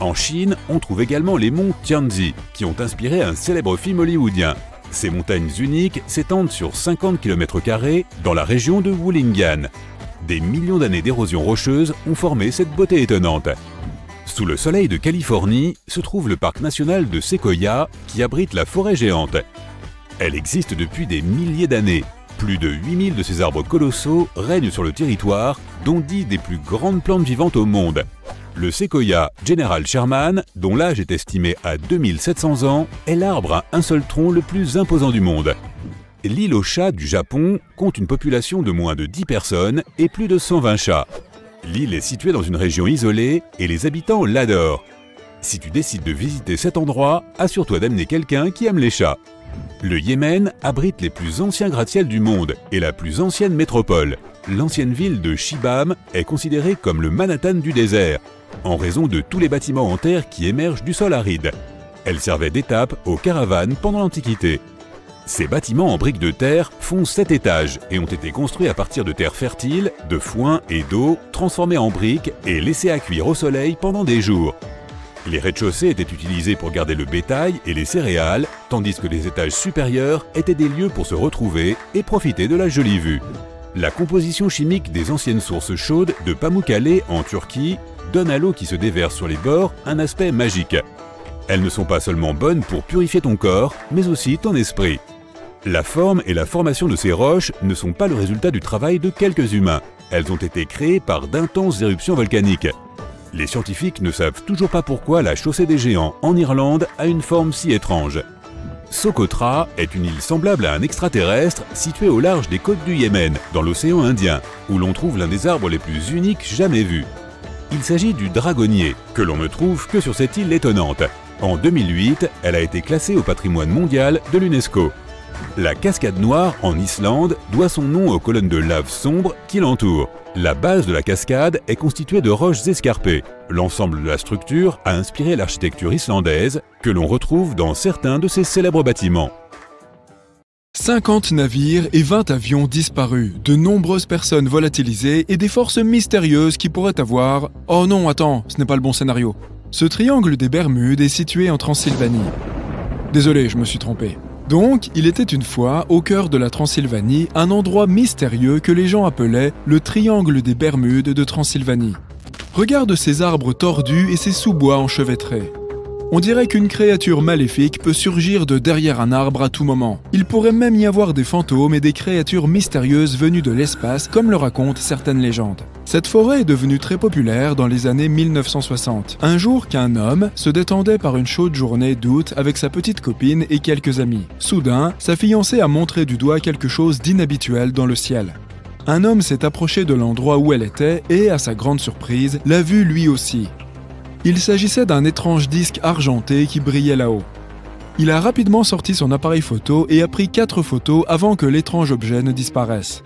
En Chine, on trouve également les monts Tianzi, qui ont inspiré un célèbre film hollywoodien. Ces montagnes uniques s'étendent sur 50 km² dans la région de Wulingyuan. Des millions d'années d'érosion rocheuse ont formé cette beauté étonnante. Sous le soleil de Californie se trouve le parc national de Sequoia, qui abrite la forêt géante. Elle existe depuis des milliers d'années. Plus de 8000 de ces arbres colossaux règnent sur le territoire, dont 10 des plus grandes plantes vivantes au monde. Le séquoia General Sherman, dont l'âge est estimé à 2700 ans, est l'arbre à un seul tronc le plus imposant du monde. L'île aux chats du Japon compte une population de moins de 10 personnes et plus de 120 chats. L'île est située dans une région isolée et les habitants l'adorent. Si tu décides de visiter cet endroit, assure-toi d'amener quelqu'un qui aime les chats. Le Yémen abrite les plus anciens gratte-ciels du monde et la plus ancienne métropole. L'ancienne ville de Shibam est considérée comme le Manhattan du désert, en raison de tous les bâtiments en terre qui émergent du sol aride. Elle servait d'étape aux caravanes pendant l'Antiquité. Ces bâtiments en briques de terre font 7 étages et ont été construits à partir de terre fertile, de foin et d'eau, transformés en briques et laissés à cuire au soleil pendant des jours. Les rez-de-chaussée étaient utilisés pour garder le bétail et les céréales, tandis que les étages supérieurs étaient des lieux pour se retrouver et profiter de la jolie vue. La composition chimique des anciennes sources chaudes de Pamukkale en Turquie donne à l'eau qui se déverse sur les bords un aspect magique. Elles ne sont pas seulement bonnes pour purifier ton corps, mais aussi ton esprit. La forme et la formation de ces roches ne sont pas le résultat du travail de quelques humains. Elles ont été créées par d'intenses éruptions volcaniques. Les scientifiques ne savent toujours pas pourquoi la chaussée des géants en Irlande a une forme si étrange. Socotra est une île semblable à un extraterrestre située au large des côtes du Yémen, dans l'océan Indien, où l'on trouve l'un des arbres les plus uniques jamais vus. Il s'agit du dragonnier, que l'on ne trouve que sur cette île étonnante. En 2008, elle a été classée au patrimoine mondial de l'UNESCO. La cascade noire en Islande doit son nom aux colonnes de lave sombres qui l'entourent. La base de la cascade est constituée de roches escarpées. L'ensemble de la structure a inspiré l'architecture islandaise que l'on retrouve dans certains de ses célèbres bâtiments. 50 navires et 20 avions disparus, de nombreuses personnes volatilisées et des forces mystérieuses qui pourraient avoir... Oh non, attends, ce n'est pas le bon scénario. Ce triangle des Bermudes est situé en Transylvanie. Désolé, je me suis trompé. Donc, il était une fois, au cœur de la Transylvanie, un endroit mystérieux que les gens appelaient le triangle des Bermudes de Transylvanie. Regarde ces arbres tordus et ces sous-bois enchevêtrés. On dirait qu'une créature maléfique peut surgir de derrière un arbre à tout moment. Il pourrait même y avoir des fantômes et des créatures mystérieuses venues de l'espace, comme le racontent certaines légendes. Cette forêt est devenue très populaire dans les années 1960. Un jour qu'un homme se détendait par une chaude journée d'août avec sa petite copine et quelques amis. Soudain, sa fiancée a montré du doigt quelque chose d'inhabituel dans le ciel. Un homme s'est approché de l'endroit où elle était et, à sa grande surprise, l'a vu lui aussi. Il s'agissait d'un étrange disque argenté qui brillait là-haut. Il a rapidement sorti son appareil photo et a pris 4 photos avant que l'étrange objet ne disparaisse.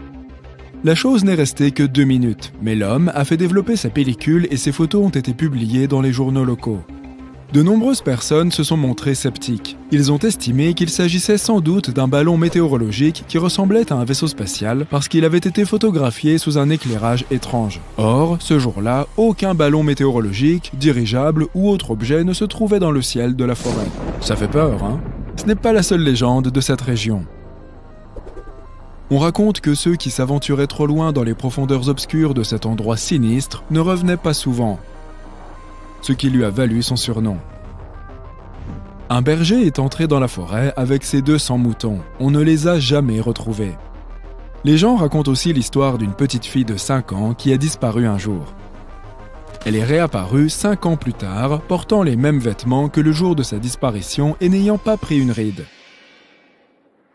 La chose n'est restée que 2 minutes, mais l'homme a fait développer sa pellicule et ses photos ont été publiées dans les journaux locaux. De nombreuses personnes se sont montrées sceptiques. Ils ont estimé qu'il s'agissait sans doute d'un ballon météorologique qui ressemblait à un vaisseau spatial parce qu'il avait été photographié sous un éclairage étrange. Or, ce jour-là, aucun ballon météorologique, dirigeable ou autre objet ne se trouvait dans le ciel de la forêt. Ça fait peur, hein? Ce n'est pas la seule légende de cette région. On raconte que ceux qui s'aventuraient trop loin dans les profondeurs obscures de cet endroit sinistre ne revenaient pas souvent, ce qui lui a valu son surnom. Un berger est entré dans la forêt avec ses 200 moutons. On ne les a jamais retrouvés. Les gens racontent aussi l'histoire d'une petite fille de 5 ans qui a disparu un jour. Elle est réapparue 5 ans plus tard, portant les mêmes vêtements que le jour de sa disparition et n'ayant pas pris une ride.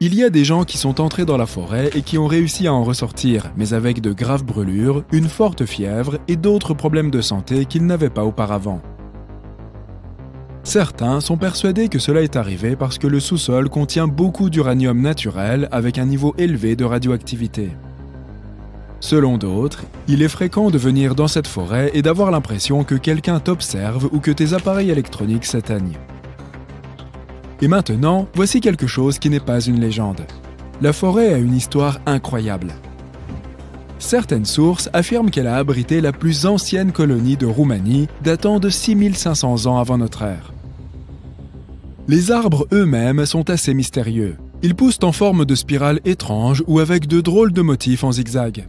Il y a des gens qui sont entrés dans la forêt et qui ont réussi à en ressortir, mais avec de graves brûlures, une forte fièvre et d'autres problèmes de santé qu'ils n'avaient pas auparavant. Certains sont persuadés que cela est arrivé parce que le sous-sol contient beaucoup d'uranium naturel avec un niveau élevé de radioactivité. Selon d'autres, il est fréquent de venir dans cette forêt et d'avoir l'impression que quelqu'un t'observe ou que tes appareils électroniques s'éteignent. Et maintenant, voici quelque chose qui n'est pas une légende. La forêt a une histoire incroyable. Certaines sources affirment qu'elle a abrité la plus ancienne colonie de Roumanie, datant de 6500 ans avant notre ère. Les arbres eux-mêmes sont assez mystérieux. Ils poussent en forme de spirale étrange ou avec de drôles de motifs en zigzag.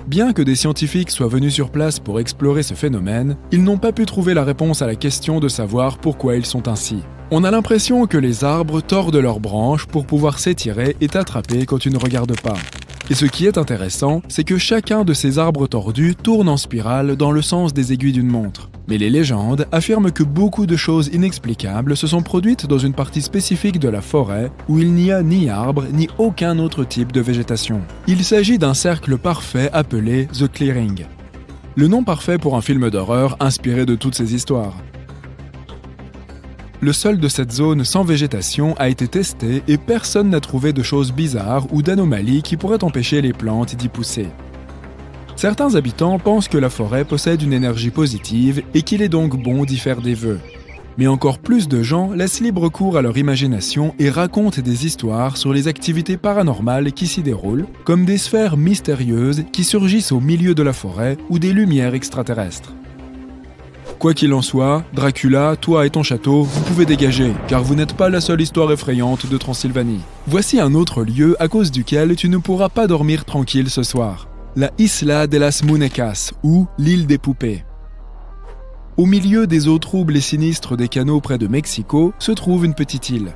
Bien que des scientifiques soient venus sur place pour explorer ce phénomène, ils n'ont pas pu trouver la réponse à la question de savoir pourquoi ils sont ainsi. On a l'impression que les arbres tordent leurs branches pour pouvoir s'étirer et t'attraper quand tu ne regardes pas. Et ce qui est intéressant, c'est que chacun de ces arbres tordus tourne en spirale dans le sens des aiguilles d'une montre. Mais les légendes affirment que beaucoup de choses inexplicables se sont produites dans une partie spécifique de la forêt où il n'y a ni arbre ni aucun autre type de végétation. Il s'agit d'un cercle parfait appelé The Clearing. Le nom parfait pour un film d'horreur inspiré de toutes ces histoires. Le sol de cette zone sans végétation a été testé et personne n'a trouvé de choses bizarres ou d'anomalies qui pourraient empêcher les plantes d'y pousser. Certains habitants pensent que la forêt possède une énergie positive et qu'il est donc bon d'y faire des vœux. Mais encore plus de gens laissent libre cours à leur imagination et racontent des histoires sur les activités paranormales qui s'y déroulent, comme des sphères mystérieuses qui surgissent au milieu de la forêt ou des lumières extraterrestres. Quoi qu'il en soit, Dracula, toi et ton château, vous pouvez dégager, car vous n'êtes pas la seule histoire effrayante de Transylvanie. Voici un autre lieu à cause duquel tu ne pourras pas dormir tranquille ce soir. La Isla de las Muñecas, ou l'île des poupées. Au milieu des eaux troubles et sinistres des canaux près de Mexico, se trouve une petite île.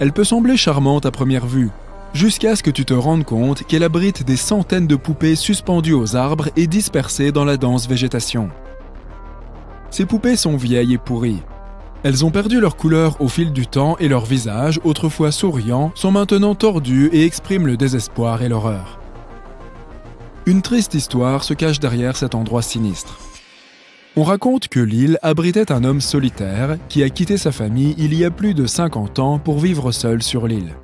Elle peut sembler charmante à première vue, jusqu'à ce que tu te rendes compte qu'elle abrite des centaines de poupées suspendues aux arbres et dispersées dans la dense végétation. Ces poupées sont vieilles et pourries. Elles ont perdu leur couleur au fil du temps et leurs visages, autrefois souriants, sont maintenant tordus et expriment le désespoir et l'horreur. Une triste histoire se cache derrière cet endroit sinistre. On raconte que l'île abritait un homme solitaire qui a quitté sa famille il y a plus de 50 ans pour vivre seul sur l'île.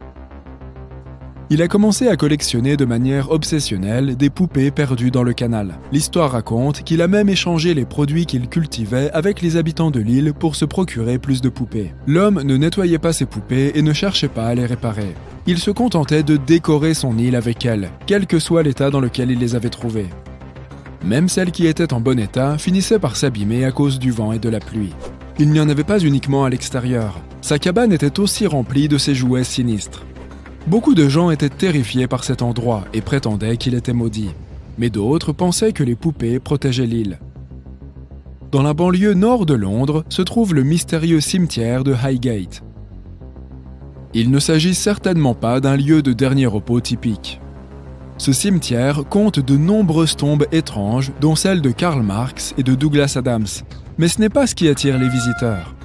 Il a commencé à collectionner de manière obsessionnelle des poupées perdues dans le canal. L'histoire raconte qu'il a même échangé les produits qu'il cultivait avec les habitants de l'île pour se procurer plus de poupées. L'homme ne nettoyait pas ses poupées et ne cherchait pas à les réparer. Il se contentait de décorer son île avec elles, quel que soit l'état dans lequel il les avait trouvées. Même celles qui étaient en bon état finissaient par s'abîmer à cause du vent et de la pluie. Il n'y en avait pas uniquement à l'extérieur. Sa cabane était aussi remplie de ses jouets sinistres. Beaucoup de gens étaient terrifiés par cet endroit et prétendaient qu'il était maudit. Mais d'autres pensaient que les poupées protégeaient l'île. Dans la banlieue nord de Londres se trouve le mystérieux cimetière de Highgate. Il ne s'agit certainement pas d'un lieu de dernier repos typique. Ce cimetière compte de nombreuses tombes étranges, dont celle de Karl Marx et de Douglas Adams. Mais ce n'est pas ce qui attire les visiteurs.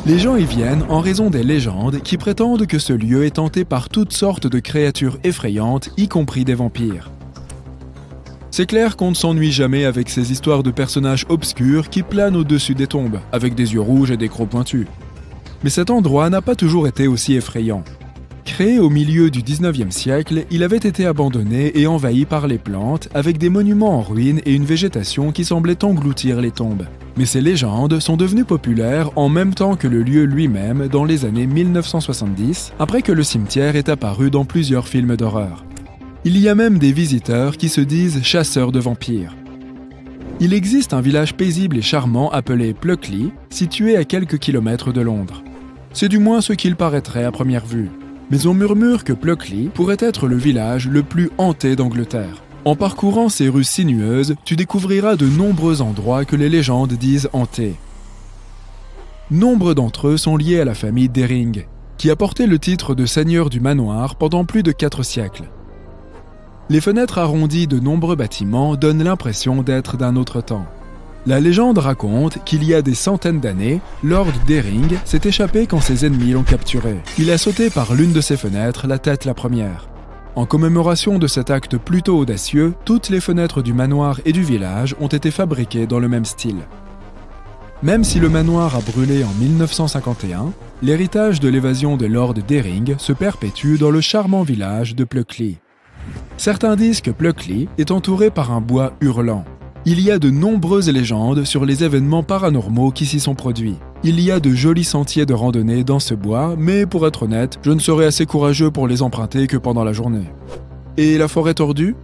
Les gens y viennent en raison des légendes qui prétendent que ce lieu est hanté par toutes sortes de créatures effrayantes, y compris des vampires. C'est clair qu'on ne s'ennuie jamais avec ces histoires de personnages obscurs qui planent au-dessus des tombes, avec des yeux rouges et des crocs pointus. Mais cet endroit n'a pas toujours été aussi effrayant. Créé au milieu du 19e siècle, il avait été abandonné et envahi par les plantes, avec des monuments en ruine et une végétation qui semblait engloutir les tombes. Mais ces légendes sont devenues populaires en même temps que le lieu lui-même dans les années 1970, après que le cimetière est apparu dans plusieurs films d'horreur. Il y a même des visiteurs qui se disent chasseurs de vampires. Il existe un village paisible et charmant appelé Pluckley, situé à quelques kilomètres de Londres. C'est du moins ce qu'il paraîtrait à première vue. Mais on murmure que Pluckley pourrait être le village le plus hanté d'Angleterre. En parcourant ces rues sinueuses, tu découvriras de nombreux endroits que les légendes disent hantés. Nombre d'entre eux sont liés à la famille Dering, qui a porté le titre de seigneur du manoir pendant plus de 4 siècles. Les fenêtres arrondies de nombreux bâtiments donnent l'impression d'être d'un autre temps. La légende raconte qu'il y a des centaines d'années, Lord Dering s'est échappé quand ses ennemis l'ont capturé. Il a sauté par l'une de ses fenêtres, la tête la première. En commémoration de cet acte plutôt audacieux, toutes les fenêtres du manoir et du village ont été fabriquées dans le même style. Même si le manoir a brûlé en 1951, l'héritage de l'évasion de Lord Dering se perpétue dans le charmant village de Pluckley. Certains disent que Pluckley est entouré par un bois hurlant. Il y a de nombreuses légendes sur les événements paranormaux qui s'y sont produits. Il y a de jolis sentiers de randonnée dans ce bois, mais pour être honnête, je ne serais assez courageux pour les emprunter que pendant la journée. Et la forêt tordue ?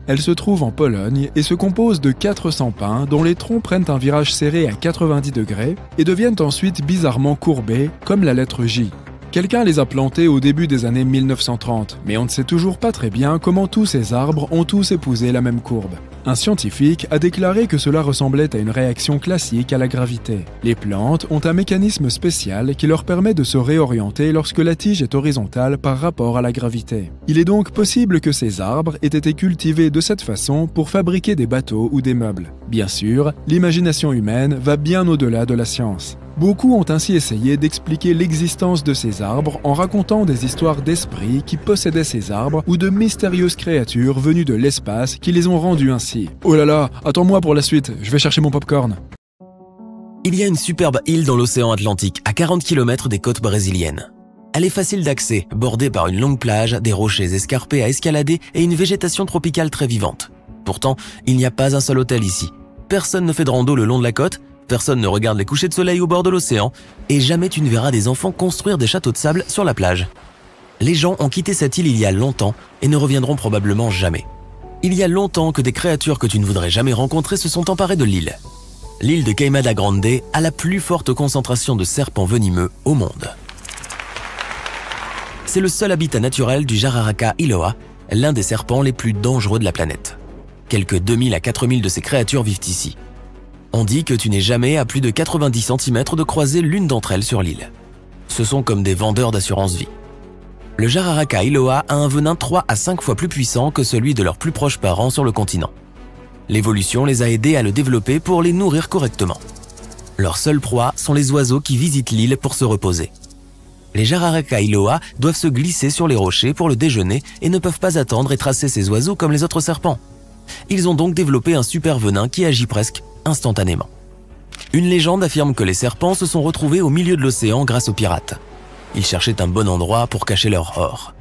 Elle se trouve en Pologne et se compose de 400 pins dont les troncs prennent un virage serré à 90 degrés et deviennent ensuite bizarrement courbés, comme la lettre J. Quelqu'un les a plantés au début des années 1930, mais on ne sait toujours pas très bien comment tous ces arbres ont tous épousé la même courbe. Un scientifique a déclaré que cela ressemblait à une réaction classique à la gravité. Les plantes ont un mécanisme spécial qui leur permet de se réorienter lorsque la tige est horizontale par rapport à la gravité. Il est donc possible que ces arbres aient été cultivés de cette façon pour fabriquer des bateaux ou des meubles. Bien sûr, l'imagination humaine va bien au-delà de la science. Beaucoup ont ainsi essayé d'expliquer l'existence de ces arbres en racontant des histoires d'esprits qui possédaient ces arbres ou de mystérieuses créatures venues de l'espace qui les ont rendus ainsi. Oh là là, attends-moi pour la suite, je vais chercher mon popcorn. Il y a une superbe île dans l'océan Atlantique, à 40 km des côtes brésiliennes. Elle est facile d'accès, bordée par une longue plage, des rochers escarpés à escalader et une végétation tropicale très vivante. Pourtant, il n'y a pas un seul hôtel ici. Personne ne fait de rando le long de la côte, personne ne regarde les couchers de soleil au bord de l'océan, et jamais tu ne verras des enfants construire des châteaux de sable sur la plage. Les gens ont quitté cette île il y a longtemps et ne reviendront probablement jamais. Il y a longtemps que des créatures que tu ne voudrais jamais rencontrer se sont emparées de l'île. L'île de Queimada Grande a la plus forte concentration de serpents venimeux au monde. C'est le seul habitat naturel du Jararaca Iloa, l'un des serpents les plus dangereux de la planète. Quelques 2000 à 4000 de ces créatures vivent ici. On dit que tu n'es jamais à plus de 90 cm de croiser l'une d'entre elles sur l'île. Ce sont comme des vendeurs d'assurance-vie. Le Jararaca Iloa a un venin 3 à 5 fois plus puissant que celui de leurs plus proches parents sur le continent. L'évolution les a aidés à le développer pour les nourrir correctement. Leur seule proie sont les oiseaux qui visitent l'île pour se reposer. Les Jararaca Iloa doivent se glisser sur les rochers pour le déjeuner et ne peuvent pas attendre et tracer ces oiseaux comme les autres serpents. Ils ont donc développé un super venin qui agit presque instantanément. Une légende affirme que les serpents se sont retrouvés au milieu de l'océan grâce aux pirates. Ils cherchaient un bon endroit pour cacher leur or.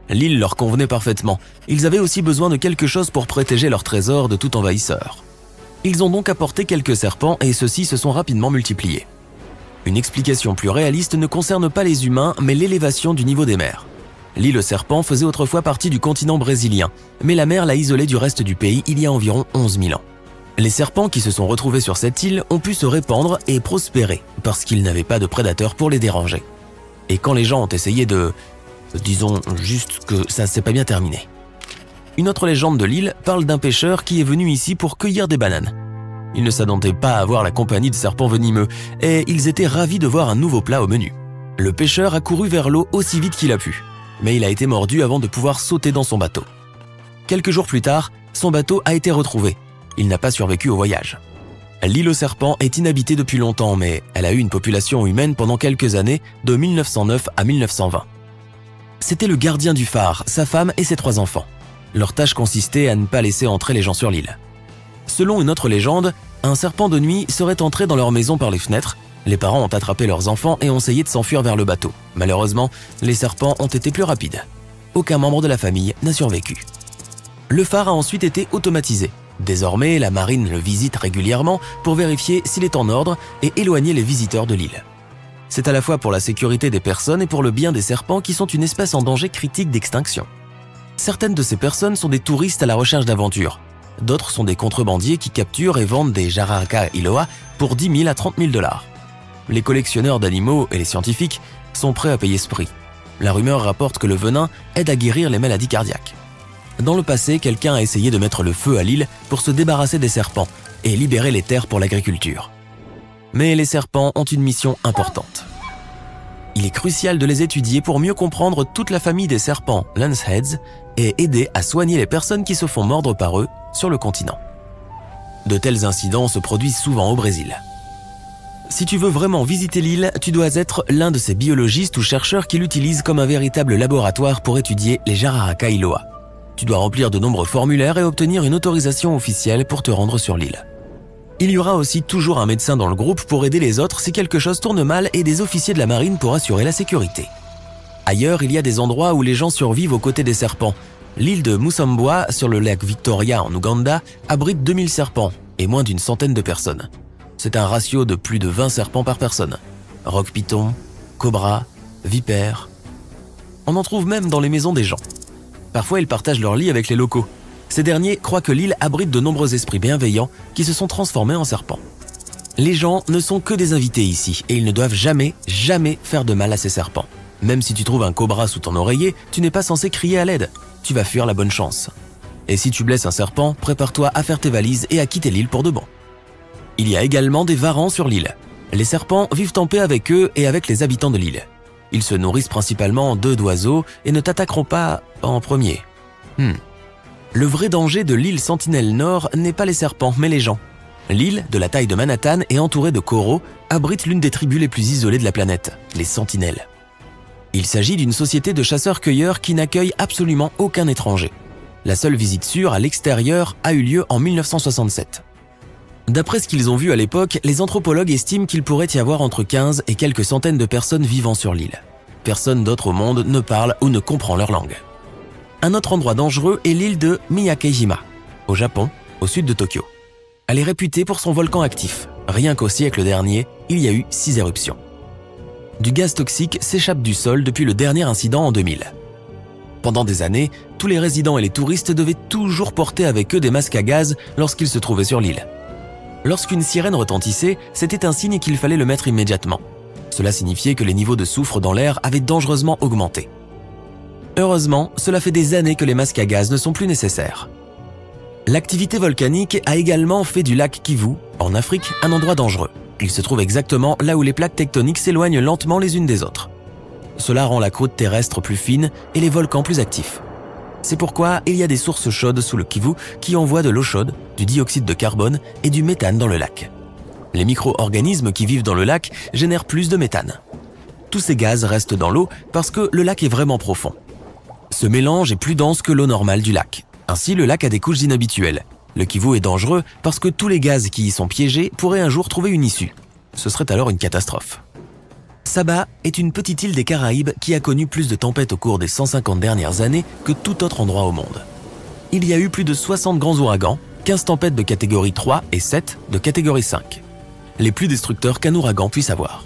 L'île leur convenait parfaitement. Ils avaient aussi besoin de quelque chose pour protéger leur trésor de tout envahisseur. Ils ont donc apporté quelques serpents et ceux-ci se sont rapidement multipliés. Une explication plus réaliste ne concerne pas les humains, mais l'élévation du niveau des mers. L'île aux serpents faisait autrefois partie du continent brésilien, mais la mer l'a isolée du reste du pays il y a environ 11 000 ans. Les serpents qui se sont retrouvés sur cette île ont pu se répandre et prospérer parce qu'ils n'avaient pas de prédateurs pour les déranger. Et quand les gens ont essayé disons juste que ça s'est pas bien terminé. Une autre légende de l'île parle d'un pêcheur qui est venu ici pour cueillir des bananes. Il ne s'attendait pas à avoir la compagnie de serpents venimeux et ils étaient ravis de voir un nouveau plat au menu. Le pêcheur a couru vers l'eau aussi vite qu'il a pu, mais il a été mordu avant de pouvoir sauter dans son bateau. Quelques jours plus tard, son bateau a été retrouvé. Il n'a pas survécu au voyage. L'île aux serpents est inhabitée depuis longtemps, mais elle a eu une population humaine pendant quelques années, de 1909 à 1920. C'était le gardien du phare, sa femme et ses 3 enfants. Leur tâche consistait à ne pas laisser entrer les gens sur l'île. Selon une autre légende, un serpent de nuit serait entré dans leur maison par les fenêtres. Les parents ont attrapé leurs enfants et ont essayé de s'enfuir vers le bateau. Malheureusement, les serpents ont été plus rapides. Aucun membre de la famille n'a survécu. Le phare a ensuite été automatisé. Désormais, la marine le visite régulièrement pour vérifier s'il est en ordre et éloigner les visiteurs de l'île. C'est à la fois pour la sécurité des personnes et pour le bien des serpents qui sont une espèce en danger critique d'extinction. Certaines de ces personnes sont des touristes à la recherche d'aventure. D'autres sont des contrebandiers qui capturent et vendent des Jararaca Iloa pour 10 000 à 30 000 $. Les collectionneurs d'animaux et les scientifiques sont prêts à payer ce prix. La rumeur rapporte que le venin aide à guérir les maladies cardiaques. Dans le passé, quelqu'un a essayé de mettre le feu à l'île pour se débarrasser des serpents et libérer les terres pour l'agriculture. Mais les serpents ont une mission importante. Il est crucial de les étudier pour mieux comprendre toute la famille des serpents Lanceheads et aider à soigner les personnes qui se font mordre par eux sur le continent. De tels incidents se produisent souvent au Brésil. Si tu veux vraiment visiter l'île, tu dois être l'un de ces biologistes ou chercheurs qui l'utilisent comme un véritable laboratoire pour étudier les Jararaca Iloa. Tu dois remplir de nombreux formulaires et obtenir une autorisation officielle pour te rendre sur l'île. Il y aura aussi toujours un médecin dans le groupe pour aider les autres si quelque chose tourne mal et des officiers de la marine pour assurer la sécurité. Ailleurs, il y a des endroits où les gens survivent aux côtés des serpents. L'île de Musambwa, sur le lac Victoria en Ouganda, abrite 2000 serpents et moins d'une centaine de personnes. C'est un ratio de plus de 20 serpents par personne. Roc-python, cobra, vipères. On en trouve même dans les maisons des gens. Parfois, ils partagent leur lit avec les locaux. Ces derniers croient que l'île abrite de nombreux esprits bienveillants qui se sont transformés en serpents. Les gens ne sont que des invités ici et ils ne doivent jamais faire de mal à ces serpents. Même si tu trouves un cobra sous ton oreiller, tu n'es pas censé crier à l'aide. Tu vas fuir la bonne chance. Et si tu blesses un serpent, prépare-toi à faire tes valises et à quitter l'île pour de bon. Il y a également des varans sur l'île. Les serpents vivent en paix avec eux et avec les habitants de l'île. Ils se nourrissent principalement d'œufs d'oiseaux et ne t'attaqueront pas en premier. Le vrai danger de l'île Sentinelle Nord n'est pas les serpents, mais les gens. L'île, de la taille de Manhattan et entourée de coraux, abrite l'une des tribus les plus isolées de la planète, les Sentinelles. Il s'agit d'une société de chasseurs-cueilleurs qui n'accueille absolument aucun étranger. La seule visite sûre à l'extérieur a eu lieu en 1967. D'après ce qu'ils ont vu à l'époque, les anthropologues estiment qu'il pourrait y avoir entre 15 et quelques centaines de personnes vivant sur l'île. Personne d'autre au monde ne parle ou ne comprend leur langue. Un autre endroit dangereux est l'île de Miyakejima, au Japon, au sud de Tokyo. Elle est réputée pour son volcan actif. Rien qu'au siècle dernier, il y a eu 6 éruptions. Du gaz toxique s'échappe du sol depuis le dernier incident en 2000. Pendant des années, tous les résidents et les touristes devaient toujours porter avec eux des masques à gaz lorsqu'ils se trouvaient sur l'île. Lorsqu'une sirène retentissait, c'était un signe qu'il fallait le mettre immédiatement. Cela signifiait que les niveaux de soufre dans l'air avaient dangereusement augmenté. Heureusement, cela fait des années que les masques à gaz ne sont plus nécessaires. L'activité volcanique a également fait du lac Kivu, en Afrique, un endroit dangereux. Il se trouve exactement là où les plaques tectoniques s'éloignent lentement les unes des autres. Cela rend la croûte terrestre plus fine et les volcans plus actifs. C'est pourquoi il y a des sources chaudes sous le Kivu qui envoient de l'eau chaude, du dioxyde de carbone et du méthane dans le lac. Les micro-organismes qui vivent dans le lac génèrent plus de méthane. Tous ces gaz restent dans l'eau parce que le lac est vraiment profond. Ce mélange est plus dense que l'eau normale du lac. Ainsi, le lac a des couches inhabituelles. Le Kivu est dangereux parce que tous les gaz qui y sont piégés pourraient un jour trouver une issue. Ce serait alors une catastrophe. Saba est une petite île des Caraïbes qui a connu plus de tempêtes au cours des 150 dernières années que tout autre endroit au monde. Il y a eu plus de 60 grands ouragans, 15 tempêtes de catégorie 3 et 7 de catégorie 5. Les plus destructeurs qu'un ouragan puisse avoir.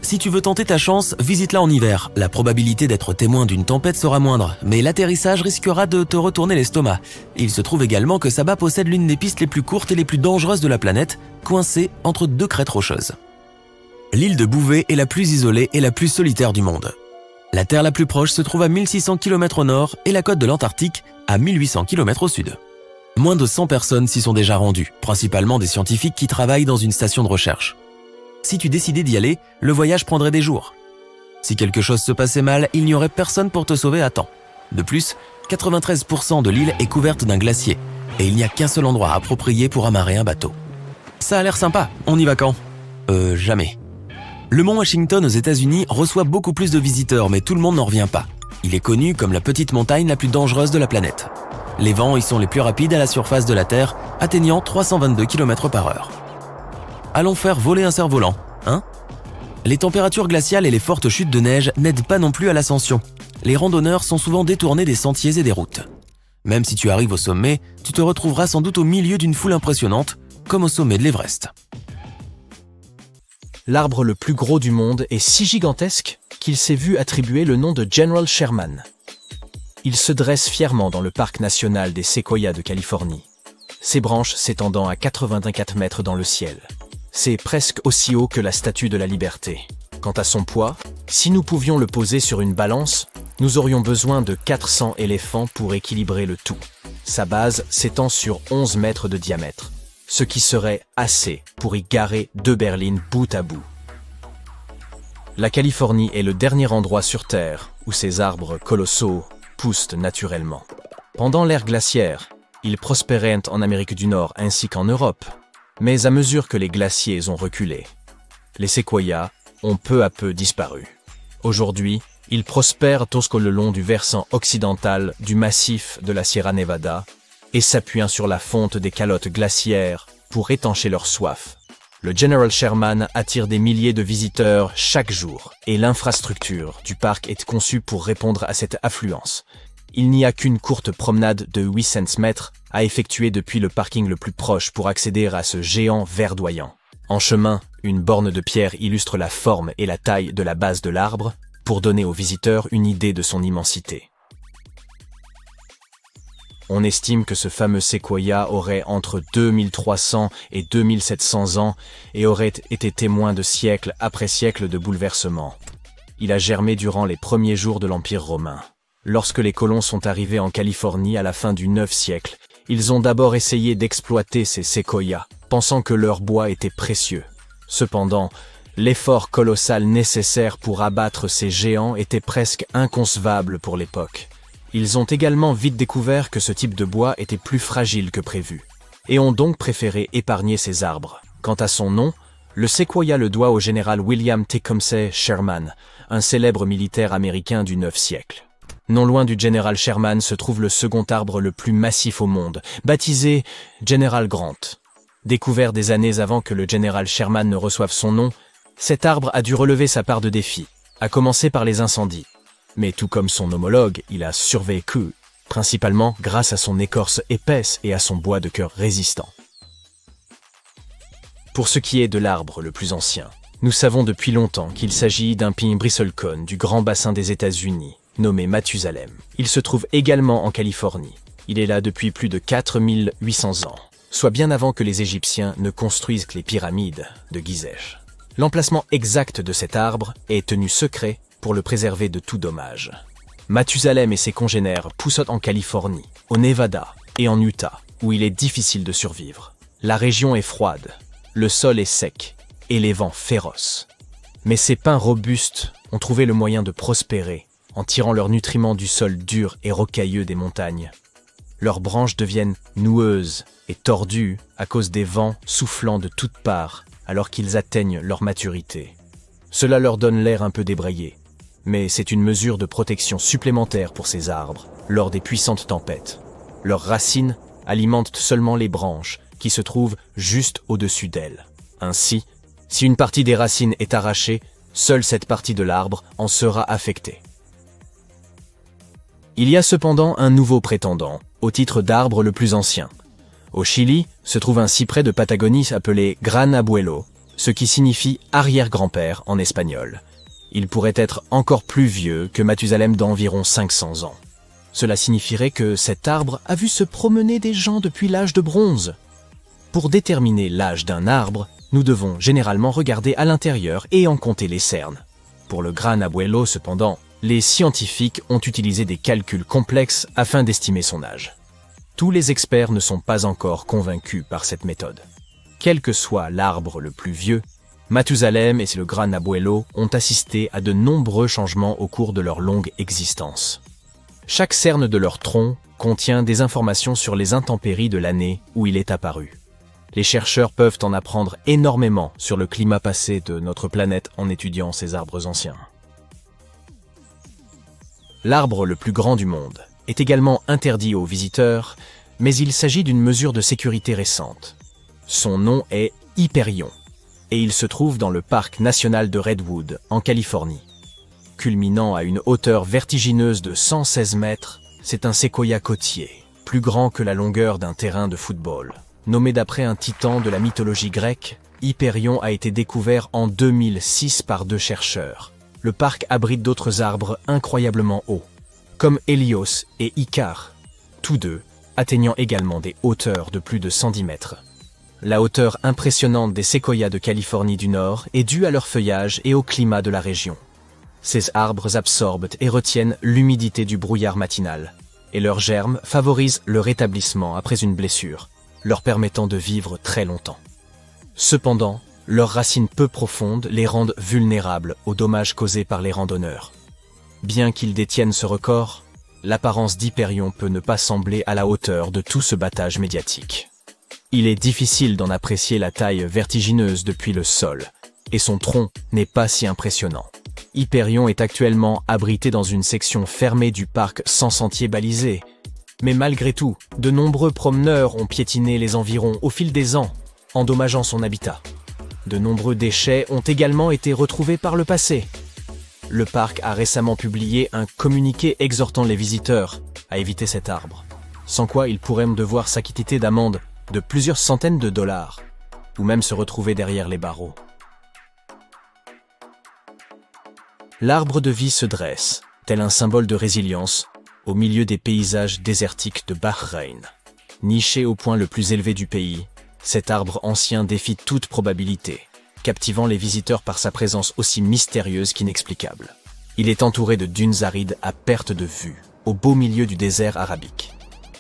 Si tu veux tenter ta chance, visite-la en hiver. La probabilité d'être témoin d'une tempête sera moindre, mais l'atterrissage risquera de te retourner l'estomac. Il se trouve également que Saba possède l'une des pistes les plus courtes et les plus dangereuses de la planète, coincée entre deux crêtes rocheuses. L'île de Bouvet est la plus isolée et la plus solitaire du monde. La terre la plus proche se trouve à 1600 km au nord et la côte de l'Antarctique à 1800 km au sud. Moins de 100 personnes s'y sont déjà rendues, principalement des scientifiques qui travaillent dans une station de recherche. Si tu décidais d'y aller, le voyage prendrait des jours. Si quelque chose se passait mal, il n'y aurait personne pour te sauver à temps. De plus, 93% de l'île est couverte d'un glacier et il n'y a qu'un seul endroit approprié pour amarrer un bateau. Ça a l'air sympa, on y va quand ? Jamais. Le mont Washington aux États-Unis reçoit beaucoup plus de visiteurs, mais tout le monde n'en revient pas. Il est connu comme la petite montagne la plus dangereuse de la planète. Les vents y sont les plus rapides à la surface de la Terre, atteignant 322 km/h. Allons faire voler un cerf-volant, hein ? Les températures glaciales et les fortes chutes de neige n'aident pas non plus à l'ascension. Les randonneurs sont souvent détournés des sentiers et des routes. Même si tu arrives au sommet, tu te retrouveras sans doute au milieu d'une foule impressionnante, comme au sommet de l'Everest. L'arbre le plus gros du monde est si gigantesque qu'il s'est vu attribuer le nom de General Sherman. Il se dresse fièrement dans le parc national des Séquoias de Californie, ses branches s'étendant à 84 mètres dans le ciel. C'est presque aussi haut que la Statue de la Liberté. Quant à son poids, si nous pouvions le poser sur une balance, nous aurions besoin de 400 éléphants pour équilibrer le tout. Sa base s'étend sur 11 mètres de diamètre, ce qui serait assez pour y garer 2 berlines bout à bout. La Californie est le dernier endroit sur Terre où ces arbres colossaux poussent naturellement. Pendant l'ère glaciaire, ils prospéraient en Amérique du Nord ainsi qu'en Europe, mais à mesure que les glaciers ont reculé, les séquoias ont peu à peu disparu. Aujourd'hui, ils prospèrent au long du versant occidental du massif de la Sierra Nevada et s'appuyant sur la fonte des calottes glaciaires pour étancher leur soif. Le General Sherman attire des milliers de visiteurs chaque jour et l'infrastructure du parc est conçue pour répondre à cette affluence. Il n'y a qu'une courte promenade de 800 mètres à effectuer depuis le parking le plus proche pour accéder à ce géant verdoyant. En chemin, une borne de pierre illustre la forme et la taille de la base de l'arbre pour donner aux visiteurs une idée de son immensité. On estime que ce fameux séquoia aurait entre 2300 et 2700 ans et aurait été témoin de siècle après siècle de bouleversements. Il a germé durant les premiers jours de l'Empire romain. Lorsque les colons sont arrivés en Californie à la fin du IXe siècle, ils ont d'abord essayé d'exploiter ces séquoias, pensant que leur bois était précieux. Cependant, l'effort colossal nécessaire pour abattre ces géants était presque inconcevable pour l'époque. Ils ont également vite découvert que ce type de bois était plus fragile que prévu, et ont donc préféré épargner ces arbres. Quant à son nom, le séquoia le doit au général William Tecumseh Sherman, un célèbre militaire américain du IXe siècle. Non loin du General Sherman se trouve le second arbre le plus massif au monde, baptisé General Grant. Découvert des années avant que le General Sherman ne reçoive son nom, cet arbre a dû relever sa part de défis, à commencer par les incendies. Mais tout comme son homologue, il a survécu, principalement grâce à son écorce épaisse et à son bois de cœur résistant. Pour ce qui est de l'arbre le plus ancien, nous savons depuis longtemps qu'il s'agit d'un pin bristlecone du grand bassin des États-Unis, nommé Mathusalem. Il se trouve également en Californie. Il est là depuis plus de 4800 ans, soit bien avant que les Égyptiens ne construisent les pyramides de Gizeh. L'emplacement exact de cet arbre est tenu secret pour le préserver de tout dommage. Mathusalem et ses congénères poussent en Californie, au Nevada et en Utah, où il est difficile de survivre. La région est froide, le sol est sec et les vents féroces. Mais ces pins robustes ont trouvé le moyen de prospérer en tirant leurs nutriments du sol dur et rocailleux des montagnes. Leurs branches deviennent noueuses et tordues à cause des vents soufflant de toutes parts alors qu'ils atteignent leur maturité. Cela leur donne l'air un peu débrayé, mais c'est une mesure de protection supplémentaire pour ces arbres lors des puissantes tempêtes. Leurs racines alimentent seulement les branches qui se trouvent juste au-dessus d'elles. Ainsi, si une partie des racines est arrachée, seule cette partie de l'arbre en sera affectée. Il y a cependant un nouveau prétendant au titre d'arbre le plus ancien. Au Chili se trouve un cyprès de Patagonie appelé Gran Abuelo, ce qui signifie arrière-grand-père en espagnol. Il pourrait être encore plus vieux que Mathusalem d'environ 500 ans. Cela signifierait que cet arbre a vu se promener des gens depuis l'âge de bronze. Pour déterminer l'âge d'un arbre, nous devons généralement regarder à l'intérieur et en compter les cernes. Pour le Gran Abuelo, cependant, les scientifiques ont utilisé des calculs complexes afin d'estimer son âge. Tous les experts ne sont pas encore convaincus par cette méthode. Quel que soit l'arbre le plus vieux, Mathusalem et le Gran Abuelo ont assisté à de nombreux changements au cours de leur longue existence. Chaque cerne de leur tronc contient des informations sur les intempéries de l'année où il est apparu. Les chercheurs peuvent en apprendre énormément sur le climat passé de notre planète en étudiant ces arbres anciens. L'arbre le plus grand du monde est également interdit aux visiteurs, mais il s'agit d'une mesure de sécurité récente. Son nom est Hyperion, et il se trouve dans le parc national de Redwood, en Californie. Culminant à une hauteur vertigineuse de 116 mètres, c'est un séquoia côtier, plus grand que la longueur d'un terrain de football. Nommé d'après un titan de la mythologie grecque, Hyperion a été découvert en 2006 par 2 chercheurs. Le parc abrite d'autres arbres incroyablement hauts, comme Hélios et Icare, tous deux atteignant également des hauteurs de plus de 110 mètres. La hauteur impressionnante des séquoias de Californie du Nord est due à leur feuillage et au climat de la région. Ces arbres absorbent et retiennent l'humidité du brouillard matinal, et leurs germes favorisent le rétablissement après une blessure, leur permettant de vivre très longtemps. Cependant, leurs racines peu profondes les rendent vulnérables aux dommages causés par les randonneurs. Bien qu'ils détiennent ce record, l'apparence d'Hyperion peut ne pas sembler à la hauteur de tout ce battage médiatique. Il est difficile d'en apprécier la taille vertigineuse depuis le sol, et son tronc n'est pas si impressionnant. Hyperion est actuellement abrité dans une section fermée du parc sans sentier balisé, mais malgré tout, de nombreux promeneurs ont piétiné les environs au fil des ans, endommageant son habitat. De nombreux déchets ont également été retrouvés par le passé. Le parc a récemment publié un communiqué exhortant les visiteurs à éviter cet arbre, sans quoi ils pourraient devoir s'acquitter d'amendes de plusieurs centaines de dollars, ou même se retrouver derrière les barreaux. L'arbre de vie se dresse, tel un symbole de résilience, au milieu des paysages désertiques de Bahreïn. Niché au point le plus élevé du pays, cet arbre ancien défie toute probabilité, captivant les visiteurs par sa présence aussi mystérieuse qu'inexplicable. Il est entouré de dunes arides à perte de vue, au beau milieu du désert arabique.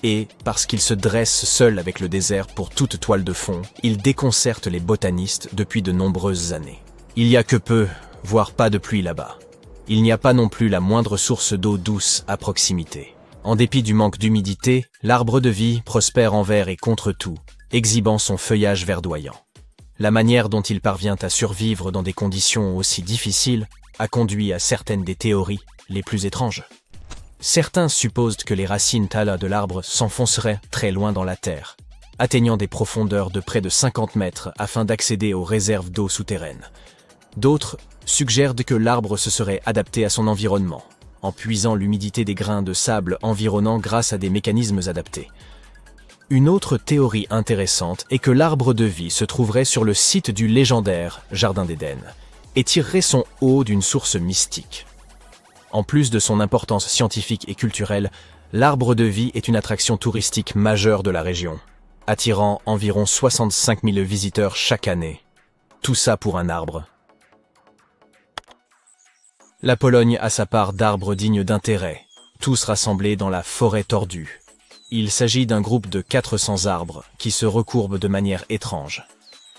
Et, parce qu'il se dresse seul avec le désert pour toute toile de fond, il déconcerte les botanistes depuis de nombreuses années. Il y a que peu, voire pas de pluie là-bas. Il n'y a pas non plus la moindre source d'eau douce à proximité. En dépit du manque d'humidité, l'arbre de vie prospère envers et contre tout, exhibant son feuillage verdoyant. La manière dont il parvient à survivre dans des conditions aussi difficiles a conduit à certaines des théories les plus étranges. Certains supposent que les racines tala de l'arbre s'enfonceraient très loin dans la terre, atteignant des profondeurs de près de 50 mètres afin d'accéder aux réserves d'eau souterraines. D'autres suggèrent que l'arbre se serait adapté à son environnement, en puisant l'humidité des grains de sable environnants grâce à des mécanismes adaptés. Une autre théorie intéressante est que l'arbre de vie se trouverait sur le site du légendaire Jardin d'Éden et tirerait son eau d'une source mystique. En plus de son importance scientifique et culturelle, l'arbre de vie est une attraction touristique majeure de la région, attirant environ 65 000 visiteurs chaque année. Tout ça pour un arbre. La Pologne a sa part d'arbres dignes d'intérêt, tous rassemblés dans la forêt tordue. Il s'agit d'un groupe de 400 arbres qui se recourbent de manière étrange.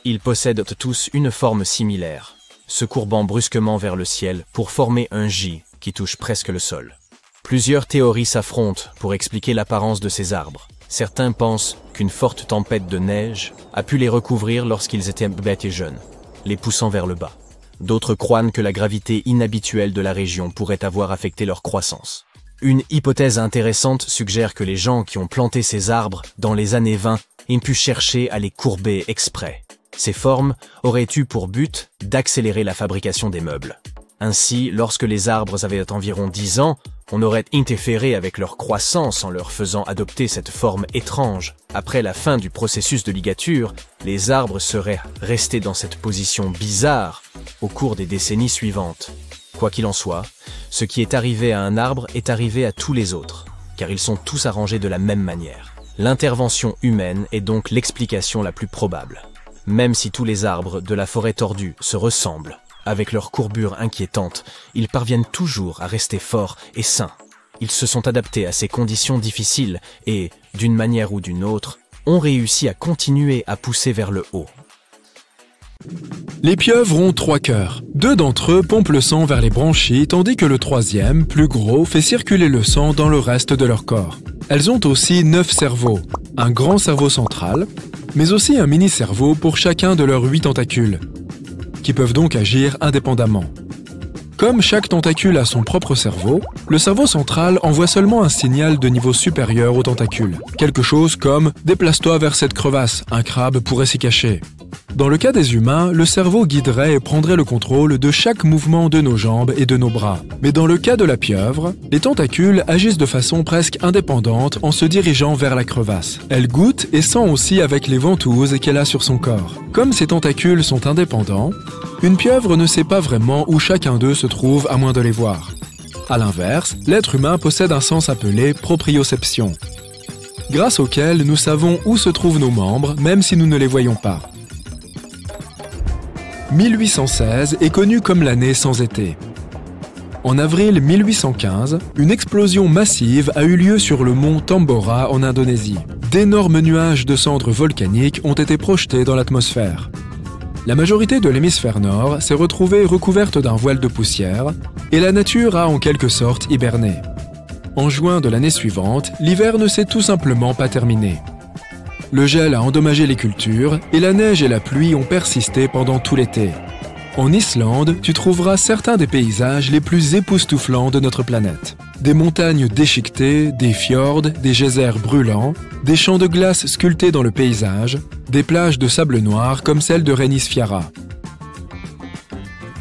Ils possèdent tous une forme similaire, se courbant brusquement vers le ciel pour former un J qui touche presque le sol. Plusieurs théories s'affrontent pour expliquer l'apparence de ces arbres. Certains pensent qu'une forte tempête de neige a pu les recouvrir lorsqu'ils étaient bêtes et jeunes, les poussant vers le bas. D'autres croient que la gravité inhabituelle de la région pourrait avoir affecté leur croissance. Une hypothèse intéressante suggère que les gens qui ont planté ces arbres dans les années 20 aient pu chercher à les courber exprès. Ces formes auraient eu pour but d'accélérer la fabrication des meubles. Ainsi, lorsque les arbres avaient environ 10 ans, on aurait interféré avec leur croissance en leur faisant adopter cette forme étrange. Après la fin du processus de ligature, les arbres seraient restés dans cette position bizarre au cours des décennies suivantes. Quoi qu'il en soit, ce qui est arrivé à un arbre est arrivé à tous les autres, car ils sont tous arrangés de la même manière. L'intervention humaine est donc l'explication la plus probable. Même si tous les arbres de la forêt tordue se ressemblent, avec leurs courbures inquiétantes, ils parviennent toujours à rester forts et sains. Ils se sont adaptés à ces conditions difficiles et, d'une manière ou d'une autre, ont réussi à continuer à pousser vers le haut. Les pieuvres ont 3 cœurs. 2 d'entre eux pompent le sang vers les branchies, tandis que le 3e, plus gros, fait circuler le sang dans le reste de leur corps. Elles ont aussi 9 cerveaux, un grand cerveau central, mais aussi un mini-cerveau pour chacun de leurs 8 tentacules, qui peuvent donc agir indépendamment. Comme chaque tentacule a son propre cerveau, le cerveau central envoie seulement un signal de niveau supérieur aux tentacules. Quelque chose comme « déplace-toi vers cette crevasse, un crabe pourrait s'y cacher ». Dans le cas des humains, le cerveau guiderait et prendrait le contrôle de chaque mouvement de nos jambes et de nos bras. Mais dans le cas de la pieuvre, les tentacules agissent de façon presque indépendante en se dirigeant vers la crevasse. Elle goûte et sent aussi avec les ventouses qu'elle a sur son corps. Comme ces tentacules sont indépendants, une pieuvre ne sait pas vraiment où chacun d'eux se trouve à moins de les voir. A l'inverse, l'être humain possède un sens appelé proprioception, grâce auquel nous savons où se trouvent nos membres même si nous ne les voyons pas. 1816 est connu comme l'année sans été. En avril 1815, une explosion massive a eu lieu sur le mont Tambora en Indonésie. D'énormes nuages de cendres volcaniques ont été projetés dans l'atmosphère. La majorité de l'hémisphère nord s'est retrouvée recouverte d'un voile de poussière et la nature a en quelque sorte hiberné. En juin de l'année suivante, l'hiver ne s'est tout simplement pas terminé. Le gel a endommagé les cultures et la neige et la pluie ont persisté pendant tout l'été. En Islande, tu trouveras certains des paysages les plus époustouflants de notre planète. Des montagnes déchiquetées, des fjords, des geysers brûlants, des champs de glace sculptés dans le paysage, des plages de sable noir comme celle de Reynisfjara.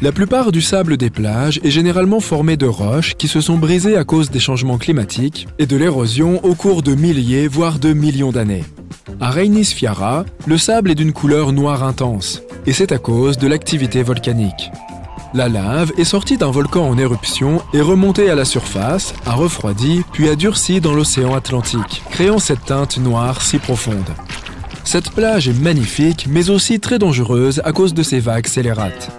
La plupart du sable des plages est généralement formé de roches qui se sont brisées à cause des changements climatiques et de l'érosion au cours de milliers voire de millions d'années. À Reynisfjara, le sable est d'une couleur noire intense, et c'est à cause de l'activité volcanique. La lave est sortie d'un volcan en éruption et remontée à la surface, a refroidi, puis a durci dans l'océan Atlantique, créant cette teinte noire si profonde. Cette plage est magnifique, mais aussi très dangereuse à cause de ses vagues scélérates.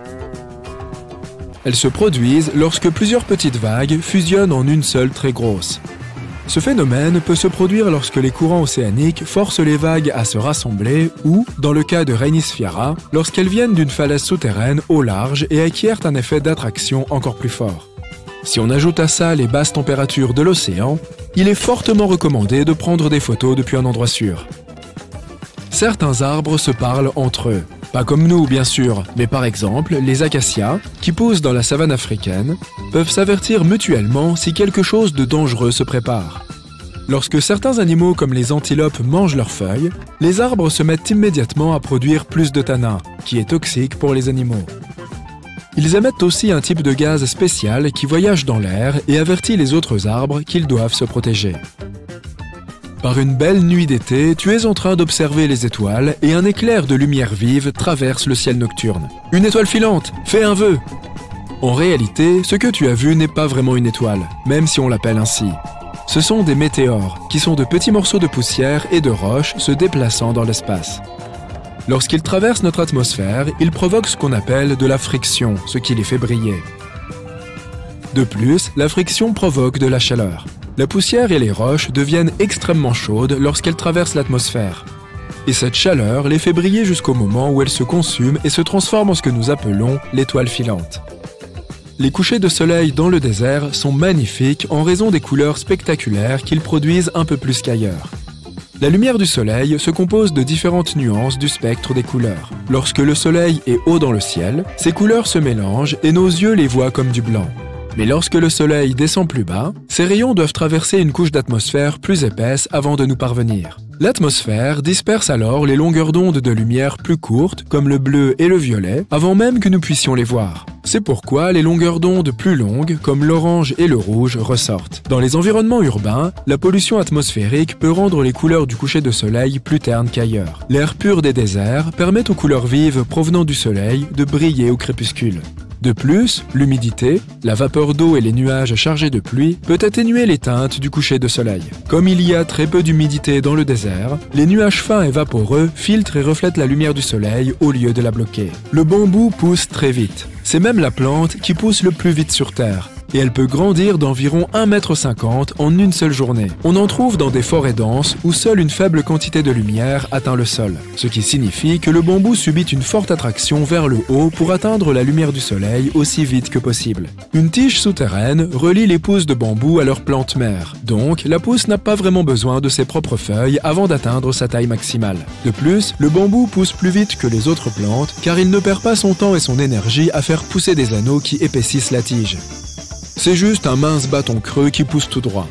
Elles se produisent lorsque plusieurs petites vagues fusionnent en une seule très grosse. Ce phénomène peut se produire lorsque les courants océaniques forcent les vagues à se rassembler ou, dans le cas de Reynisfjara, lorsqu'elles viennent d'une falaise souterraine au large et acquièrent un effet d'attraction encore plus fort. Si on ajoute à ça les basses températures de l'océan, il est fortement recommandé de prendre des photos depuis un endroit sûr. Certains arbres se parlent entre eux. Pas comme nous, bien sûr, mais par exemple, les acacias, qui poussent dans la savane africaine, peuvent s'avertir mutuellement si quelque chose de dangereux se prépare. Lorsque certains animaux comme les antilopes mangent leurs feuilles, les arbres se mettent immédiatement à produire plus de tanin, qui est toxique pour les animaux. Ils émettent aussi un type de gaz spécial qui voyage dans l'air et avertit les autres arbres qu'ils doivent se protéger. Par une belle nuit d'été, tu es en train d'observer les étoiles et un éclair de lumière vive traverse le ciel nocturne. Une étoile filante, fais un vœu! En réalité, ce que tu as vu n'est pas vraiment une étoile, même si on l'appelle ainsi. Ce sont des météores, qui sont de petits morceaux de poussière et de roches se déplaçant dans l'espace. Lorsqu'ils traversent notre atmosphère, ils provoquent ce qu'on appelle de la friction, ce qui les fait briller. De plus, la friction provoque de la chaleur. La poussière et les roches deviennent extrêmement chaudes lorsqu'elles traversent l'atmosphère. Et cette chaleur les fait briller jusqu'au moment où elles se consument et se transforment en ce que nous appelons l'étoile filante. Les couchers de soleil dans le désert sont magnifiques en raison des couleurs spectaculaires qu'ils produisent un peu plus qu'ailleurs. La lumière du soleil se compose de différentes nuances du spectre des couleurs. Lorsque le soleil est haut dans le ciel, ces couleurs se mélangent et nos yeux les voient comme du blanc. Mais lorsque le soleil descend plus bas, ces rayons doivent traverser une couche d'atmosphère plus épaisse avant de nous parvenir. L'atmosphère disperse alors les longueurs d'onde de lumière plus courtes, comme le bleu et le violet, avant même que nous puissions les voir. C'est pourquoi les longueurs d'onde plus longues, comme l'orange et le rouge, ressortent. Dans les environnements urbains, la pollution atmosphérique peut rendre les couleurs du coucher de soleil plus ternes qu'ailleurs. L'air pur des déserts permet aux couleurs vives provenant du soleil de briller au crépuscule. De plus, l'humidité, la vapeur d'eau et les nuages chargés de pluie peut atténuer les teintes du coucher de soleil. Comme il y a très peu d'humidité dans le désert, les nuages fins et vaporeux filtrent et reflètent la lumière du soleil au lieu de la bloquer. Le bambou pousse très vite. C'est même la plante qui pousse le plus vite sur Terre. Et elle peut grandir d'environ 1,50 m en une seule journée. On en trouve dans des forêts denses où seule une faible quantité de lumière atteint le sol, ce qui signifie que le bambou subit une forte attraction vers le haut pour atteindre la lumière du soleil aussi vite que possible. Une tige souterraine relie les pousses de bambou à leur plante mère, donc la pousse n'a pas vraiment besoin de ses propres feuilles avant d'atteindre sa taille maximale. De plus, le bambou pousse plus vite que les autres plantes car il ne perd pas son temps et son énergie à faire pousser des anneaux qui épaississent la tige. C'est juste un mince bâton creux qui pousse tout droit.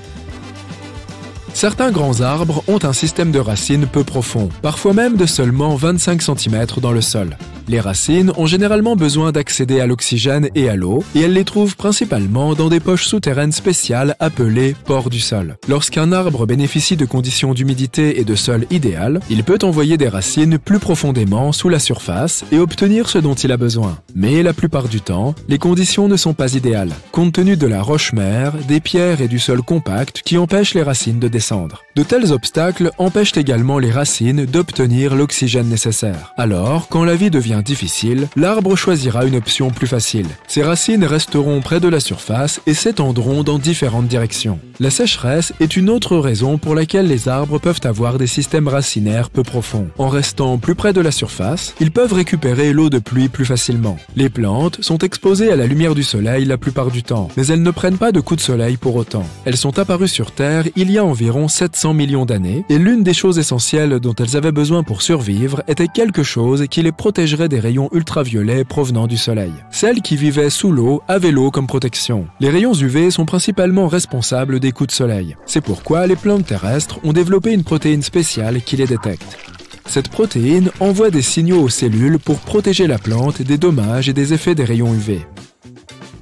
Certains grands arbres ont un système de racines peu profond, parfois même de seulement 25 cm dans le sol. Les racines ont généralement besoin d'accéder à l'oxygène et à l'eau, et elles les trouvent principalement dans des poches souterraines spéciales appelées pores du sol. Lorsqu'un arbre bénéficie de conditions d'humidité et de sol idéales, il peut envoyer des racines plus profondément sous la surface et obtenir ce dont il a besoin. Mais la plupart du temps, les conditions ne sont pas idéales, compte tenu de la roche-mère, des pierres et du sol compact qui empêchent les racines de descendre. De tels obstacles empêchent également les racines d'obtenir l'oxygène nécessaire. Alors, quand la vie devient difficile, l'arbre choisira une option plus facile. Ses racines resteront près de la surface et s'étendront dans différentes directions. La sécheresse est une autre raison pour laquelle les arbres peuvent avoir des systèmes racinaires peu profonds. En restant plus près de la surface, ils peuvent récupérer l'eau de pluie plus facilement. Les plantes sont exposées à la lumière du soleil la plupart du temps, mais elles ne prennent pas de coups de soleil pour autant. Elles sont apparues sur Terre il y a environ 700 millions d'années, et l'une des choses essentielles dont elles avaient besoin pour survivre était quelque chose qui les protégerait des rayons ultraviolets provenant du soleil. Celles qui vivaient sous l'eau avaient l'eau comme protection. Les rayons UV sont principalement responsables des coups de soleil. C'est pourquoi les plantes terrestres ont développé une protéine spéciale qui les détecte. Cette protéine envoie des signaux aux cellules pour protéger la plante des dommages et des effets des rayons UV.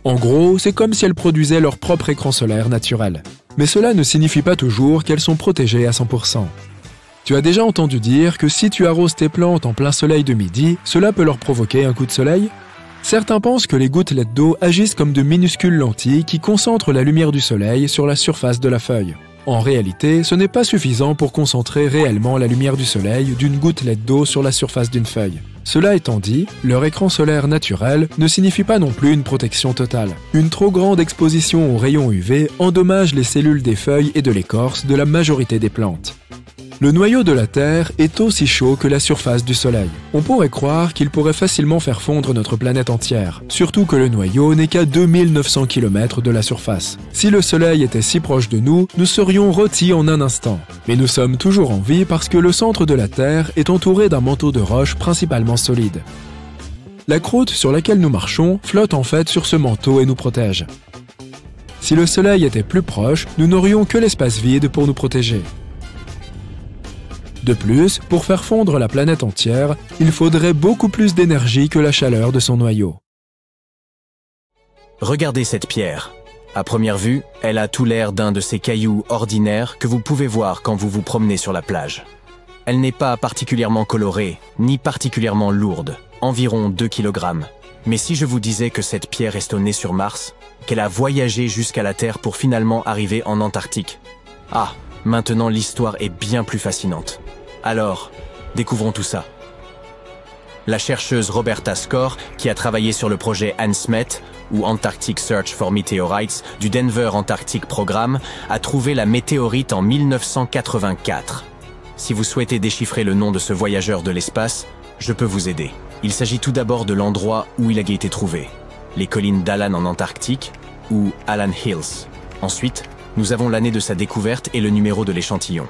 En gros, c'est comme si elles produisaient leur propre écran solaire naturel. Mais cela ne signifie pas toujours qu'elles sont protégées à 100%. Tu as déjà entendu dire que si tu arroses tes plantes en plein soleil de midi, cela peut leur provoquer un coup de soleil? Certains pensent que les gouttelettes d'eau agissent comme de minuscules lentilles qui concentrent la lumière du soleil sur la surface de la feuille. En réalité, ce n'est pas suffisant pour concentrer réellement la lumière du soleil d'une gouttelette d'eau sur la surface d'une feuille. Cela étant dit, leur écran solaire naturel ne signifie pas non plus une protection totale. Une trop grande exposition aux rayons UV endommage les cellules des feuilles et de l'écorce de la majorité des plantes. Le noyau de la Terre est aussi chaud que la surface du Soleil. On pourrait croire qu'il pourrait facilement faire fondre notre planète entière, surtout que le noyau n'est qu'à 2900 km de la surface. Si le Soleil était si proche de nous, nous serions rôtis en un instant. Mais nous sommes toujours en vie parce que le centre de la Terre est entouré d'un manteau de roches principalement solide. La croûte sur laquelle nous marchons flotte en fait sur ce manteau et nous protège. Si le Soleil était plus proche, nous n'aurions que l'espace vide pour nous protéger. De plus, pour faire fondre la planète entière, il faudrait beaucoup plus d'énergie que la chaleur de son noyau. Regardez cette pierre. À première vue, elle a tout l'air d'un de ces cailloux ordinaires que vous pouvez voir quand vous vous promenez sur la plage. Elle n'est pas particulièrement colorée, ni particulièrement lourde, environ 2 kg. Mais si je vous disais que cette pierre est stonnée sur Mars, qu'elle a voyagé jusqu'à la Terre pour finalement arriver en Antarctique? Ah, maintenant l'histoire est bien plus fascinante. Alors, découvrons tout ça. La chercheuse Roberta Skor, qui a travaillé sur le projet ANSMET, ou Antarctic Search for Meteorites, du Denver Antarctic Programme, a trouvé la météorite en 1984. Si vous souhaitez déchiffrer le nom de ce voyageur de l'espace, je peux vous aider. Il s'agit tout d'abord de l'endroit où il a été trouvé, les collines d'Alan en Antarctique, ou Alan Hills. Ensuite, nous avons l'année de sa découverte et le numéro de l'échantillon.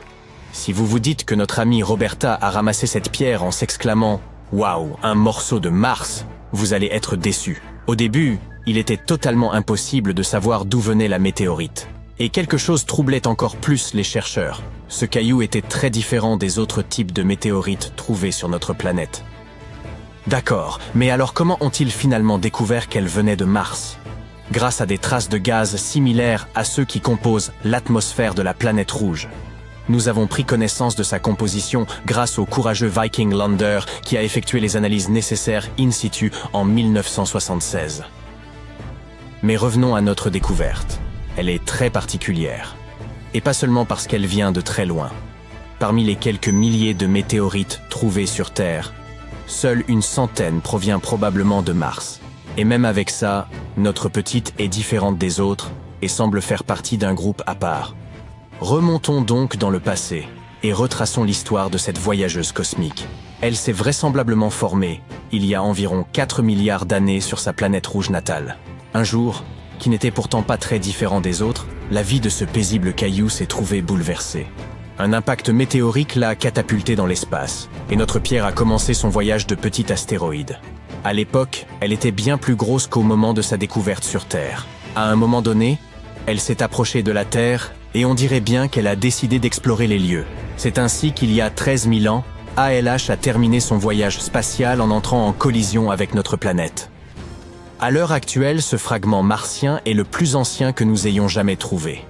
Si vous vous dites que notre amie Roberta a ramassé cette pierre en s'exclamant « Waouh, un morceau de Mars !», vous allez être déçus. Au début, il était totalement impossible de savoir d'où venait la météorite. Et quelque chose troublait encore plus les chercheurs. Ce caillou était très différent des autres types de météorites trouvés sur notre planète. D'accord, mais alors comment ont-ils finalement découvert qu'elle venait de Mars? Grâce à des traces de gaz similaires à ceux qui composent l'atmosphère de la planète rouge. Nous avons pris connaissance de sa composition grâce au courageux Viking Lander qui a effectué les analyses nécessaires in situ en 1976. Mais revenons à notre découverte. Elle est très particulière. Et pas seulement parce qu'elle vient de très loin. Parmi les quelques milliers de météorites trouvées sur Terre, seule une centaine provient probablement de Mars. Et même avec ça, notre petite est différente des autres et semble faire partie d'un groupe à part. Remontons donc dans le passé et retraçons l'histoire de cette voyageuse cosmique. Elle s'est vraisemblablement formée il y a environ 4 milliards d'années sur sa planète rouge natale. Un jour, qui n'était pourtant pas très différent des autres, la vie de ce paisible caillou s'est trouvée bouleversée. Un impact météorique l'a catapulté dans l'espace, et notre pierre a commencé son voyage de petit astéroïde. À l'époque, elle était bien plus grosse qu'au moment de sa découverte sur Terre. À un moment donné, elle s'est approchée de la Terre, et on dirait bien qu'elle a décidé d'explorer les lieux. C'est ainsi qu'il y a 13 000 ans, ALH a terminé son voyage spatial en entrant en collision avec notre planète. À l'heure actuelle, ce fragment martien est le plus ancien que nous ayons jamais trouvé.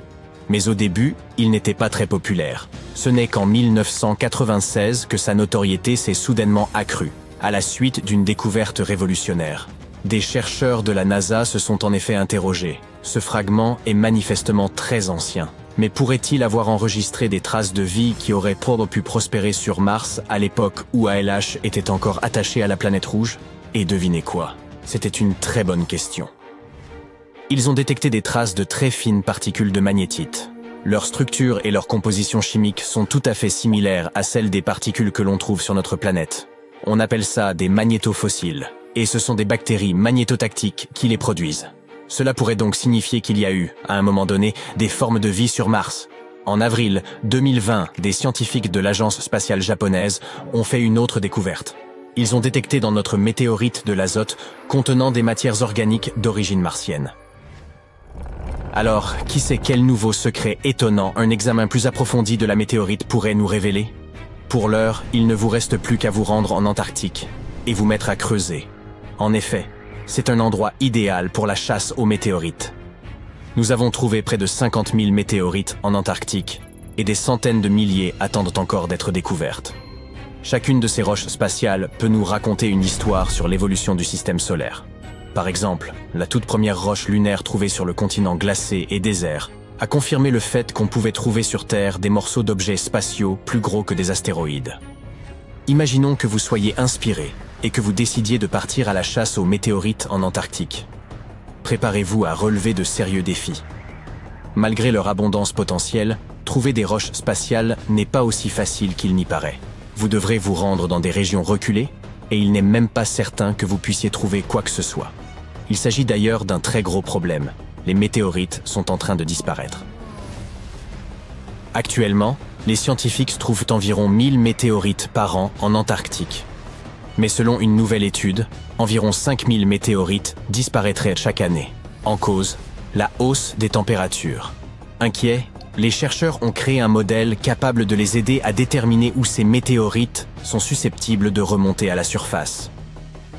Mais au début, il n'était pas très populaire. Ce n'est qu'en 1996 que sa notoriété s'est soudainement accrue, à la suite d'une découverte révolutionnaire. Des chercheurs de la NASA se sont en effet interrogés. Ce fragment est manifestement très ancien. Mais pourrait-il avoir enregistré des traces de vie qui auraient pu prospérer sur Mars à l'époque où ALH était encore attaché à la planète rouge? Et devinez quoi? C'était une très bonne question. Ils ont détecté des traces de très fines particules de magnétite. Leur structure et leur composition chimique sont tout à fait similaires à celles des particules que l'on trouve sur notre planète. On appelle ça des magnétofossiles, et ce sont des bactéries magnétotactiques qui les produisent. Cela pourrait donc signifier qu'il y a eu, à un moment donné, des formes de vie sur Mars. En avril 2020, des scientifiques de l'agence spatiale japonaise ont fait une autre découverte. Ils ont détecté dans notre météorite de l'azote contenant des matières organiques d'origine martienne. Alors, qui sait quel nouveau secret étonnant un examen plus approfondi de la météorite pourrait nous révéler? Pour l'heure, il ne vous reste plus qu'à vous rendre en Antarctique et vous mettre à creuser. En effet, c'est un endroit idéal pour la chasse aux météorites. Nous avons trouvé près de 50 000 météorites en Antarctique et des centaines de milliers attendent encore d'être découvertes. Chacune de ces roches spatiales peut nous raconter une histoire sur l'évolution du système solaire. Par exemple, la toute première roche lunaire trouvée sur le continent glacé et désert a confirmé le fait qu'on pouvait trouver sur Terre des morceaux d'objets spatiaux plus gros que des astéroïdes. Imaginons que vous soyez inspiré et que vous décidiez de partir à la chasse aux météorites en Antarctique. Préparez-vous à relever de sérieux défis. Malgré leur abondance potentielle, trouver des roches spatiales n'est pas aussi facile qu'il n'y paraît. Vous devrez vous rendre dans des régions reculées et il n'est même pas certain que vous puissiez trouver quoi que ce soit. Il s'agit d'ailleurs d'un très gros problème. Les météorites sont en train de disparaître. Actuellement, les scientifiques trouvent environ 1000 météorites par an en Antarctique. Mais selon une nouvelle étude, environ 5000 météorites disparaîtraient chaque année. En cause, la hausse des températures. Inquiets, les chercheurs ont créé un modèle capable de les aider à déterminer où ces météorites sont susceptibles de remonter à la surface.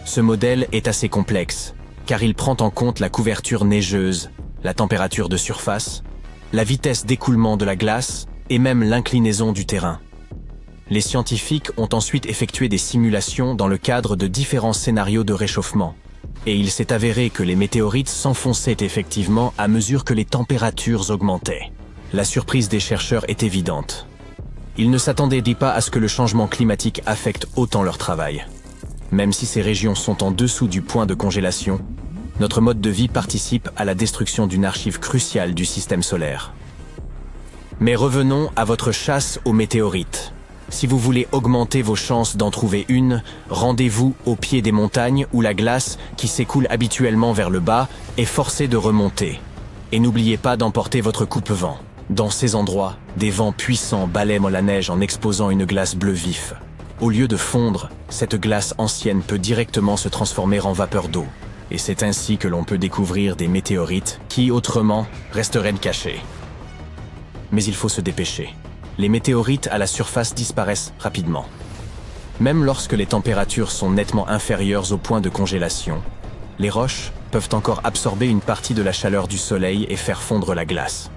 Ce modèle est assez complexe, car il prend en compte la couverture neigeuse, la température de surface, la vitesse d'écoulement de la glace et même l'inclinaison du terrain. Les scientifiques ont ensuite effectué des simulations dans le cadre de différents scénarios de réchauffement, Et il s'est avéré que les météorites s'enfonçaient effectivement à mesure que les températures augmentaient. La surprise des chercheurs est évidente. Ils ne s'attendaient pas à ce que le changement climatique affecte autant leur travail. Même si ces régions sont en dessous du point de congélation, notre mode de vie participe à la destruction d'une archive cruciale du système solaire. Mais revenons à votre chasse aux météorites. Si vous voulez augmenter vos chances d'en trouver une, rendez-vous au pied des montagnes où la glace, qui s'écoule habituellement vers le bas, est forcée de remonter. Et n'oubliez pas d'emporter votre coupe-vent. Dans ces endroits, des vents puissants balaient la neige en exposant une glace bleu vif. Au lieu de fondre, cette glace ancienne peut directement se transformer en vapeur d'eau. Et c'est ainsi que l'on peut découvrir des météorites qui, autrement, resteraient cachés. Mais il faut se dépêcher. Les météorites à la surface disparaissent rapidement. Même lorsque les températures sont nettement inférieures au point de congélation, les roches peuvent encore absorber une partie de la chaleur du soleil et faire fondre la glace.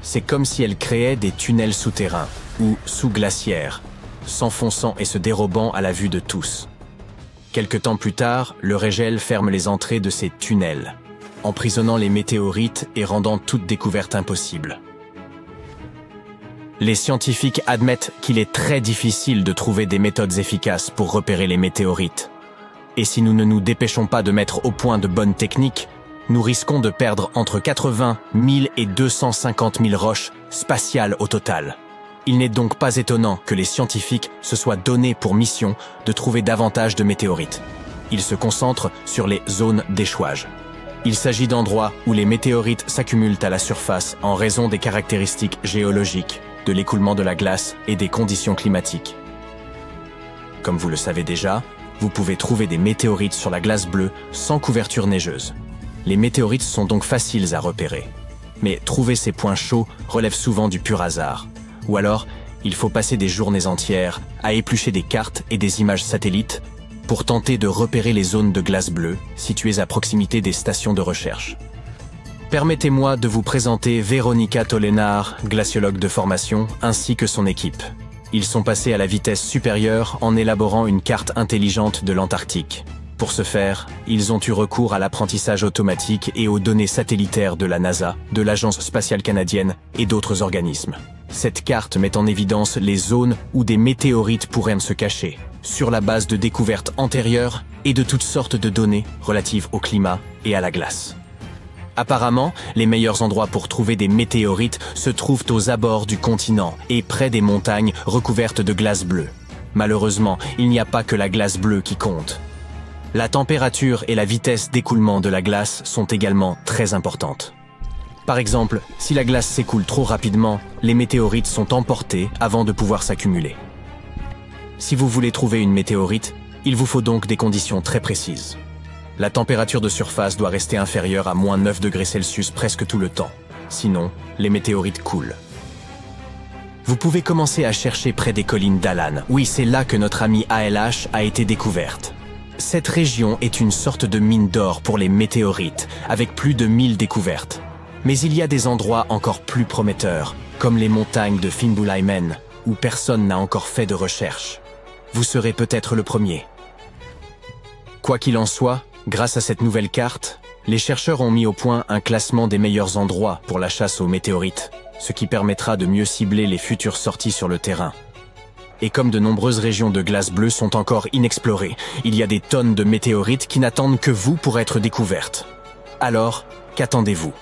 C'est comme si elles créaient des tunnels souterrains ou sous-glaciaires, s'enfonçant et se dérobant à la vue de tous. Quelque temps plus tard, le régel ferme les entrées de ces tunnels, emprisonnant les météorites et rendant toute découverte impossible. Les scientifiques admettent qu'il est très difficile de trouver des méthodes efficaces pour repérer les météorites. Et si nous ne nous dépêchons pas de mettre au point de bonnes techniques, nous risquons de perdre entre 80 000 et 250 000 roches spatiales au total. Il n'est donc pas étonnant que les scientifiques se soient donnés pour mission de trouver davantage de météorites. Ils se concentrent sur les zones d'échouage. Il s'agit d'endroits où les météorites s'accumulent à la surface en raison des caractéristiques géologiques, de l'écoulement de la glace et des conditions climatiques. Comme vous le savez déjà, vous pouvez trouver des météorites sur la glace bleue sans couverture neigeuse. Les météorites sont donc faciles à repérer. Mais trouver ces points chauds relève souvent du pur hasard. Ou alors, il faut passer des journées entières à éplucher des cartes et des images satellites pour tenter de repérer les zones de glace bleue situées à proximité des stations de recherche. Permettez-moi de vous présenter Veronica Tolenar, glaciologue de formation, ainsi que son équipe. Ils sont passés à la vitesse supérieure en élaborant une carte intelligente de l'Antarctique. Pour ce faire, ils ont eu recours à l'apprentissage automatique et aux données satellitaires de la NASA, de l'Agence spatiale canadienne et d'autres organismes. Cette carte met en évidence les zones où des météorites pourraient se cacher, sur la base de découvertes antérieures et de toutes sortes de données relatives au climat et à la glace. Apparemment, les meilleurs endroits pour trouver des météorites se trouvent aux abords du continent et près des montagnes recouvertes de glace bleue. Malheureusement, il n'y a pas que la glace bleue qui compte. La température et la vitesse d'écoulement de la glace sont également très importantes. Par exemple, si la glace s'écoule trop rapidement, les météorites sont emportées avant de pouvoir s'accumuler. Si vous voulez trouver une météorite, il vous faut donc des conditions très précises. La température de surface doit rester inférieure à moins 9 degrés Celsius presque tout le temps. Sinon, les météorites coulent. Vous pouvez commencer à chercher près des collines d'Alan. Oui, c'est là que notre amie ALH a été découverte. Cette région est une sorte de mine d'or pour les météorites, avec plus de 1000 découvertes. Mais il y a des endroits encore plus prometteurs, comme les montagnes de Fimbulaimen, où personne n'a encore fait de recherche. Vous serez peut-être le premier. Quoi qu'il en soit, grâce à cette nouvelle carte, les chercheurs ont mis au point un classement des meilleurs endroits pour la chasse aux météorites, ce qui permettra de mieux cibler les futures sorties sur le terrain. Et comme de nombreuses régions de glace bleue sont encore inexplorées, il y a des tonnes de météorites qui n'attendent que vous pour être découvertes. Alors, qu'attendez-vous ?